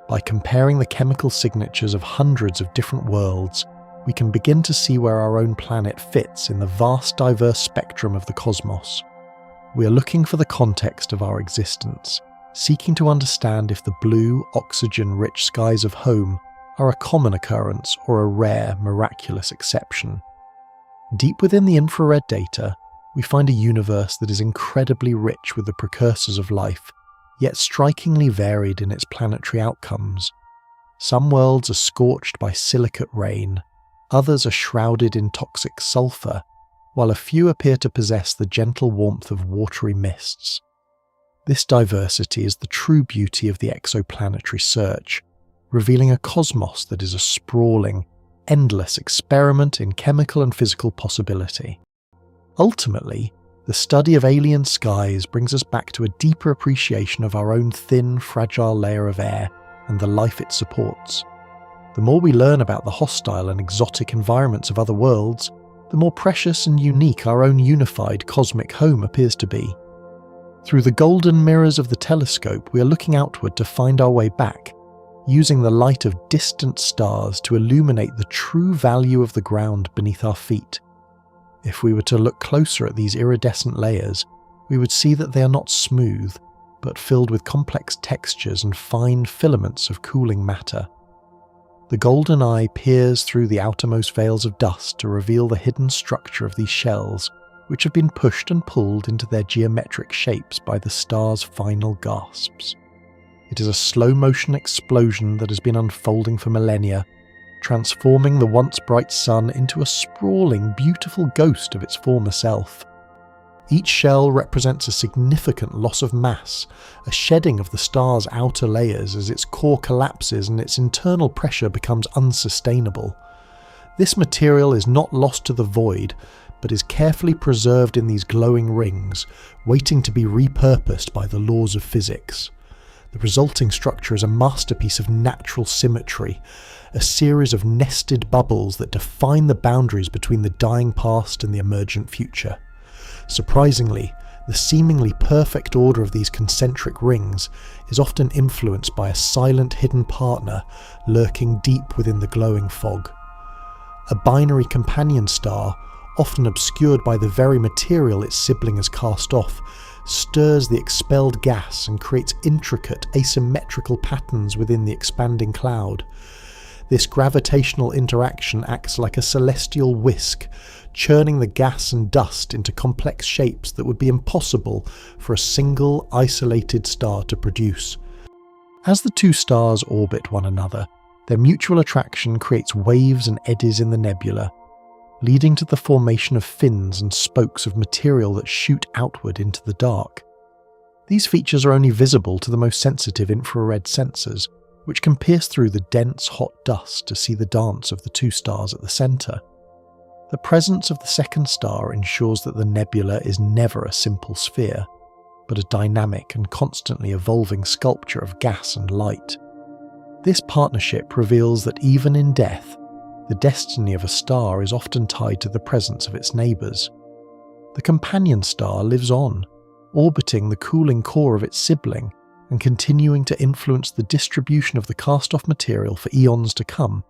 [SPEAKER 1] By comparing the chemical signatures of hundreds of different worlds, we can begin to see where our own planet fits in the vast diverse spectrum of the cosmos. We are looking for the context of our existence, seeking to understand if the blue, oxygen-rich skies of home are a common occurrence or a rare, miraculous exception. Deep within the infrared data, we find a universe that is incredibly rich with the precursors of life, yet strikingly varied in its planetary outcomes. Some worlds are scorched by silicate rain, others are shrouded in toxic sulfur, while a few appear to possess the gentle warmth of watery mists. This diversity is the true beauty of the exoplanetary search, revealing a cosmos that is a sprawling, endless experiment in chemical and physical possibility. Ultimately, the study of alien skies brings us back to a deeper appreciation of our own thin, fragile layer of air and the life it supports. The more we learn about the hostile and exotic environments of other worlds, the more precious and unique our own unified cosmic home appears to be. Through the golden mirrors of the telescope, we are looking outward to find our way back, using the light of distant stars to illuminate the true value of the ground beneath our feet. If we were to look closer at these iridescent layers, we would see that they are not smooth, but filled with complex textures and fine filaments of cooling matter. The golden eye peers through the outermost veils of dust to reveal the hidden structure of these shells, which have been pushed and pulled into their geometric shapes by the star's final gasps. It is a slow-motion explosion that has been unfolding for millennia, transforming the once bright sun into a sprawling, beautiful ghost of its former self. Each shell represents a significant loss of mass, a shedding of the star's outer layers as its core collapses and its internal pressure becomes unsustainable. This material is not lost to the void, but is carefully preserved in these glowing rings, waiting to be repurposed by the laws of physics. The resulting structure is a masterpiece of natural symmetry, a series of nested bubbles that define the boundaries between the dying past and the emergent future. Surprisingly, the seemingly perfect order of these concentric rings is often influenced by a silent hidden partner lurking deep within the glowing fog. A binary companion star, often obscured by the very material its sibling has cast off, stirs the expelled gas and creates intricate asymmetrical patterns within the expanding cloud. This gravitational interaction acts like a celestial whisk, churning the gas and dust into complex shapes that would be impossible for a single, isolated star to produce. As the two stars orbit one another, their mutual attraction creates waves and eddies in the nebula, leading to the formation of fins and spokes of material that shoot outward into the dark. These features are only visible to the most sensitive infrared sensors, which can pierce through the dense, hot dust to see the dance of the two stars at the centre. The presence of the second star ensures that the nebula is never a simple sphere, but a dynamic and constantly evolving sculpture of gas and light. This partnership reveals that even in death, the destiny of a star is often tied to the presence of its neighbours. The companion star lives on, orbiting the cooling core of its sibling and continuing to influence the distribution of the cast-off material for eons to come.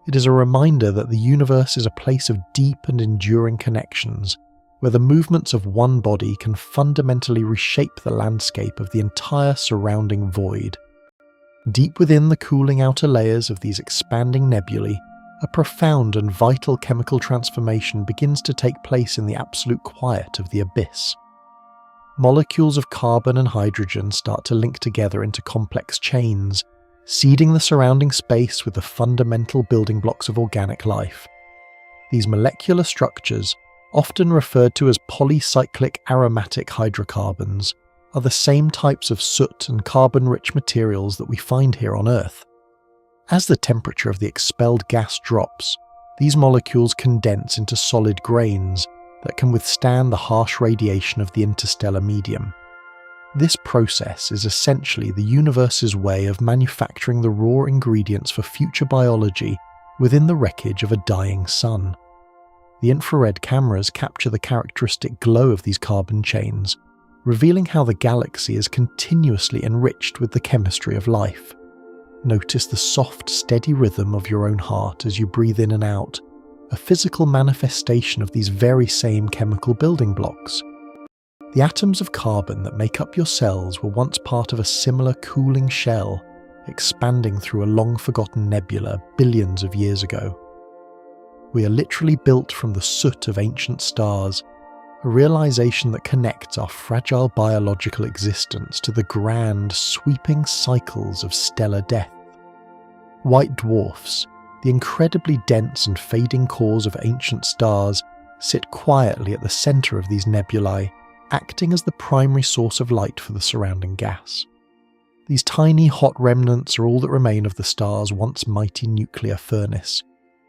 [SPEAKER 1] It is a reminder that the universe is a place of deep and enduring connections, where the movements of one body can fundamentally reshape the landscape of the entire surrounding void. Deep within the cooling outer layers of these expanding nebulae, a profound and vital chemical transformation begins to take place in the absolute quiet of the abyss. Molecules of carbon and hydrogen start to link together into complex chains, seeding the surrounding space with the fundamental building blocks of organic life. These molecular structures, often referred to as polycyclic aromatic hydrocarbons, are the same types of soot and carbon-rich materials that we find here on Earth. As the temperature of the expelled gas drops, these molecules condense into solid grains that can withstand the harsh radiation of the interstellar medium. This process is essentially the universe's way of manufacturing the raw ingredients for future biology within the wreckage of a dying sun. the infrared cameras capture the characteristic glow of these carbon chains, revealing how the galaxy is continuously enriched with the chemistry of life. Notice the soft, steady rhythm of your own heart as you breathe in and out, a physical manifestation of these very same chemical building blocks. The atoms of carbon that make up your cells were once part of a similar cooling shell, expanding through a long-forgotten nebula billions of years ago. We are literally built from the soot of ancient stars, a realization that connects our fragile biological existence to the grand, sweeping cycles of stellar death. White dwarfs, the incredibly dense and fading cores of ancient stars, sit quietly at the center of these nebulae, acting as the primary source of light for the surrounding gas. These tiny hot remnants are all that remain of the star's once mighty nuclear furnace,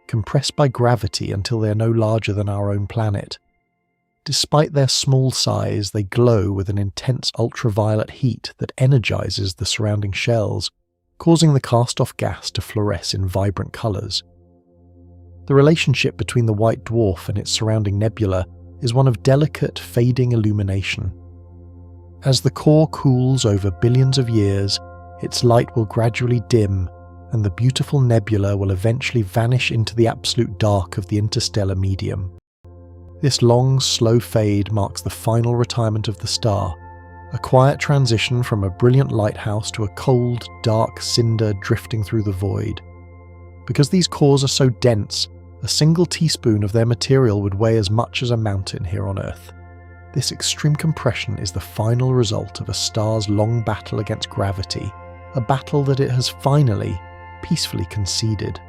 [SPEAKER 1] compressed by gravity until they are no larger than our own planet. Despite their small size, they glow with an intense ultraviolet heat that energizes the surrounding shells, causing the cast-off gas to fluoresce in vibrant colors. The relationship between the white dwarf and its surrounding nebula is one of delicate, fading illumination. As the core cools over billions of years, its light will gradually dim, and the beautiful nebula will eventually vanish into the absolute dark of the interstellar medium. This long, slow fade marks the final retirement of the star, a quiet transition from a brilliant lighthouse to a cold, dark cinder drifting through the void. Because these cores are so dense, a single teaspoon of their material would weigh as much as a mountain here on Earth. This extreme compression is the final result of a star's long battle against gravity, a battle that it has finally, peacefully conceded.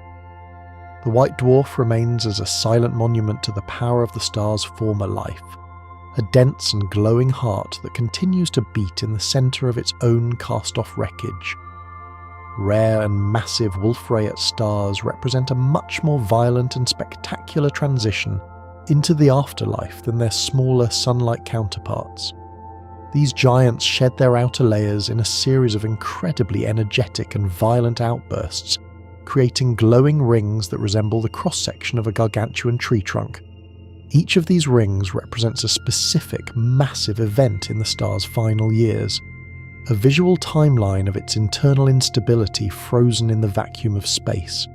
[SPEAKER 1] The white dwarf remains as a silent monument to the power of the star's former life, a dense and glowing heart that continues to beat in the center of its own cast-off wreckage. Rare and massive Wolf-Rayet stars represent a much more violent and spectacular transition into the afterlife than their smaller sun-like counterparts. These giants shed their outer layers in a series of incredibly energetic and violent outbursts, creating glowing rings that resemble the cross-section of a gargantuan tree trunk. Each of these rings represents a specific, massive event in the star's final years, a visual timeline of its internal instability frozen in the vacuum of space.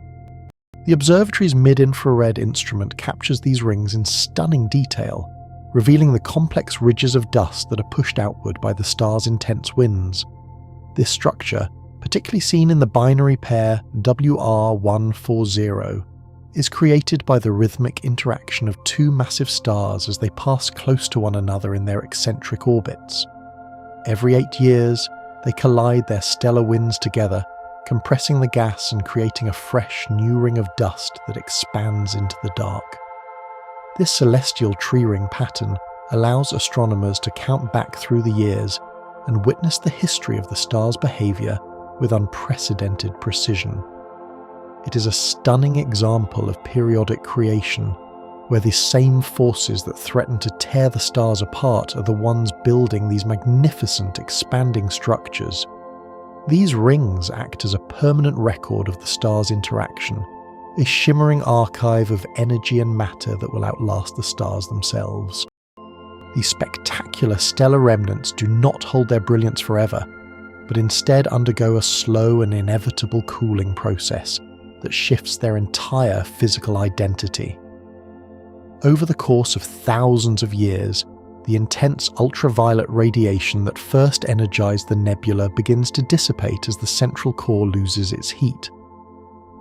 [SPEAKER 1] The observatory's mid-infrared instrument captures these rings in stunning detail, revealing the complex ridges of dust that are pushed outward by the star's intense winds. This structure, particularly seen in the binary pair WR140, is created by the rhythmic interaction of two massive stars as they pass close to one another in their eccentric orbits. Every 8 years, they collide their stellar winds together, compressing the gas and creating a fresh new ring of dust that expands into the dark. This celestial tree ring pattern allows astronomers to count back through the years and witness the history of the star's behavior with unprecedented precision. It is a stunning example of periodic creation, where the same forces that threaten to tear the stars apart are the ones building these magnificent expanding structures. These rings act as a permanent record of the star's interaction, a shimmering archive of energy and matter that will outlast the stars themselves. These spectacular stellar remnants do not hold their brilliance forever, but instead undergo a slow and inevitable cooling process that shifts their entire physical identity. Over the course of thousands of years, the intense ultraviolet radiation that first energized the nebula begins to dissipate as the central core loses its heat.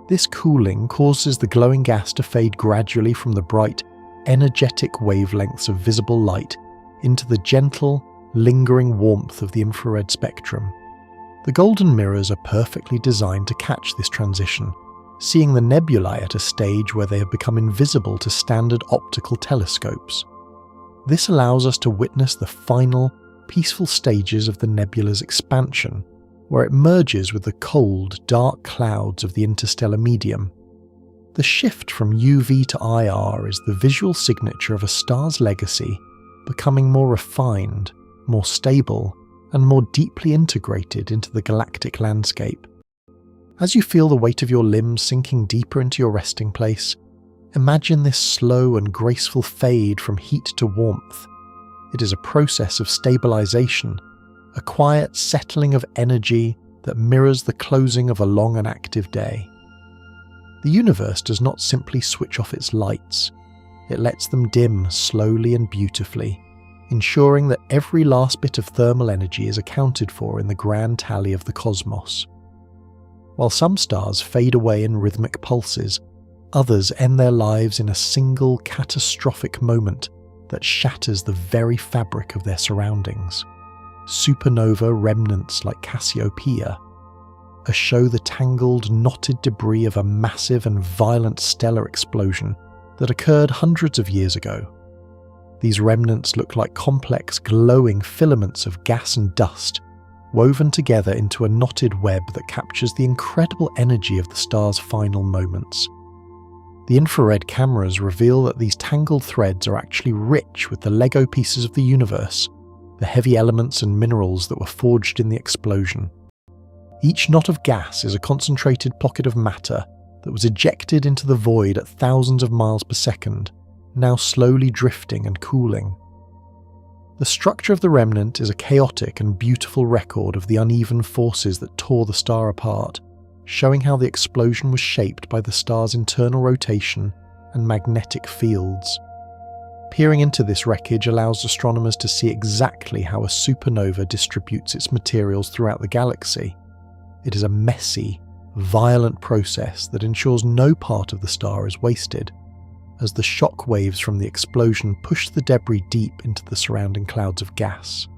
[SPEAKER 1] This cooling causes the glowing gas to fade gradually from the bright, energetic wavelengths of visible light into the gentle, lingering warmth of the infrared spectrum. The golden mirrors are perfectly designed to catch this transition, seeing the nebulae at a stage where they have become invisible to standard optical telescopes. This allows us to witness the final, peaceful stages of the nebula's expansion, where it merges with the cold, dark clouds of the interstellar medium. The shift from UV to IR is the visual signature of a star's legacy, becoming more refined, more stable, and more deeply integrated into the galactic landscape. As you feel the weight of your limbs sinking deeper into your resting place, Imagine this slow and graceful fade from heat to warmth. It is a process of stabilization, a quiet settling of energy that mirrors the closing of a long and active day. The universe does not simply switch off its lights. It lets them dim slowly and beautifully, ensuring that every last bit of thermal energy is accounted for in the grand tally of the cosmos. While some stars fade away in rhythmic pulses, others end their lives in a single catastrophic moment that shatters the very fabric of their surroundings. Supernova remnants like Cassiopeia show the tangled, knotted debris of a massive and violent stellar explosion that occurred hundreds of years ago. These remnants look like complex, glowing filaments of gas and dust, woven together into a knotted web that captures the incredible energy of the star's final moments. The infrared cameras reveal that these tangled threads are actually rich with the Lego pieces of the universe, the heavy elements and minerals that were forged in the explosion. Each knot of gas is a concentrated pocket of matter that was ejected into the void at thousands of miles per second, now slowly drifting and cooling. The structure of the remnant is a chaotic and beautiful record of the uneven forces that tore the star apart, showing how the explosion was shaped by the star's internal rotation and magnetic fields. Peering into this wreckage allows astronomers to see exactly how a supernova distributes its materials throughout the galaxy. It is a messy, violent process that ensures no part of the star is wasted, as the shock waves from the explosion push the debris deep into the surrounding clouds of gas.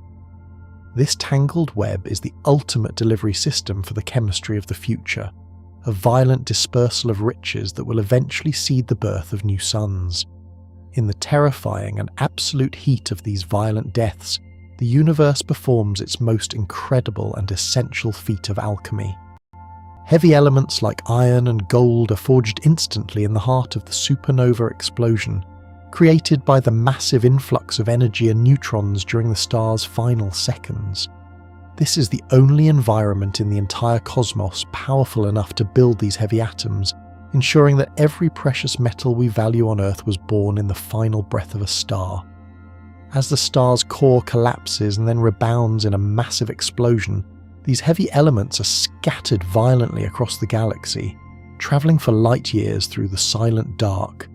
[SPEAKER 1] This tangled web is the ultimate delivery system for the chemistry of the future, a violent dispersal of riches that will eventually seed the birth of new suns. In the terrifying and absolute heat of these violent deaths, the universe performs its most incredible and essential feat of alchemy. Heavy elements like iron and gold are forged instantly in the heart of the supernova explosion, created by the massive influx of energy and neutrons during the star's final seconds. This is the only environment in the entire cosmos powerful enough to build these heavy atoms, ensuring that every precious metal we value on Earth was born in the final breath of a star. As the star's core collapses and then rebounds in a massive explosion, these heavy elements are scattered violently across the galaxy, travelling for light years through the silent dark.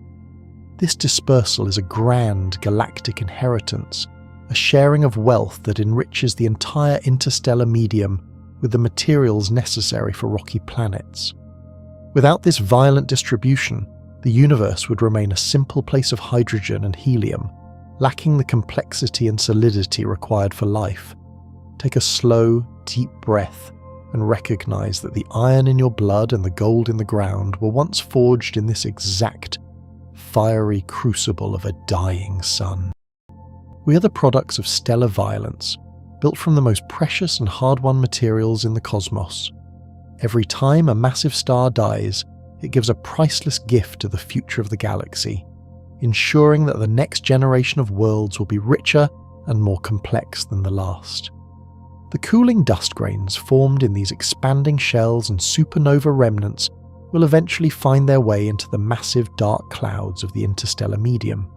[SPEAKER 1] This dispersal is a grand galactic inheritance, a sharing of wealth that enriches the entire interstellar medium with the materials necessary for rocky planets. Without this violent distribution, the universe would remain a simple place of hydrogen and helium, lacking the complexity and solidity required for life. Take a slow, deep breath and recognize that the iron in your blood and the gold in the ground were once forged in this exact, fiery crucible of a dying sun. We are the products of stellar violence, built from the most precious and hard-won materials in the cosmos. Every time a massive star dies, it gives a priceless gift to the future of the galaxy, ensuring that the next generation of worlds will be richer and more complex than the last. The cooling dust grains formed in these expanding shells and supernova remnants will eventually find their way into the massive dark clouds of the interstellar medium.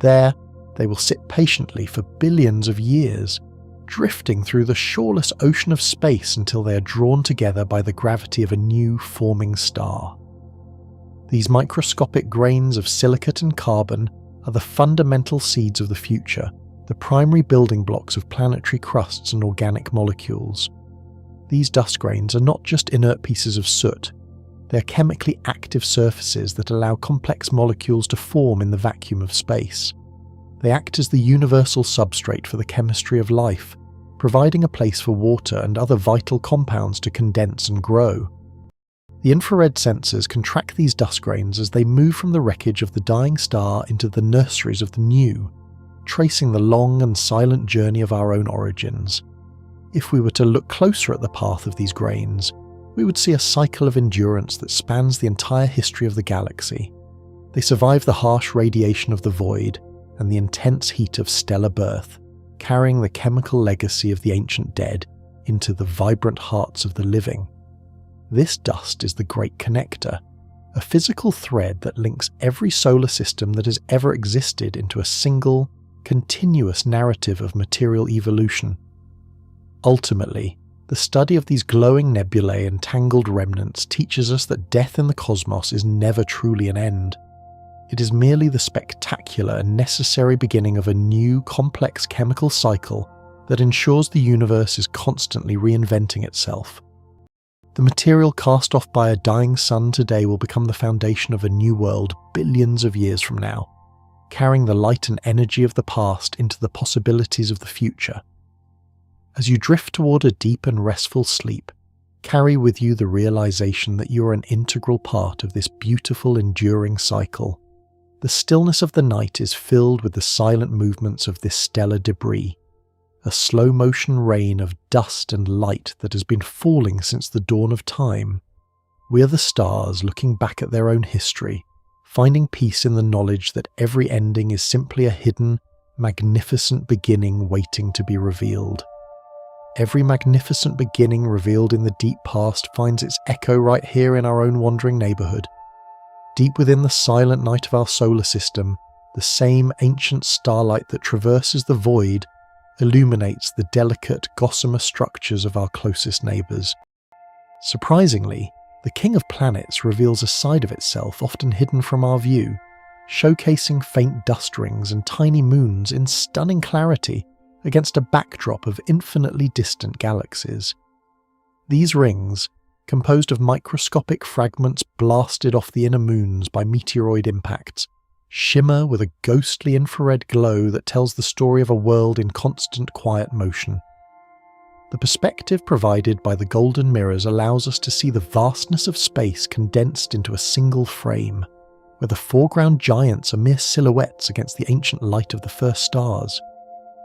[SPEAKER 1] There, they will sit patiently for billions of years, drifting through the shoreless ocean of space until they are drawn together by the gravity of a new forming star. These microscopic grains of silicate and carbon are the fundamental seeds of the future, the primary building blocks of planetary crusts and organic molecules. These dust grains are not just inert pieces of soot. They are chemically active surfaces that allow complex molecules to form in the vacuum of space. They act as the universal substrate for the chemistry of life, providing a place for water and other vital compounds to condense and grow. The infrared sensors can track these dust grains as they move from the wreckage of the dying star into the nurseries of the new, tracing the long and silent journey of our own origins. If we were to look closer at the path of these grains, we would see a cycle of endurance that spans the entire history of the galaxy. They survive the harsh radiation of the void and the intense heat of stellar birth, carrying the chemical legacy of the ancient dead into the vibrant hearts of the living. This dust is the great connector, a physical thread that links every solar system that has ever existed into a single, continuous narrative of material evolution. Ultimately, the study of these glowing nebulae and tangled remnants teaches us that death in the cosmos is never truly an end. It is merely the spectacular and necessary beginning of a new, complex chemical cycle that ensures the universe is constantly reinventing itself. The material cast off by a dying sun today will become the foundation of a new world billions of years from now, carrying the light and energy of the past into the possibilities of the future. As you drift toward a deep and restful sleep, carry with you the realization that you are an integral part of this beautiful, enduring cycle. The stillness of the night is filled with the silent movements of this stellar debris, a slow-motion rain of dust and light that has been falling since the dawn of time. We are the stars looking back at their own history, finding peace in the knowledge that every ending is simply a hidden, magnificent beginning waiting to be revealed. Every magnificent beginning revealed in the deep past finds its echo right here in our own wandering neighborhood. Deep within the silent night of our solar system, the same ancient starlight that traverses the void illuminates the delicate, gossamer structures of our closest neighbors. Surprisingly, the King of Planets reveals a side of itself often hidden from our view, showcasing faint dust rings and tiny moons in stunning clarity against a backdrop of infinitely distant galaxies. These rings, composed of microscopic fragments blasted off the inner moons by meteoroid impacts, shimmer with a ghostly infrared glow that tells the story of a world in constant quiet motion. The perspective provided by the golden mirrors allows us to see the vastness of space condensed into a single frame, where the foreground giants are mere silhouettes against the ancient light of the first stars.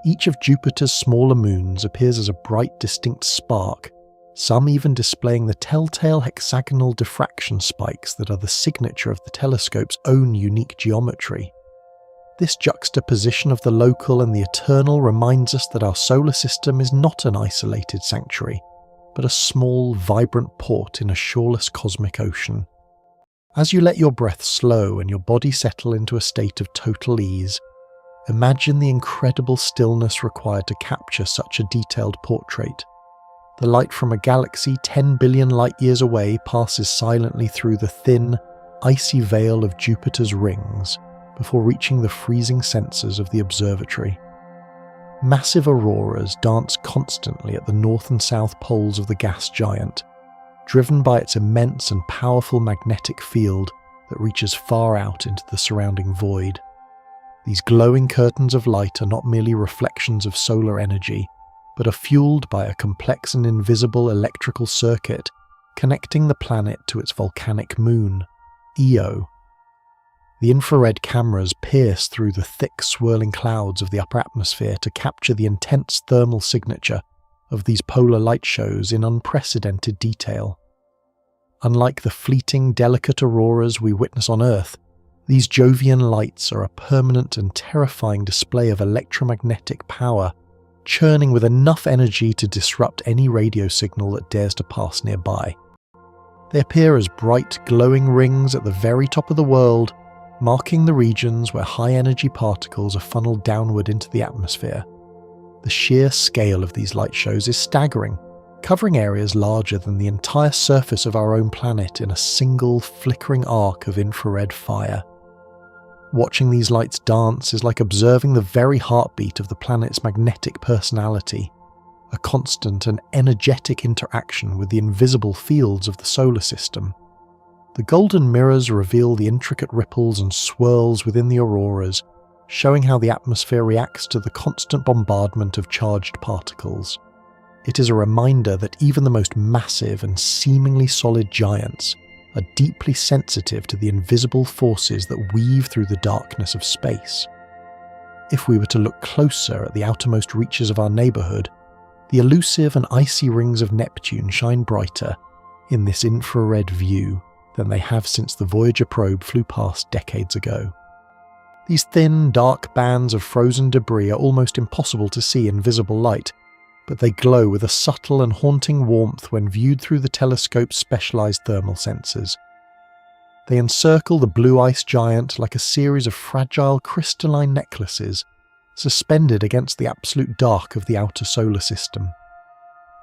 [SPEAKER 1] Each of Jupiter's smaller moons appears as a bright, distinct spark, some even displaying the telltale hexagonal diffraction spikes that are the signature of the telescope's own unique geometry. This juxtaposition of the local and the eternal reminds us that our solar system is not an isolated sanctuary, but a small, vibrant port in a shoreless cosmic ocean. As you let your breath slow and your body settle into a state of total ease, imagine the incredible stillness required to capture such a detailed portrait. The light from a galaxy 10 billion light-years away passes silently through the thin, icy veil of Jupiter's rings before reaching the freezing sensors of the observatory. Massive auroras dance constantly at the north and south poles of the gas giant, driven by its immense and powerful magnetic field that reaches far out into the surrounding void. These glowing curtains of light are not merely reflections of solar energy, but are fueled by a complex and invisible electrical circuit connecting the planet to its volcanic moon, Io. The infrared cameras pierce through the thick swirling clouds of the upper atmosphere to capture the intense thermal signature of these polar light shows in unprecedented detail. Unlike the fleeting, delicate auroras we witness on Earth, these Jovian lights are a permanent and terrifying display of electromagnetic power, churning with enough energy to disrupt any radio signal that dares to pass nearby. They appear as bright, glowing rings at the very top of the world, marking the regions where high-energy particles are funneled downward into the atmosphere. The sheer scale of these light shows is staggering, covering areas larger than the entire surface of our own planet in a single flickering arc of infrared fire. Watching these lights dance is like observing the very heartbeat of the planet's magnetic personality, a constant and energetic interaction with the invisible fields of the solar system. The golden mirrors reveal the intricate ripples and swirls within the auroras, showing how the atmosphere reacts to the constant bombardment of charged particles. It is a reminder that even the most massive and seemingly solid giants are deeply sensitive to the invisible forces that weave through the darkness of space. If we were to look closer at the outermost reaches of our neighborhood, the elusive and icy rings of Neptune shine brighter in this infrared view than they have since the Voyager probe flew past decades ago. These thin, dark bands of frozen debris are almost impossible to see in visible light, but they glow with a subtle and haunting warmth when viewed through the telescope's specialized thermal sensors. They encircle the blue ice giant like a series of fragile crystalline necklaces, suspended against the absolute dark of the outer solar system.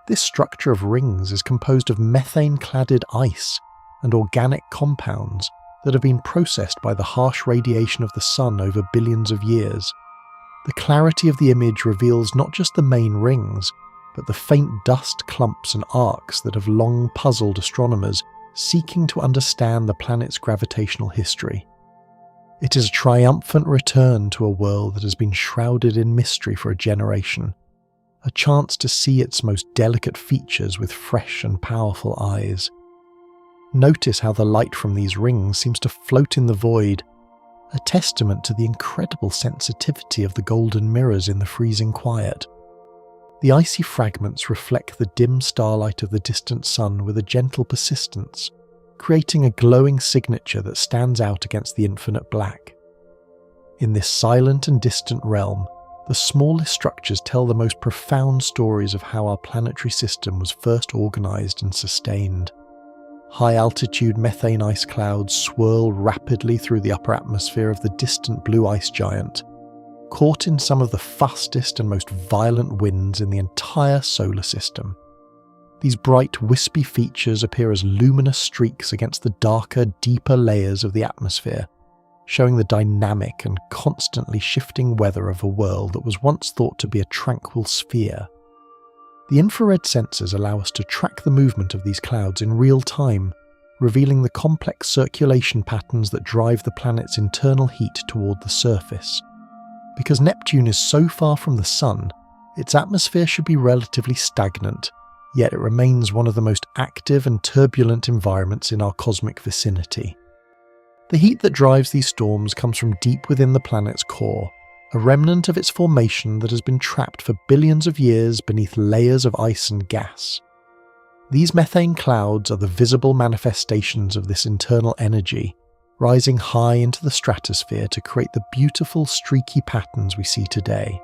[SPEAKER 1] This structure of rings is composed of methane-cladded ice and organic compounds that have been processed by the harsh radiation of the sun over billions of years. The clarity of the image reveals not just the main rings, but the faint dust clumps and arcs that have long puzzled astronomers seeking to understand the planet's gravitational history. It is a triumphant return to a world that has been shrouded in mystery for a generation, a chance to see its most delicate features with fresh and powerful eyes. Notice how the light from these rings seems to float in the void, a testament to the incredible sensitivity of the golden mirrors in the freezing quiet. The icy fragments reflect the dim starlight of the distant sun with a gentle persistence, creating a glowing signature that stands out against the infinite black. In this silent and distant realm, the smallest structures tell the most profound stories of how our planetary system was first organized and sustained. High-altitude methane ice clouds swirl rapidly through the upper atmosphere of the distant blue ice giant, caught in some of the fastest and most violent winds in the entire solar system. These bright, wispy features appear as luminous streaks against the darker, deeper layers of the atmosphere, showing the dynamic and constantly shifting weather of a world that was once thought to be a tranquil sphere. The infrared sensors allow us to track the movement of these clouds in real time, revealing the complex circulation patterns that drive the planet's internal heat toward the surface. Because Neptune is so far from the Sun, its atmosphere should be relatively stagnant, yet it remains one of the most active and turbulent environments in our cosmic vicinity. The heat that drives these storms comes from deep within the planet's core, a remnant of its formation that has been trapped for billions of years beneath layers of ice and gas. These methane clouds are the visible manifestations of this internal energy, rising high into the stratosphere to create the beautiful streaky patterns we see today.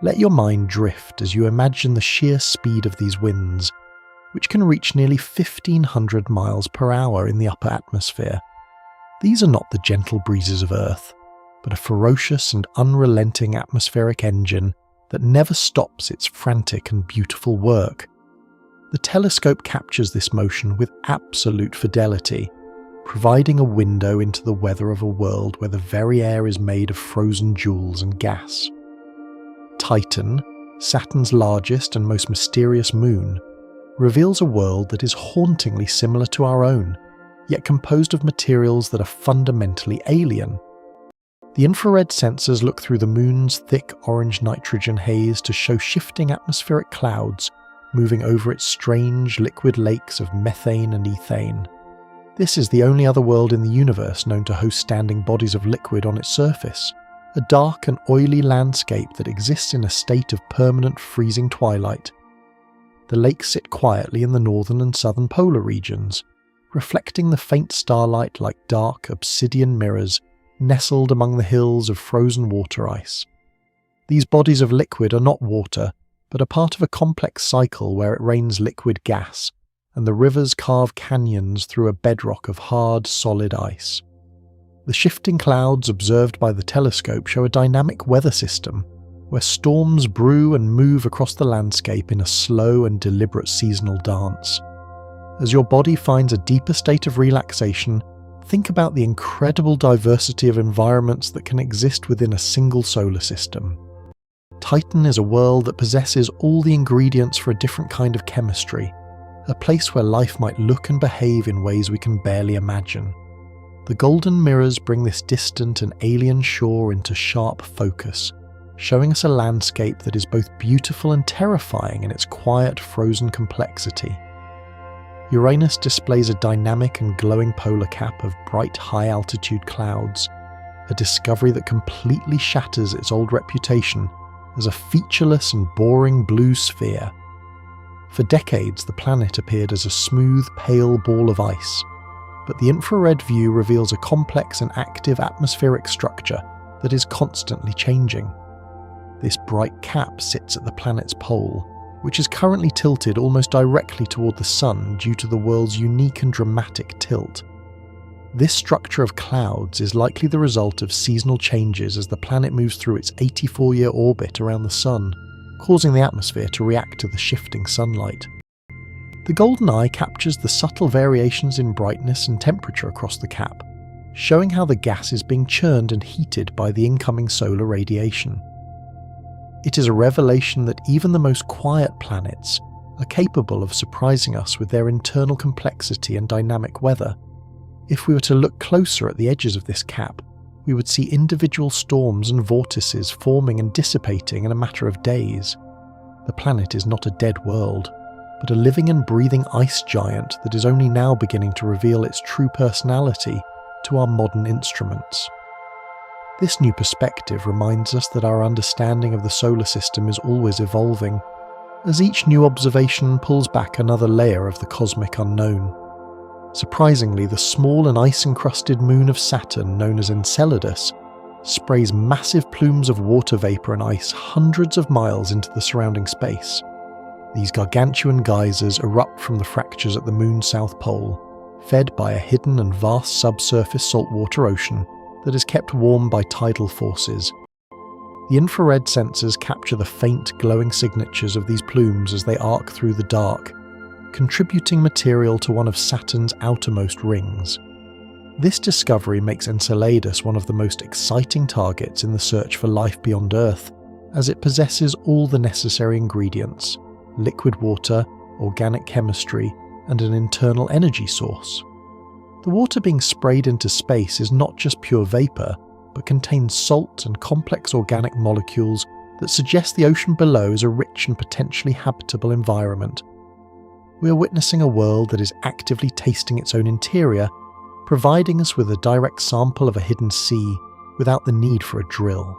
[SPEAKER 1] Let your mind drift as you imagine the sheer speed of these winds, which can reach nearly 1,500 miles per hour in the upper atmosphere. These are not the gentle breezes of Earth, but a ferocious and unrelenting atmospheric engine that never stops its frantic and beautiful work. The telescope captures this motion with absolute fidelity, providing a window into the weather of a world where the very air is made of frozen jewels and gas. Titan, Saturn's largest and most mysterious moon, reveals a world that is hauntingly similar to our own, yet composed of materials that are fundamentally alien. The infrared sensors look through the moon's thick orange nitrogen haze to show shifting atmospheric clouds moving over its strange liquid lakes of methane and ethane. This is the only other world in the universe known to host standing bodies of liquid on its surface, a dark and oily landscape that exists in a state of permanent freezing twilight. The lakes sit quietly in the northern and southern polar regions, reflecting the faint starlight like dark obsidian mirrors nestled among the hills of frozen water ice. These bodies of liquid are not water, but are part of a complex cycle where it rains liquid gas, and the rivers carve canyons through a bedrock of hard, solid ice. The shifting clouds observed by the telescope show a dynamic weather system, where storms brew and move across the landscape in a slow and deliberate seasonal dance. As your body finds a deeper state of relaxation, think about the incredible diversity of environments that can exist within a single solar system. Titan is a world that possesses all the ingredients for a different kind of chemistry, a place where life might look and behave in ways we can barely imagine. The golden mirrors bring this distant and alien shore into sharp focus, showing us a landscape that is both beautiful and terrifying in its quiet, frozen complexity. Uranus displays a dynamic and glowing polar cap of bright, high-altitude clouds, a discovery that completely shatters its old reputation as a featureless and boring blue sphere. For decades, the planet appeared as a smooth, pale ball of ice, but the infrared view reveals a complex and active atmospheric structure that is constantly changing. This bright cap sits at the planet's pole, which is currently tilted almost directly toward the sun due to the world's unique and dramatic tilt. This structure of clouds is likely the result of seasonal changes as the planet moves through its 84-year orbit around the Sun, causing the atmosphere to react to the shifting sunlight. The golden eye captures the subtle variations in brightness and temperature across the cap, showing how the gas is being churned and heated by the incoming solar radiation. It is a revelation that even the most quiet planets are capable of surprising us with their internal complexity and dynamic weather. If we were to look closer at the edges of this cap, we would see individual storms and vortices forming and dissipating in a matter of days. The planet is not a dead world, but a living and breathing ice giant that is only now beginning to reveal its true personality to our modern instruments. This new perspective reminds us that our understanding of the solar system is always evolving, as each new observation pulls back another layer of the cosmic unknown. Surprisingly, the small and ice-encrusted moon of Saturn, known as Enceladus, sprays massive plumes of water vapor and ice hundreds of miles into the surrounding space. These gargantuan geysers erupt from the fractures at the moon's south pole, fed by a hidden and vast subsurface saltwater ocean that is kept warm by tidal forces. The infrared sensors capture the faint, glowing signatures of these plumes as they arc through the dark, contributing material to one of Saturn's outermost rings. This discovery makes Enceladus one of the most exciting targets in the search for life beyond Earth, as it possesses all the necessary ingredients: liquid water, organic chemistry, and an internal energy source. The water being sprayed into space is not just pure vapor, but contains salt and complex organic molecules that suggest the ocean below is a rich and potentially habitable environment. We are witnessing a world that is actively tasting its own interior, providing us with a direct sample of a hidden sea without the need for a drill.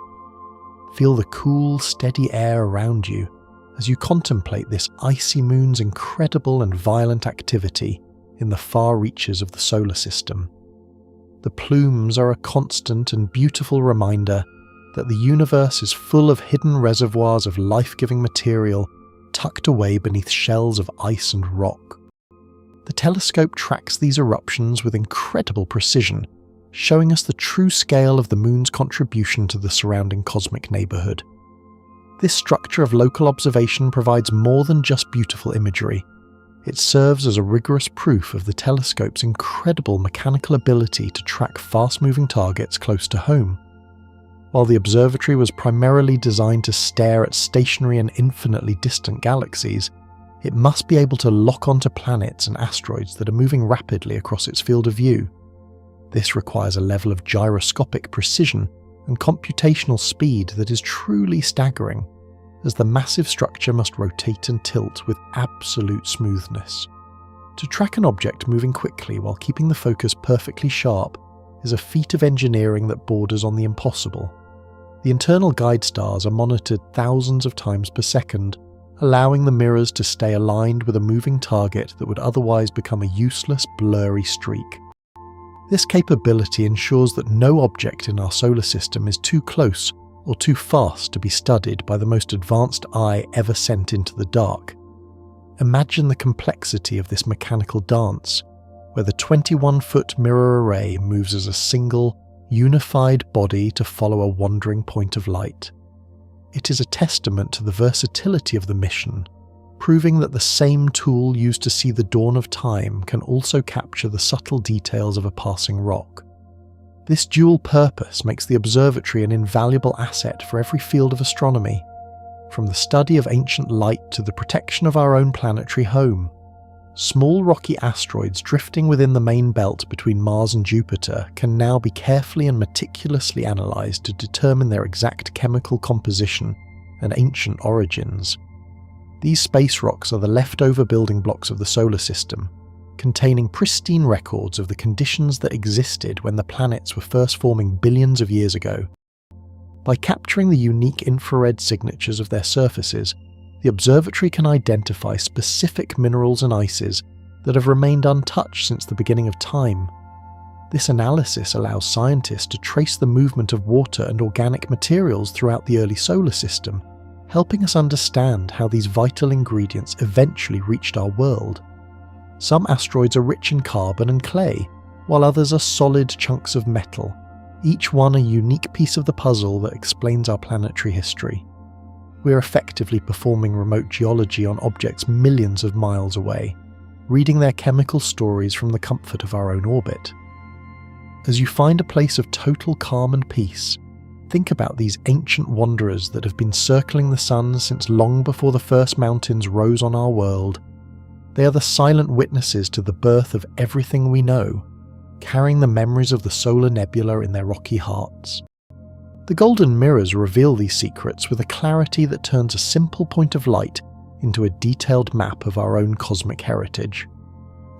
[SPEAKER 1] Feel the cool, steady air around you as you contemplate this icy moon's incredible and violent activity in the far reaches of the solar system. The plumes are a constant and beautiful reminder that the universe is full of hidden reservoirs of life-giving material tucked away beneath shells of ice and rock. The telescope tracks these eruptions with incredible precision, showing us the true scale of the moon's contribution to the surrounding cosmic neighbourhood. This structure of local observation provides more than just beautiful imagery. It serves as a rigorous proof of the telescope's incredible mechanical ability to track fast-moving targets close to home. While the observatory was primarily designed to stare at stationary and infinitely distant galaxies, it must be able to lock onto planets and asteroids that are moving rapidly across its field of view. This requires a level of gyroscopic precision and computational speed that is truly staggering, as the massive structure must rotate and tilt with absolute smoothness. To track an object moving quickly while keeping the focus perfectly sharp is a feat of engineering that borders on the impossible. The internal guide stars are monitored thousands of times per second, allowing the mirrors to stay aligned with a moving target that would otherwise become a useless, blurry streak. This capability ensures that no object in our solar system is too close or too fast to be studied by the most advanced eye ever sent into the dark. Imagine the complexity of this mechanical dance, where the 21-foot mirror array moves as a single, unified body to follow a wandering point of light. It is a testament to the versatility of the mission, proving that the same tool used to see the dawn of time can also capture the subtle details of a passing rock. This dual purpose makes the observatory an invaluable asset for every field of astronomy, from the study of ancient light to the protection of our own planetary home. Small rocky asteroids drifting within the main belt between Mars and Jupiter can now be carefully and meticulously analysed to determine their exact chemical composition and ancient origins. These space rocks are the leftover building blocks of the solar system, containing pristine records of the conditions that existed when the planets were first forming billions of years ago. By capturing the unique infrared signatures of their surfaces, the observatory can identify specific minerals and ices that have remained untouched since the beginning of time. This analysis allows scientists to trace the movement of water and organic materials throughout the early solar system, helping us understand how these vital ingredients eventually reached our world. Some asteroids are rich in carbon and clay, while others are solid chunks of metal, each one a unique piece of the puzzle that explains our planetary history. We are effectively performing remote geology on objects millions of miles away, reading their chemical stories from the comfort of our own orbit. As you find a place of total calm and peace, think about these ancient wanderers that have been circling the sun since long before the first mountains rose on our world. They are the silent witnesses to the birth of everything we know, carrying the memories of the solar nebula in their rocky hearts. The golden mirrors reveal these secrets with a clarity that turns a simple point of light into a detailed map of our own cosmic heritage.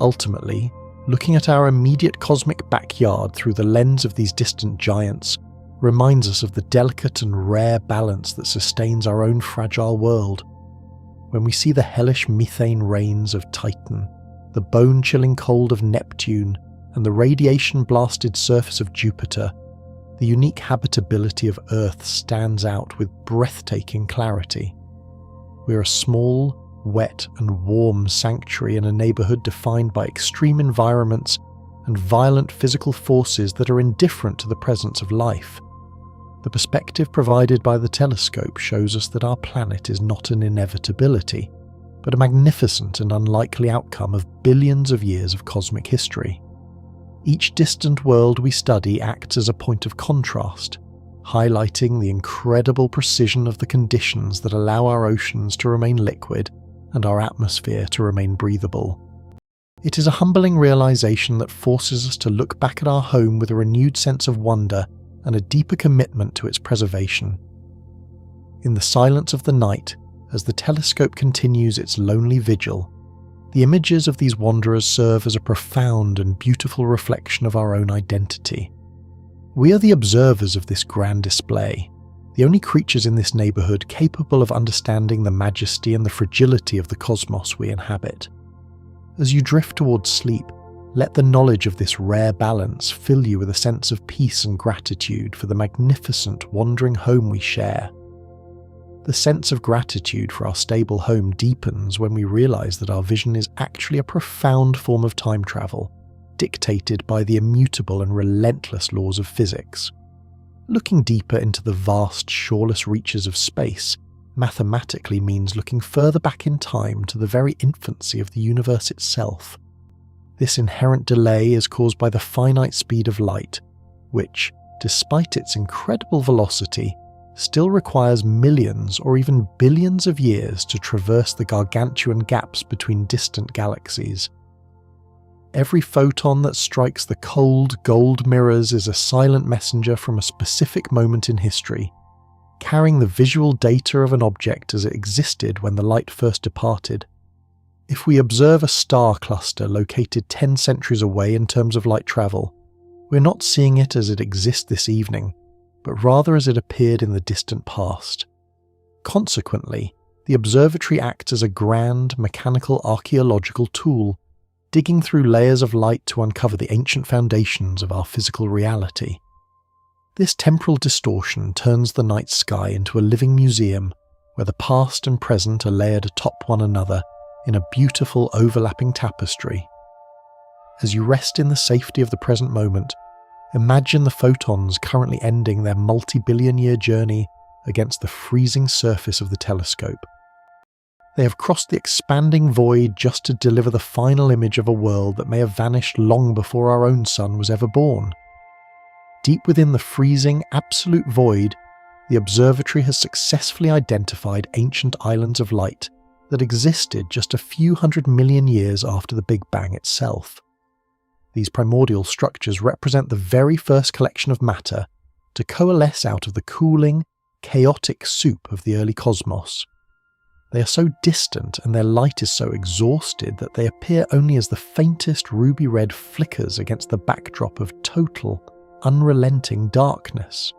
[SPEAKER 1] Ultimately, looking at our immediate cosmic backyard through the lens of these distant giants reminds us of the delicate and rare balance that sustains our own fragile world. When we see the hellish methane rains of Titan, the bone-chilling cold of Neptune, and the radiation-blasted surface of Jupiter, the unique habitability of Earth stands out with breathtaking clarity. We are a small, wet and warm sanctuary in a neighbourhood defined by extreme environments and violent physical forces that are indifferent to the presence of life. The perspective provided by the telescope shows us that our planet is not an inevitability, but a magnificent and unlikely outcome of billions of years of cosmic history. Each distant world we study acts as a point of contrast, highlighting the incredible precision of the conditions that allow our oceans to remain liquid and our atmosphere to remain breathable. It is a humbling realization that forces us to look back at our home with a renewed sense of wonder and a deeper commitment to its preservation. In the silence of the night, as the telescope continues its lonely vigil, the images of these wanderers serve as a profound and beautiful reflection of our own identity. We are the observers of this grand display, the only creatures in this neighbourhood capable of understanding the majesty and the fragility of the cosmos we inhabit. As you drift towards sleep, let the knowledge of this rare balance fill you with a sense of peace and gratitude for the magnificent wandering home we share. The sense of gratitude for our stable home deepens when we realise that our vision is actually a profound form of time travel, dictated by the immutable and relentless laws of physics. Looking deeper into the vast, shoreless reaches of space mathematically means looking further back in time to the very infancy of the universe itself. This inherent delay is caused by the finite speed of light, which, despite its incredible velocity, still requires millions or even billions of years to traverse the gargantuan gaps between distant galaxies. Every photon that strikes the cold, gold mirrors is a silent messenger from a specific moment in history, carrying the visual data of an object as it existed when the light first departed. If we observe a star cluster located 10 centuries away in terms of light travel, we're not seeing it as it exists this evening, but rather as it appeared in the distant past. Consequently, the observatory acts as a grand, mechanical archaeological tool, digging through layers of light to uncover the ancient foundations of our physical reality. This temporal distortion turns the night sky into a living museum where the past and present are layered atop one another in a beautiful overlapping tapestry. As you rest in the safety of the present moment, imagine the photons currently ending their multi-billion-year journey against the freezing surface of the telescope. They have crossed the expanding void just to deliver the final image of a world that may have vanished long before our own sun was ever born. Deep within the freezing, absolute void, the observatory has successfully identified ancient islands of light that existed just a few 100 million years after the Big Bang itself. These primordial structures represent the very first collection of matter to coalesce out of the cooling, chaotic soup of the early cosmos. They are so distant and their light is so exhausted that they appear only as the faintest ruby-red flickers against the backdrop of total, unrelenting darkness.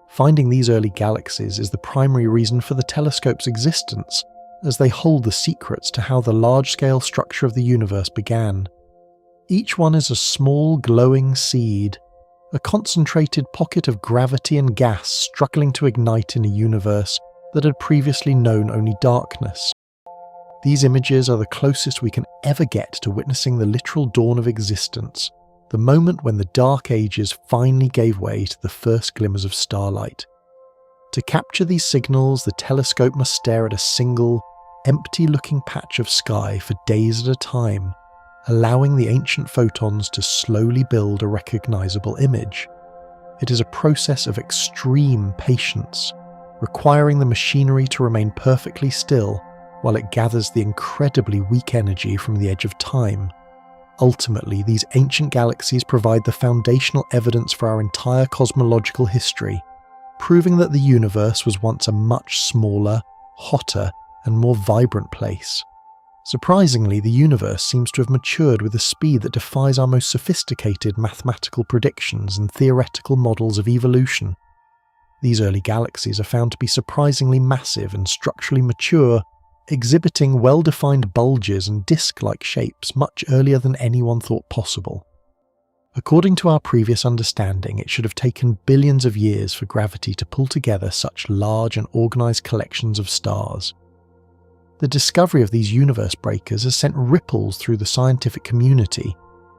[SPEAKER 1] Finding these early galaxies is the primary reason for the telescope's existence, as they hold the secrets to how the large-scale structure of the universe began. Each one is a small, glowing seed, a concentrated pocket of gravity and gas struggling to ignite in a universe that had previously known only darkness. These images are the closest we can ever get to witnessing the literal dawn of existence, the moment when the dark ages finally gave way to the first glimmers of starlight. To capture these signals, the telescope must stare at a single, empty-looking patch of sky for days at a time, allowing the ancient photons to slowly build a recognizable image. It is a process of extreme patience, requiring the machinery to remain perfectly still while it gathers the incredibly weak energy from the edge of time. Ultimately, these ancient galaxies provide the foundational evidence for our entire cosmological history, proving that the universe was once a much smaller, hotter, and more vibrant place. Surprisingly, the universe seems to have matured with a speed that defies our most sophisticated mathematical predictions and theoretical models of evolution. These early galaxies are found to be surprisingly massive and structurally mature, exhibiting well-defined bulges and disc-like shapes much earlier than anyone thought possible. According to our previous understanding, it should have taken billions of years for gravity to pull together such large and organized collections of stars. The discovery of these universe breakers has sent ripples through the scientific community,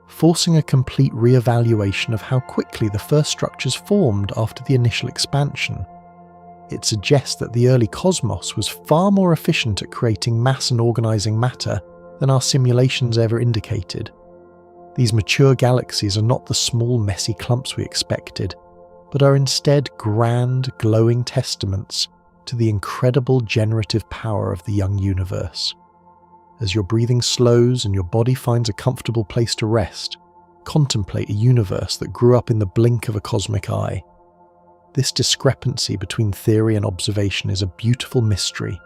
[SPEAKER 1] forcing a complete re-evaluation of how quickly the first structures formed after the initial expansion. It suggests that the early cosmos was far more efficient at creating mass and organizing matter than our simulations ever indicated. These mature galaxies are not the small, messy clumps we expected, but are instead grand, glowing testaments to the incredible generative power of the young universe. As your breathing slows and your body finds a comfortable place to rest, contemplate a universe that grew up in the blink of a cosmic eye. This discrepancy between theory and observation is a beautiful mystery,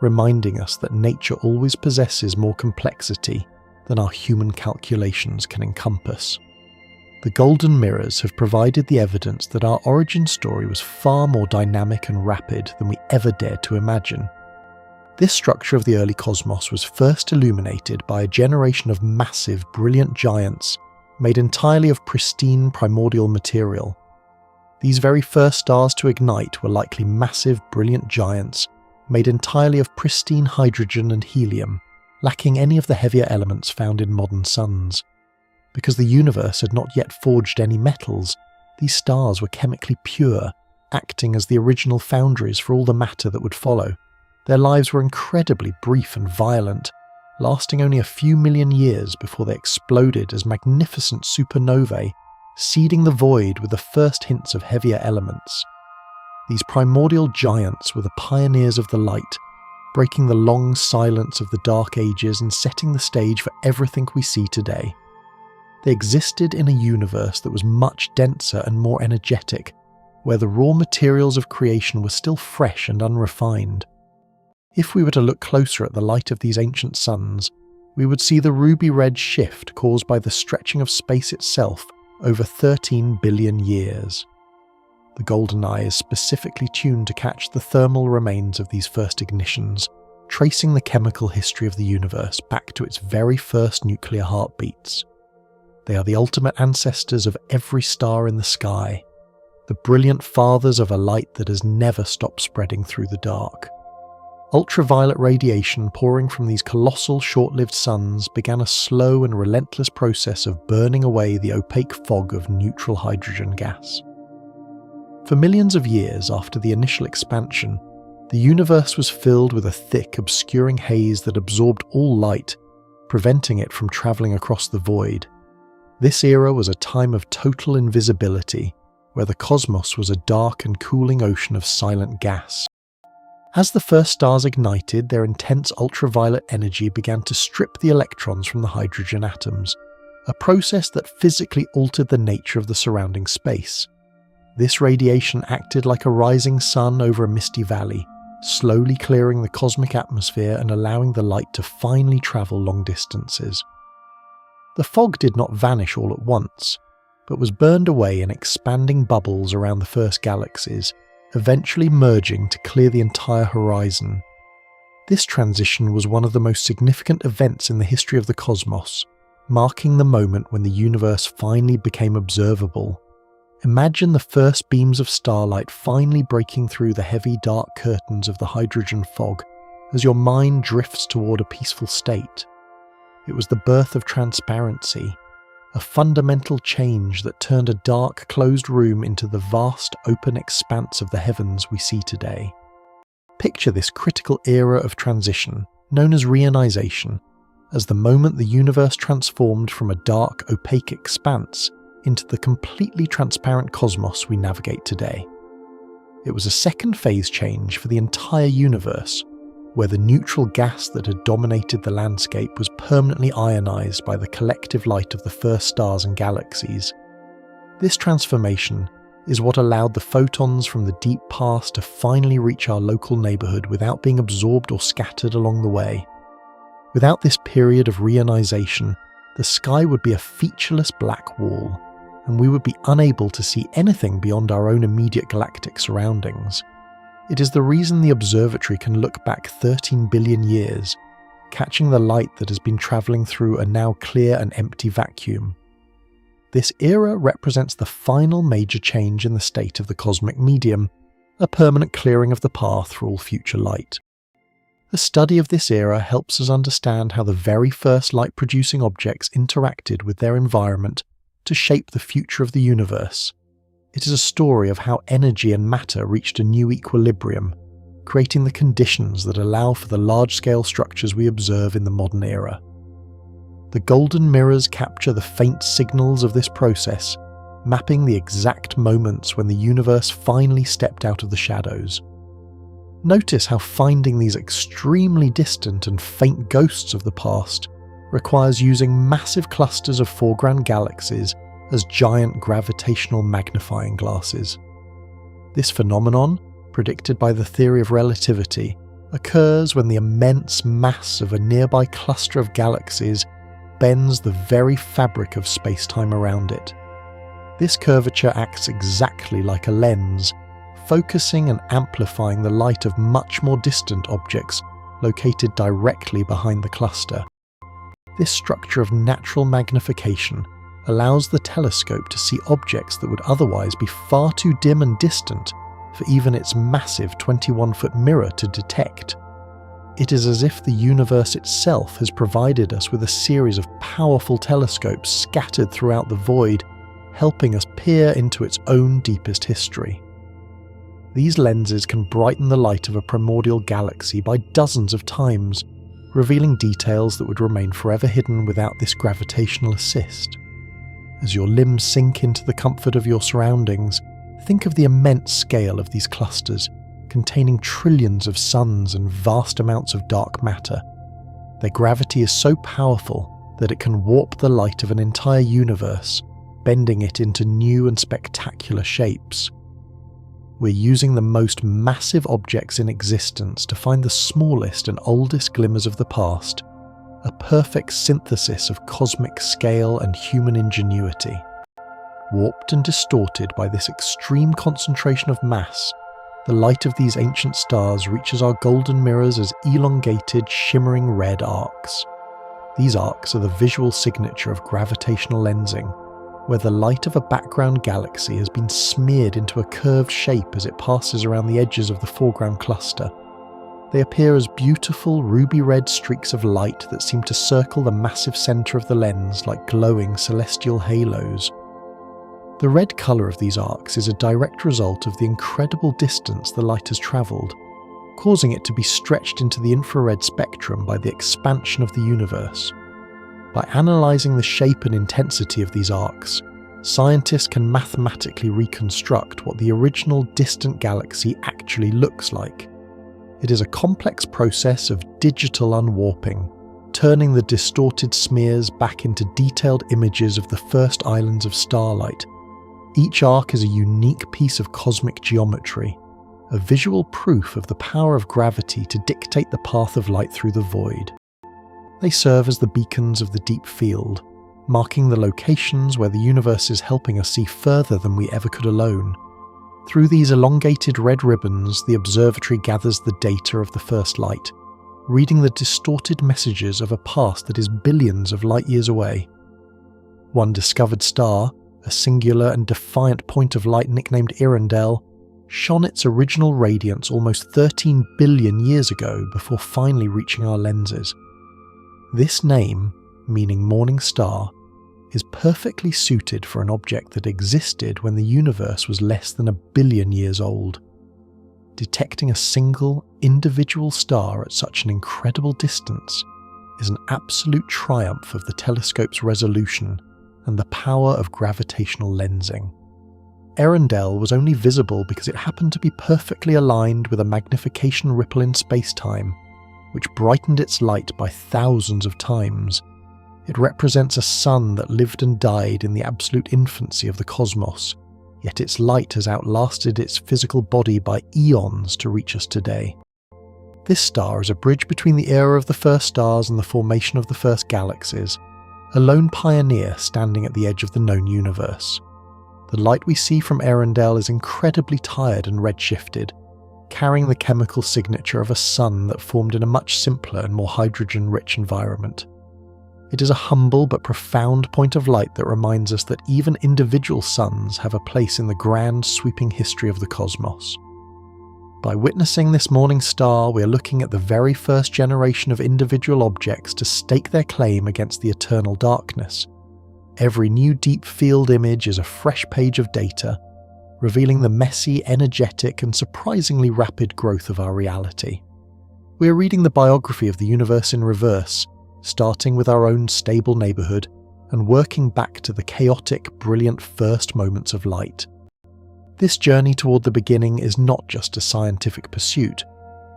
[SPEAKER 1] reminding us that nature always possesses more complexity than our human calculations can encompass. The golden mirrors have provided the evidence that our origin story was far more dynamic and rapid than we ever dared to imagine. This structure of the early cosmos was first illuminated by a generation of massive, brilliant giants made entirely of pristine primordial material. These very first stars to ignite were likely massive, brilliant giants made entirely of pristine hydrogen and helium, lacking any of the heavier elements found in modern suns. Because the universe had not yet forged any metals, these stars were chemically pure, acting as the original foundries for all the matter that would follow. Their lives were incredibly brief and violent, lasting only a few million years before they exploded as magnificent supernovae, seeding the void with the first hints of heavier elements. These primordial giants were the pioneers of the light, breaking the long silence of the Dark Ages and setting the stage for everything we see today. They existed in a universe that was much denser and more energetic, where the raw materials of creation were still fresh and unrefined. If we were to look closer at the light of these ancient suns, we would see the ruby-red shift caused by the stretching of space itself over 13 billion years. The golden eye is specifically tuned to catch the thermal remains of these first ignitions, tracing the chemical history of the universe back to its very first nuclear heartbeats. They are the ultimate ancestors of every star in the sky, the brilliant fathers of a light that has never stopped spreading through the dark. Ultraviolet radiation pouring from these colossal short-lived suns began a slow and relentless process of burning away the opaque fog of neutral hydrogen gas. For millions of years after the initial expansion, the universe was filled with a thick, obscuring haze that absorbed all light, preventing it from travelling across the void. This era was a time of total invisibility, where the cosmos was a dark and cooling ocean of silent gas. As the first stars ignited, their intense ultraviolet energy began to strip the electrons from the hydrogen atoms, a process that physically altered the nature of the surrounding space. This radiation acted like a rising sun over a misty valley, slowly clearing the cosmic atmosphere and allowing the light to finally travel long distances. The fog did not vanish all at once, but was burned away in expanding bubbles around the first galaxies, eventually merging to clear the entire horizon. This transition was one of the most significant events in the history of the cosmos, marking the moment when the universe finally became observable. Imagine the first beams of starlight finally breaking through the heavy dark curtains of the hydrogen fog as your mind drifts toward a peaceful state. It was the birth of transparency, a fundamental change that turned a dark, closed room into the vast, open expanse of the heavens we see today. Picture this critical era of transition, known as reionization, as the moment the universe transformed from a dark, opaque expanse into the completely transparent cosmos we navigate today. It was a second phase change for the entire universe, where the neutral gas that had dominated the landscape was permanently ionized by the collective light of the first stars and galaxies. This transformation is what allowed the photons from the deep past to finally reach our local neighborhood without being absorbed or scattered along the way. Without this period of reionization, the sky would be a featureless black wall, and we would be unable to see anything beyond our own immediate galactic surroundings. It is the reason the observatory can look back 13 billion years, catching the light that has been travelling through a now clear and empty vacuum. This era represents the final major change in the state of the cosmic medium, a permanent clearing of the path for all future light. The study of this era helps us understand how the very first light-producing objects interacted with their environment to shape the future of the universe. It is a story of how energy and matter reached a new equilibrium, creating the conditions that allow for the large-scale structures we observe in the modern era. The golden mirrors capture the faint signals of this process, mapping the exact moments when the universe finally stepped out of the shadows. Notice how finding these extremely distant and faint ghosts of the past requires using massive clusters of foreground galaxies as giant gravitational magnifying glasses. This phenomenon, predicted by the theory of relativity, occurs when the immense mass of a nearby cluster of galaxies bends the very fabric of space-time around it. This curvature acts exactly like a lens, focusing and amplifying the light of much more distant objects located directly behind the cluster. This structure of natural magnification allows the telescope to see objects that would otherwise be far too dim and distant for even its massive 21-foot mirror to detect. It is as if the universe itself has provided us with a series of powerful telescopes scattered throughout the void, helping us peer into its own deepest history. These lenses can brighten the light of a primordial galaxy by dozens of times, revealing details that would remain forever hidden without this gravitational assist. As your limbs sink into the comfort of your surroundings, think of the immense scale of these clusters, containing trillions of suns and vast amounts of dark matter. Their gravity is so powerful that it can warp the light of an entire universe, bending it into new and spectacular shapes. We're using the most massive objects in existence to find the smallest and oldest glimmers of the past, a perfect synthesis of cosmic scale and human ingenuity. Warped and distorted by this extreme concentration of mass, the light of these ancient stars reaches our golden mirrors as elongated, shimmering red arcs. These arcs are the visual signature of gravitational lensing, where the light of a background galaxy has been smeared into a curved shape as it passes around the edges of the foreground cluster. They appear as beautiful ruby-red streaks of light that seem to circle the massive centre of the lens like glowing celestial halos. The red colour of these arcs is a direct result of the incredible distance the light has travelled, causing it to be stretched into the infrared spectrum by the expansion of the universe. By analysing the shape and intensity of these arcs, scientists can mathematically reconstruct what the original distant galaxy actually looks like. It is a complex process of digital unwarping, turning the distorted smears back into detailed images of the first islands of starlight. Each arc is a unique piece of cosmic geometry, a visual proof of the power of gravity to dictate the path of light through the void. They serve as the beacons of the deep field, marking the locations where the universe is helping us see further than we ever could alone. Through these elongated red ribbons, the observatory gathers the data of the first light, reading the distorted messages of a past that is billions of light years away. One discovered star, a singular and defiant point of light nicknamed Earendel, shone its original radiance almost 13 billion years ago before finally reaching our lenses. This name, meaning morning star, is perfectly suited for an object that existed when the universe was less than 1 billion years old. Detecting a single, individual star at such an incredible distance is an absolute triumph of the telescope's resolution and the power of gravitational lensing. Earendel was only visible because it happened to be perfectly aligned with a magnification ripple in space-time, which brightened its light by thousands of times. It represents a sun that lived and died in the absolute infancy of the cosmos, yet its light has outlasted its physical body by eons to reach us today. This star is a bridge between the era of the first stars and the formation of the first galaxies, a lone pioneer standing at the edge of the known universe. The light we see from Earendel is incredibly tired and redshifted, carrying the chemical signature of a sun that formed in a much simpler and more hydrogen-rich environment. It is a humble but profound point of light that reminds us that even individual suns have a place in the grand sweeping history of the cosmos. By witnessing this morning star, we are looking at the very first generation of individual objects to stake their claim against the eternal darkness. Every new deep field image is a fresh page of data, revealing the messy, energetic, and surprisingly rapid growth of our reality. We are reading the biography of the universe in reverse, starting with our own stable neighbourhood and working back to the chaotic, brilliant first moments of light. This journey toward the beginning is not just a scientific pursuit,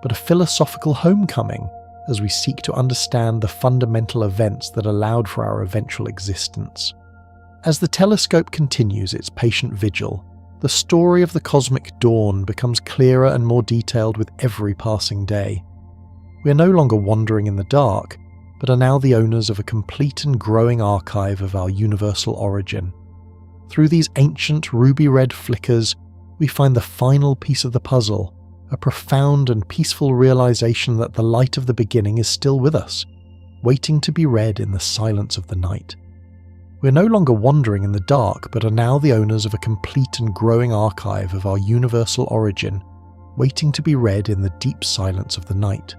[SPEAKER 1] but a philosophical homecoming as we seek to understand the fundamental events that allowed for our eventual existence. As the telescope continues its patient vigil, the story of the cosmic dawn becomes clearer and more detailed with every passing day. We are no longer wandering in the dark, but are now the owners of a complete and growing archive of our universal origin. Through these ancient ruby-red flickers, we find the final piece of the puzzle, a profound and peaceful realization that the light of the beginning is still with us, waiting to be read in the silence of the night. We are no longer wandering in the dark, but are now the owners of a complete and growing archive of our universal origin, waiting to be read in the deep silence of the night.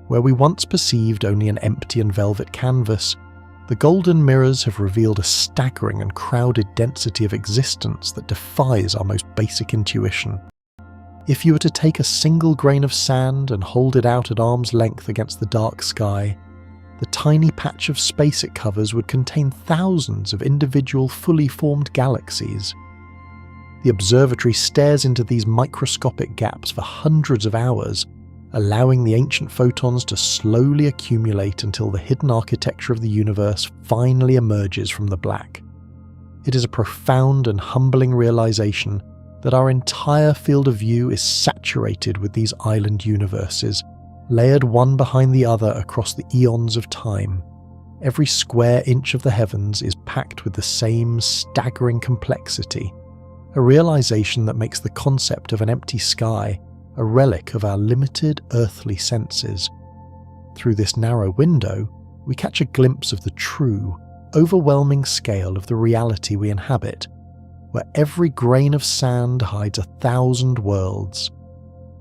[SPEAKER 1] Where we once perceived only an empty and velvet canvas, the golden mirrors have revealed a staggering and crowded density of existence that defies our most basic intuition. If you were to take a single grain of sand and hold it out at arm's length against the dark sky, the tiny patch of space it covers would contain thousands of individual fully formed galaxies. The observatory stares into these microscopic gaps for hundreds of hours, allowing the ancient photons to slowly accumulate until the hidden architecture of the universe finally emerges from the black. It is a profound and humbling realization that our entire field of view is saturated with these island universes, layered one behind the other across the eons of time. Every square inch of the heavens is packed with the same staggering complexity, a realization that makes the concept of an empty sky a relic of our limited earthly senses. Through this narrow window, we catch a glimpse of the true, overwhelming scale of the reality we inhabit, where every grain of sand hides 1,000 worlds.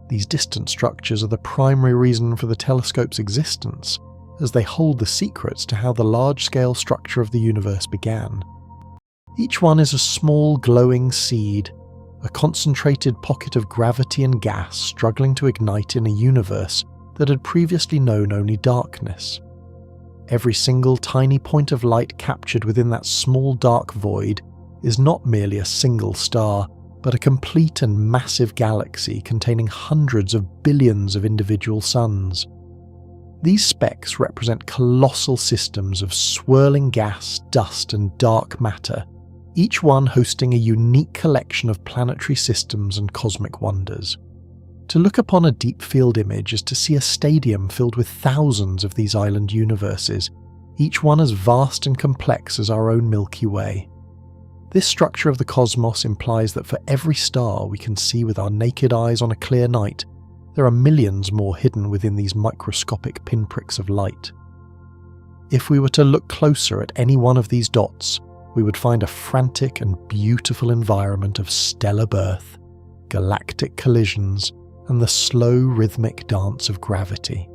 [SPEAKER 1] These distant structures are the primary reason for the telescope's existence, as they hold the secrets to how the large-scale structure of the universe began. Each one is a small glowing seed, a concentrated pocket of gravity and gas struggling to ignite in a universe that had previously known only darkness. Every single tiny point of light captured within that small dark void is not merely a single star, but a complete and massive galaxy containing hundreds of billions of individual suns. These specks represent colossal systems of swirling gas, dust, and dark matter, each one hosting a unique collection of planetary systems and cosmic wonders. To look upon a deep field image is to see a stadium filled with thousands of these island universes, each one as vast and complex as our own Milky Way. This structure of the cosmos implies that for every star we can see with our naked eyes on a clear night, there are millions more hidden within these microscopic pinpricks of light. If we were to look closer at any one of these dots, we would find a frantic and beautiful environment of stellar birth, galactic collisions, and the slow rhythmic dance of gravity.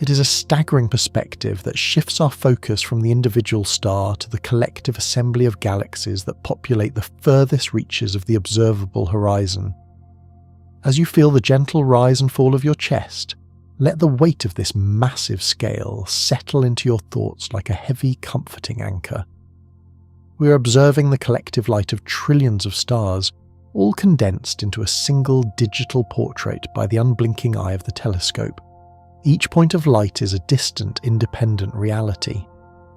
[SPEAKER 1] It is a staggering perspective that shifts our focus from the individual star to the collective assembly of galaxies that populate the furthest reaches of the observable horizon. As you feel the gentle rise and fall of your chest, let the weight of this massive scale settle into your thoughts like a heavy, comforting anchor. We are observing the collective light of trillions of stars, all condensed into a single digital portrait by the unblinking eye of the telescope. Each point of light is a distant, independent reality,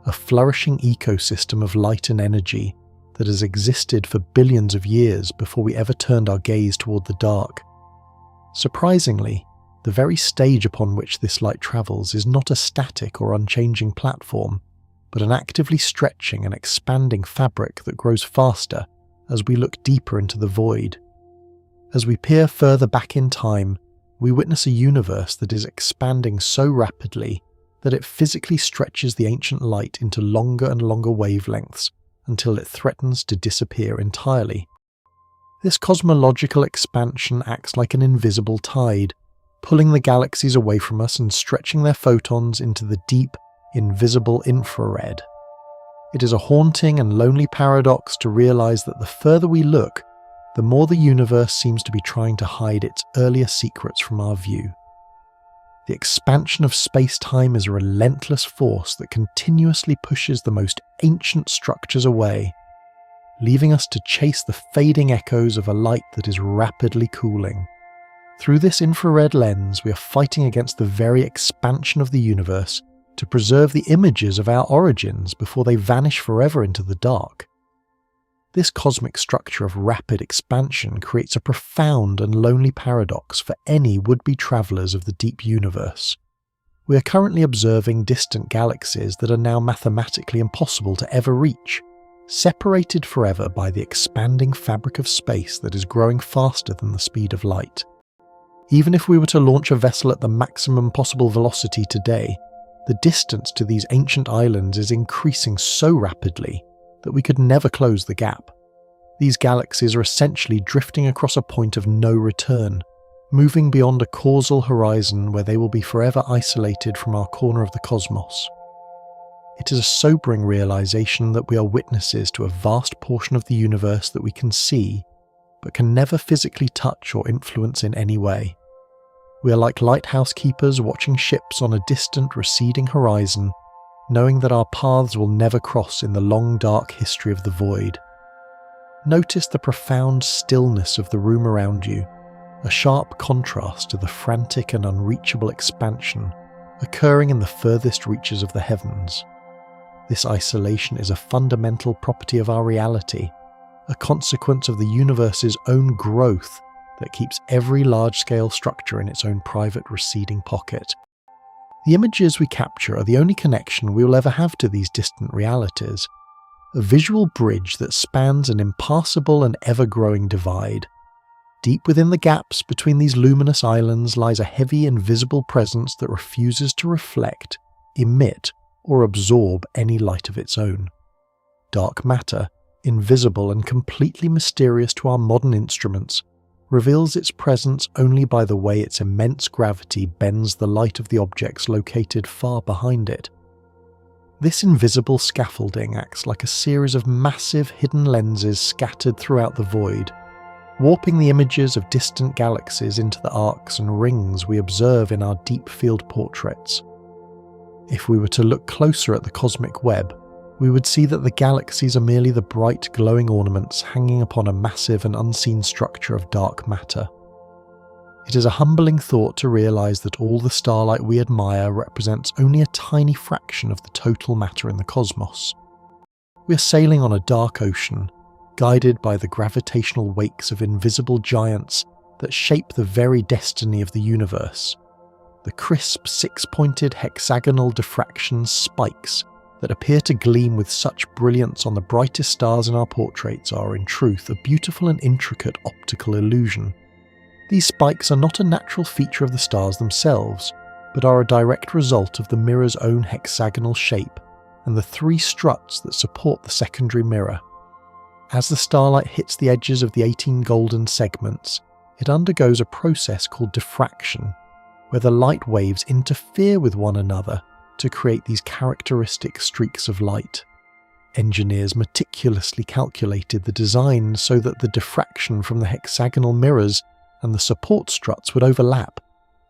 [SPEAKER 1] a flourishing ecosystem of light and energy that has existed for billions of years before we ever turned our gaze toward the dark. Surprisingly, the very stage upon which this light travels is not a static or unchanging platform, but an actively stretching and expanding fabric that grows faster as we look deeper into the void. As we peer further back in time, we witness a universe that is expanding so rapidly that it physically stretches the ancient light into longer and longer wavelengths until it threatens to disappear entirely. This cosmological expansion acts like an invisible tide, pulling the galaxies away from us and stretching their photons into the deep, invisible infrared. It is a haunting and lonely paradox to realize that the further we look, the more the universe seems to be trying to hide its earlier secrets from our view. The expansion of space-time is a relentless force that continuously pushes the most ancient structures away, leaving us to chase the fading echoes of a light that is rapidly cooling. Through this infrared lens, we are fighting against the very expansion of the universe to preserve the images of our origins before they vanish forever into the dark. This cosmic structure of rapid expansion creates a profound and lonely paradox for any would-be travelers of the deep universe. We are currently observing distant galaxies that are now mathematically impossible to ever reach, separated forever by the expanding fabric of space that is growing faster than the speed of light. Even if we were to launch a vessel at the maximum possible velocity today, the distance to these ancient islands is increasing so rapidly that we could never close the gap. These galaxies are essentially drifting across a point of no return, moving beyond a causal horizon where they will be forever isolated from our corner of the cosmos. It is a sobering realization that we are witnesses to a vast portion of the universe that we can see, but can never physically touch or influence in any way. We are like lighthouse keepers watching ships on a distant, receding horizon, knowing that our paths will never cross in the long, dark history of the void. Notice the profound stillness of the room around you, a sharp contrast to the frantic and unreachable expansion occurring in the furthest reaches of the heavens. This isolation is a fundamental property of our reality, a consequence of the universe's own growth that keeps every large-scale structure in its own private receding pocket. The images we capture are the only connection we will ever have to these distant realities, a visual bridge that spans an impassable and ever-growing divide. Deep within the gaps between these luminous islands lies a heavy, invisible presence that refuses to reflect, emit, or absorb any light of its own. Dark matter, invisible and completely mysterious to our modern instruments, reveals its presence only by the way its immense gravity bends the light of the objects located far behind it. This invisible scaffolding acts like a series of massive hidden lenses scattered throughout the void, warping the images of distant galaxies into the arcs and rings we observe in our deep field portraits. If we were to look closer at the cosmic web, we would see that the galaxies are merely the bright glowing ornaments hanging upon a massive and unseen structure of dark matter. It is a humbling thought to realize that all the starlight we admire represents only a tiny fraction of the total matter in the cosmos. We are sailing on a dark ocean, guided by the gravitational wakes of invisible giants that shape the very destiny of the universe. The crisp, six-pointed hexagonal diffraction spikes that appear to gleam with such brilliance on the brightest stars in our portraits are, in truth, a beautiful and intricate optical illusion. These spikes are not a natural feature of the stars themselves, but are a direct result of the mirror's own hexagonal shape and the three struts that support the secondary mirror. As the starlight hits the edges of the 18 golden segments, it undergoes a process called diffraction. where the light waves interfere with one another to create these characteristic streaks of light. Engineers meticulously calculated the design so that the diffraction from the hexagonal mirrors and the support struts would overlap,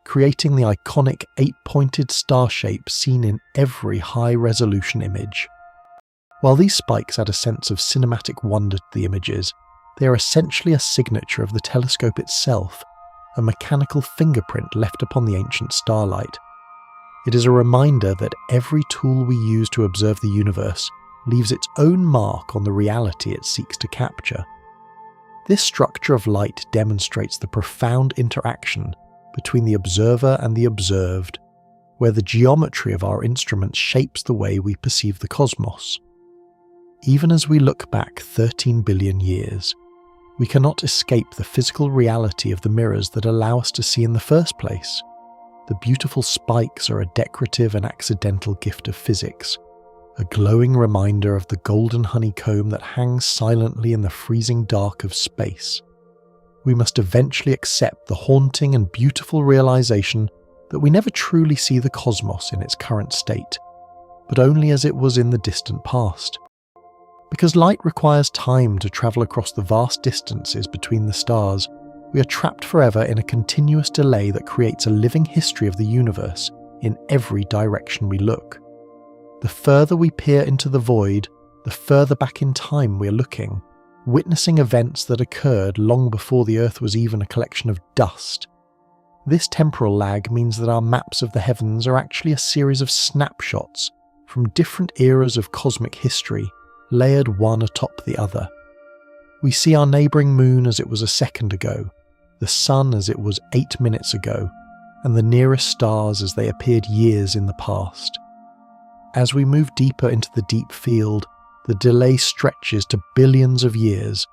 [SPEAKER 1] creating the iconic 8-pointed star shape seen in every high-resolution image. While these spikes add a sense of cinematic wonder to the images, they are essentially a signature of the telescope itself, a mechanical fingerprint left upon the ancient starlight. It is a reminder that every tool we use to observe the universe leaves its own mark on the reality it seeks to capture. This structure of light demonstrates the profound interaction between the observer and the observed, where the geometry of our instruments shapes the way we perceive the cosmos. Even as we look back 13 billion years, we cannot escape the physical reality of the mirrors that allow us to see in the first place. The beautiful spikes are a decorative and accidental gift of physics, a glowing reminder of the golden honeycomb that hangs silently in the freezing dark of space. We must eventually accept the haunting and beautiful realization that we never truly see the cosmos in its current state, but only as it was in the distant past. Because light requires time to travel across the vast distances between the stars, we are trapped forever in a continuous delay that creates a living history of the universe in every direction we look. The further we peer into the void, the further back in time we are looking, witnessing events that occurred long before the Earth was even a collection of dust. This temporal lag means that our maps of the heavens are actually a series of snapshots from different eras of cosmic history, layered one atop the other. We see our neighbouring moon as it was a second ago, the sun as it was 8 minutes ago, and the nearest stars as they appeared years in the past. As we move deeper into the deep field, the delay stretches to billions of years,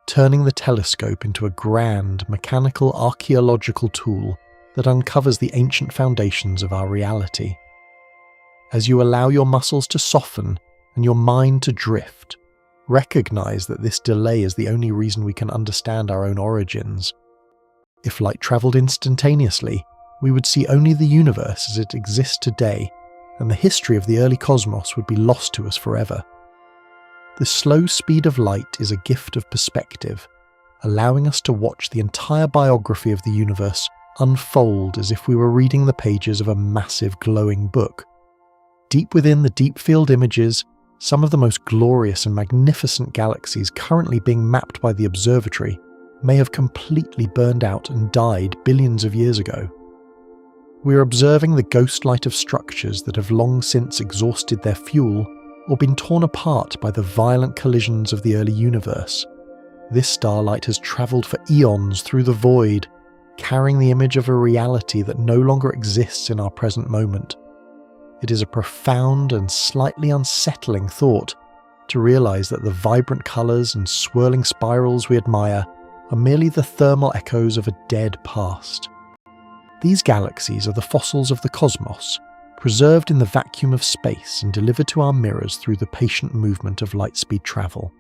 [SPEAKER 1] turning the telescope into a grand, mechanical archaeological tool that uncovers the ancient foundations of our reality. As you allow your muscles to soften and your mind to drift, recognize that this delay is the only reason we can understand our own origins. If light travelled instantaneously, we would see only the universe as it exists today, and the history of the early cosmos would be lost to us forever. The slow speed of light is a gift of perspective, allowing us to watch the entire biography of the universe unfold as if we were reading the pages of a massive glowing book. Deep within the deep field images, some of the most glorious and magnificent galaxies currently being mapped by the observatory may have completely burned out and died billions of years ago. We are observing the ghost light of structures that have long since exhausted their fuel or been torn apart by the violent collisions of the early universe. This starlight has travelled for eons through the void, carrying the image of a reality that no longer exists in our present moment. It is a profound and slightly unsettling thought to realise that the vibrant colours and swirling spirals we admire are merely the thermal echoes of a dead past. These galaxies are the fossils of the cosmos, preserved in the vacuum of space and delivered to our mirrors through the patient movement of light-speed travel.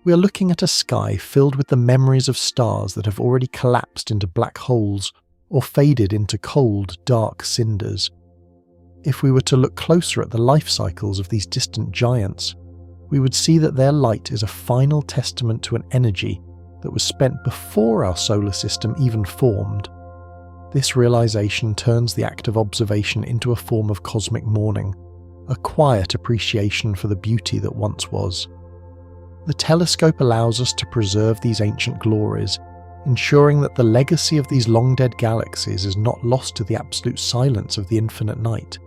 [SPEAKER 1] We are looking at a sky filled with the memories of stars that have already collapsed into black holes or faded into cold, dark cinders. If we were to look closer at the life cycles of these distant giants, we would see that their light is a final testament to an energy that was spent before our solar system even formed. This realization turns the act of observation into a form of cosmic mourning, a quiet appreciation for the beauty that once was. The telescope allows us to preserve these ancient glories, ensuring that the legacy of these long-dead galaxies is not lost to the absolute silence of the infinite night.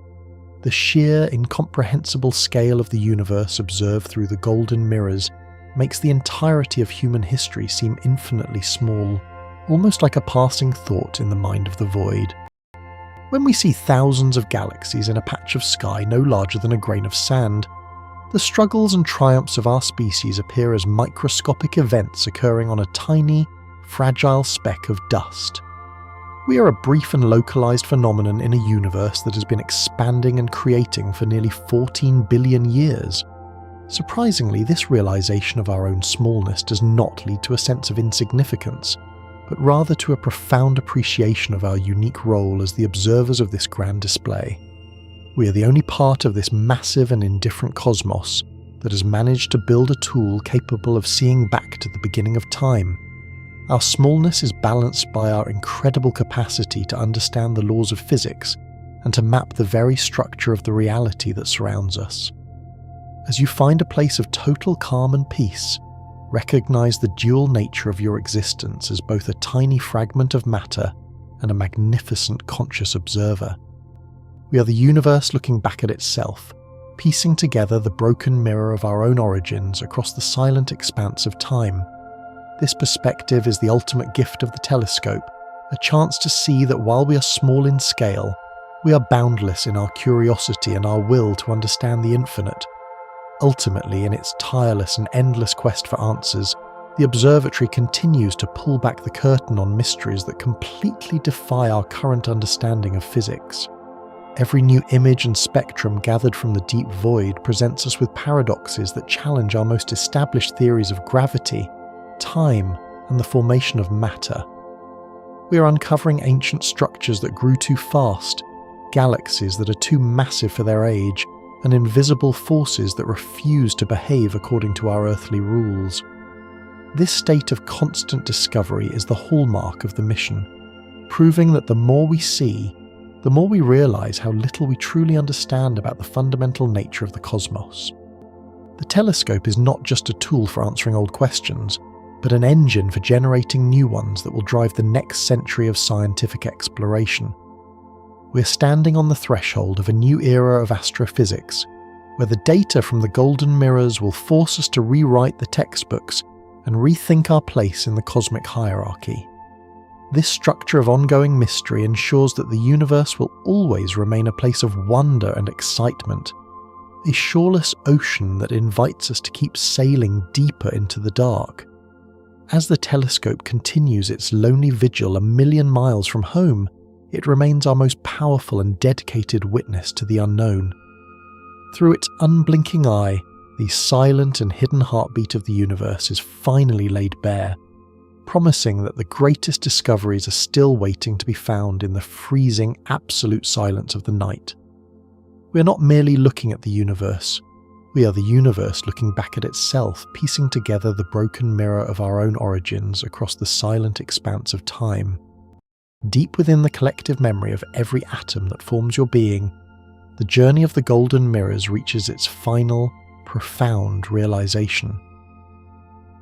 [SPEAKER 1] The sheer, incomprehensible scale of the universe observed through the golden mirrors makes the entirety of human history seem infinitely small, almost like a passing thought in the mind of the void. When we see thousands of galaxies in a patch of sky no larger than a grain of sand, the struggles and triumphs of our species appear as microscopic events occurring on a tiny, fragile speck of dust. We are a brief and localized phenomenon in a universe that has been expanding and creating for nearly 14 billion years. Surprisingly, this realization of our own smallness does not lead to a sense of insignificance, but rather to a profound appreciation of our unique role as the observers of this grand display. We are the only part of this massive and indifferent cosmos that has managed to build a tool capable of seeing back to the beginning of time. Our smallness is balanced by our incredible capacity to understand the laws of physics and to map the very structure of the reality that surrounds us. As you find a place of total calm and peace, recognize the dual nature of your existence as both a tiny fragment of matter and a magnificent conscious observer. We are the universe looking back at itself, piecing together the broken mirror of our own origins across the silent expanse of time. This perspective is the ultimate gift of the telescope, a chance to see that while we are small in scale, we are boundless in our curiosity and our will to understand the infinite. Ultimately, in its tireless and endless quest for answers, the observatory continues to pull back the curtain on mysteries that completely defy our current understanding of physics. Every new image and spectrum gathered from the deep void presents us with paradoxes that challenge our most established theories of gravity, time, and the formation of matter. We are uncovering ancient structures that grew too fast, galaxies that are too massive for their age, and invisible forces that refuse to behave according to our earthly rules. This state of constant discovery is the hallmark of the mission, proving that the more we see, the more we realize how little we truly understand about the fundamental nature of the cosmos. The telescope is not just a tool for answering old questions, but an engine for generating new ones that will drive the next century of scientific exploration. We're standing on the threshold of a new era of astrophysics, where the data from the golden mirrors will force us to rewrite the textbooks and rethink our place in the cosmic hierarchy. This structure of ongoing mystery ensures that the universe will always remain a place of wonder and excitement, a shoreless ocean that invites us to keep sailing deeper into the dark. As the telescope continues its lonely vigil a million miles from home, it remains our most powerful and dedicated witness to the unknown. Through its unblinking eye, the silent and hidden heartbeat of the universe is finally laid bare, promising that the greatest discoveries are still waiting to be found in the freezing, absolute silence of the night. We are not merely looking at the universe. We are the universe looking back at itself, piecing together the broken mirror of our own origins across the silent expanse of time. Deep within the collective memory of every atom that forms your being, the journey of the golden mirrors reaches its final, profound realization.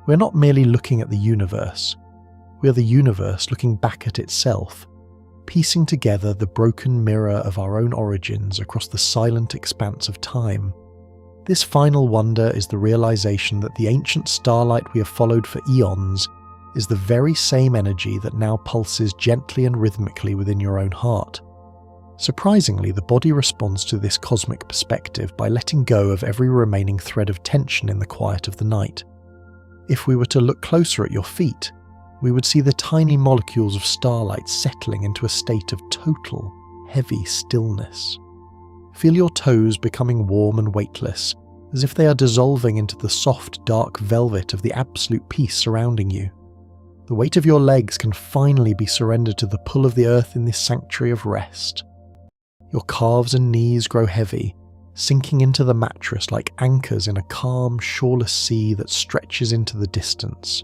[SPEAKER 1] We're not merely looking at the universe. We are the universe looking back at itself, piecing together the broken mirror of our own origins across the silent expanse of time. This final wonder is the realization that the ancient starlight we have followed for eons is the very same energy that now pulses gently and rhythmically within your own heart. Surprisingly, the body responds to this cosmic perspective by letting go of every remaining thread of tension in the quiet of the night. If we were to look closer at your feet, we would see the tiny molecules of starlight settling into a state of total, heavy stillness. Feel your toes becoming warm and weightless, as if they are dissolving into the soft, dark velvet of the absolute peace surrounding you. The weight of your legs can finally be surrendered to the pull of the earth in this sanctuary of rest. Your calves and knees grow heavy, sinking into the mattress like anchors in a calm, shoreless sea that stretches into the distance.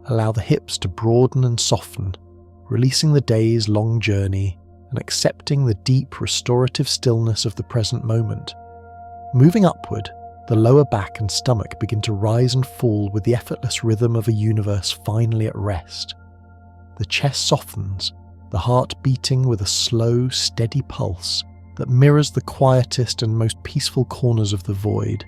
[SPEAKER 1] Allow the hips to broaden and soften, releasing the day's long journey and accepting the deep, restorative stillness of the present moment. Moving upward, the lower back and stomach begin to rise and fall with the effortless rhythm of a universe finally at rest. The chest softens, the heart beating with a slow, steady pulse that mirrors the quietest and most peaceful corners of the void.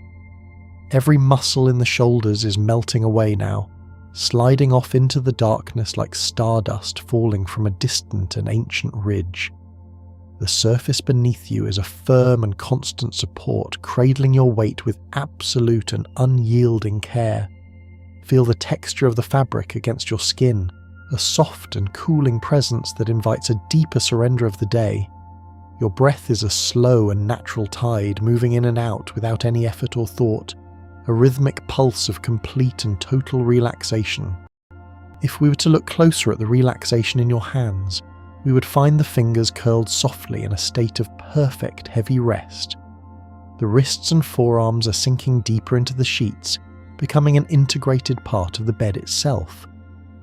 [SPEAKER 1] Every muscle in the shoulders is melting away now, sliding off into the darkness like stardust falling from a distant and ancient ridge. The surface beneath you is a firm and constant support, cradling your weight with absolute and unyielding care. Feel the texture of the fabric against your skin, a soft and cooling presence that invites a deeper surrender of the day. Your breath is a slow and natural tide moving in and out without any effort or thought, a rhythmic pulse of complete and total relaxation. If we were to look closer at the relaxation in your hands, we would find the fingers curled softly in a state of perfect heavy rest. The wrists and forearms are sinking deeper into the sheets, becoming an integrated part of the bed itself.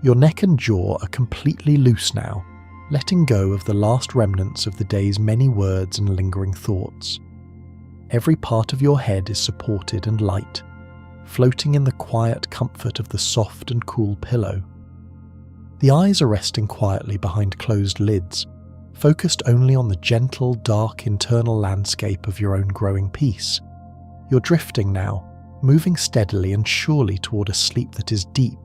[SPEAKER 1] Your neck and jaw are completely loose now, letting go of the last remnants of the day's many words and lingering thoughts. Every part of your head is supported and light, floating in the quiet comfort of the soft and cool pillow. The eyes are resting quietly behind closed lids, focused only on the gentle, dark internal landscape of your own growing peace. You're drifting now, moving steadily and surely toward a sleep that is deep,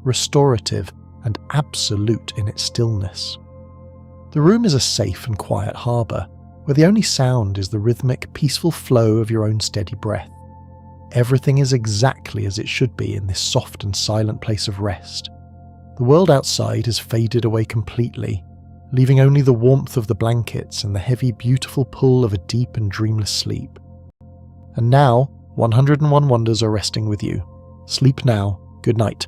[SPEAKER 1] restorative, and absolute in its stillness. The room is a safe and quiet harbour, where the only sound is the rhythmic, peaceful flow of your own steady breath. Everything is exactly as it should be in this soft and silent place of rest. The world outside has faded away completely, leaving only the warmth of the blankets and the heavy, beautiful pull of a deep and dreamless sleep. And now, 101 Wonders are resting with you. Sleep now. Good night.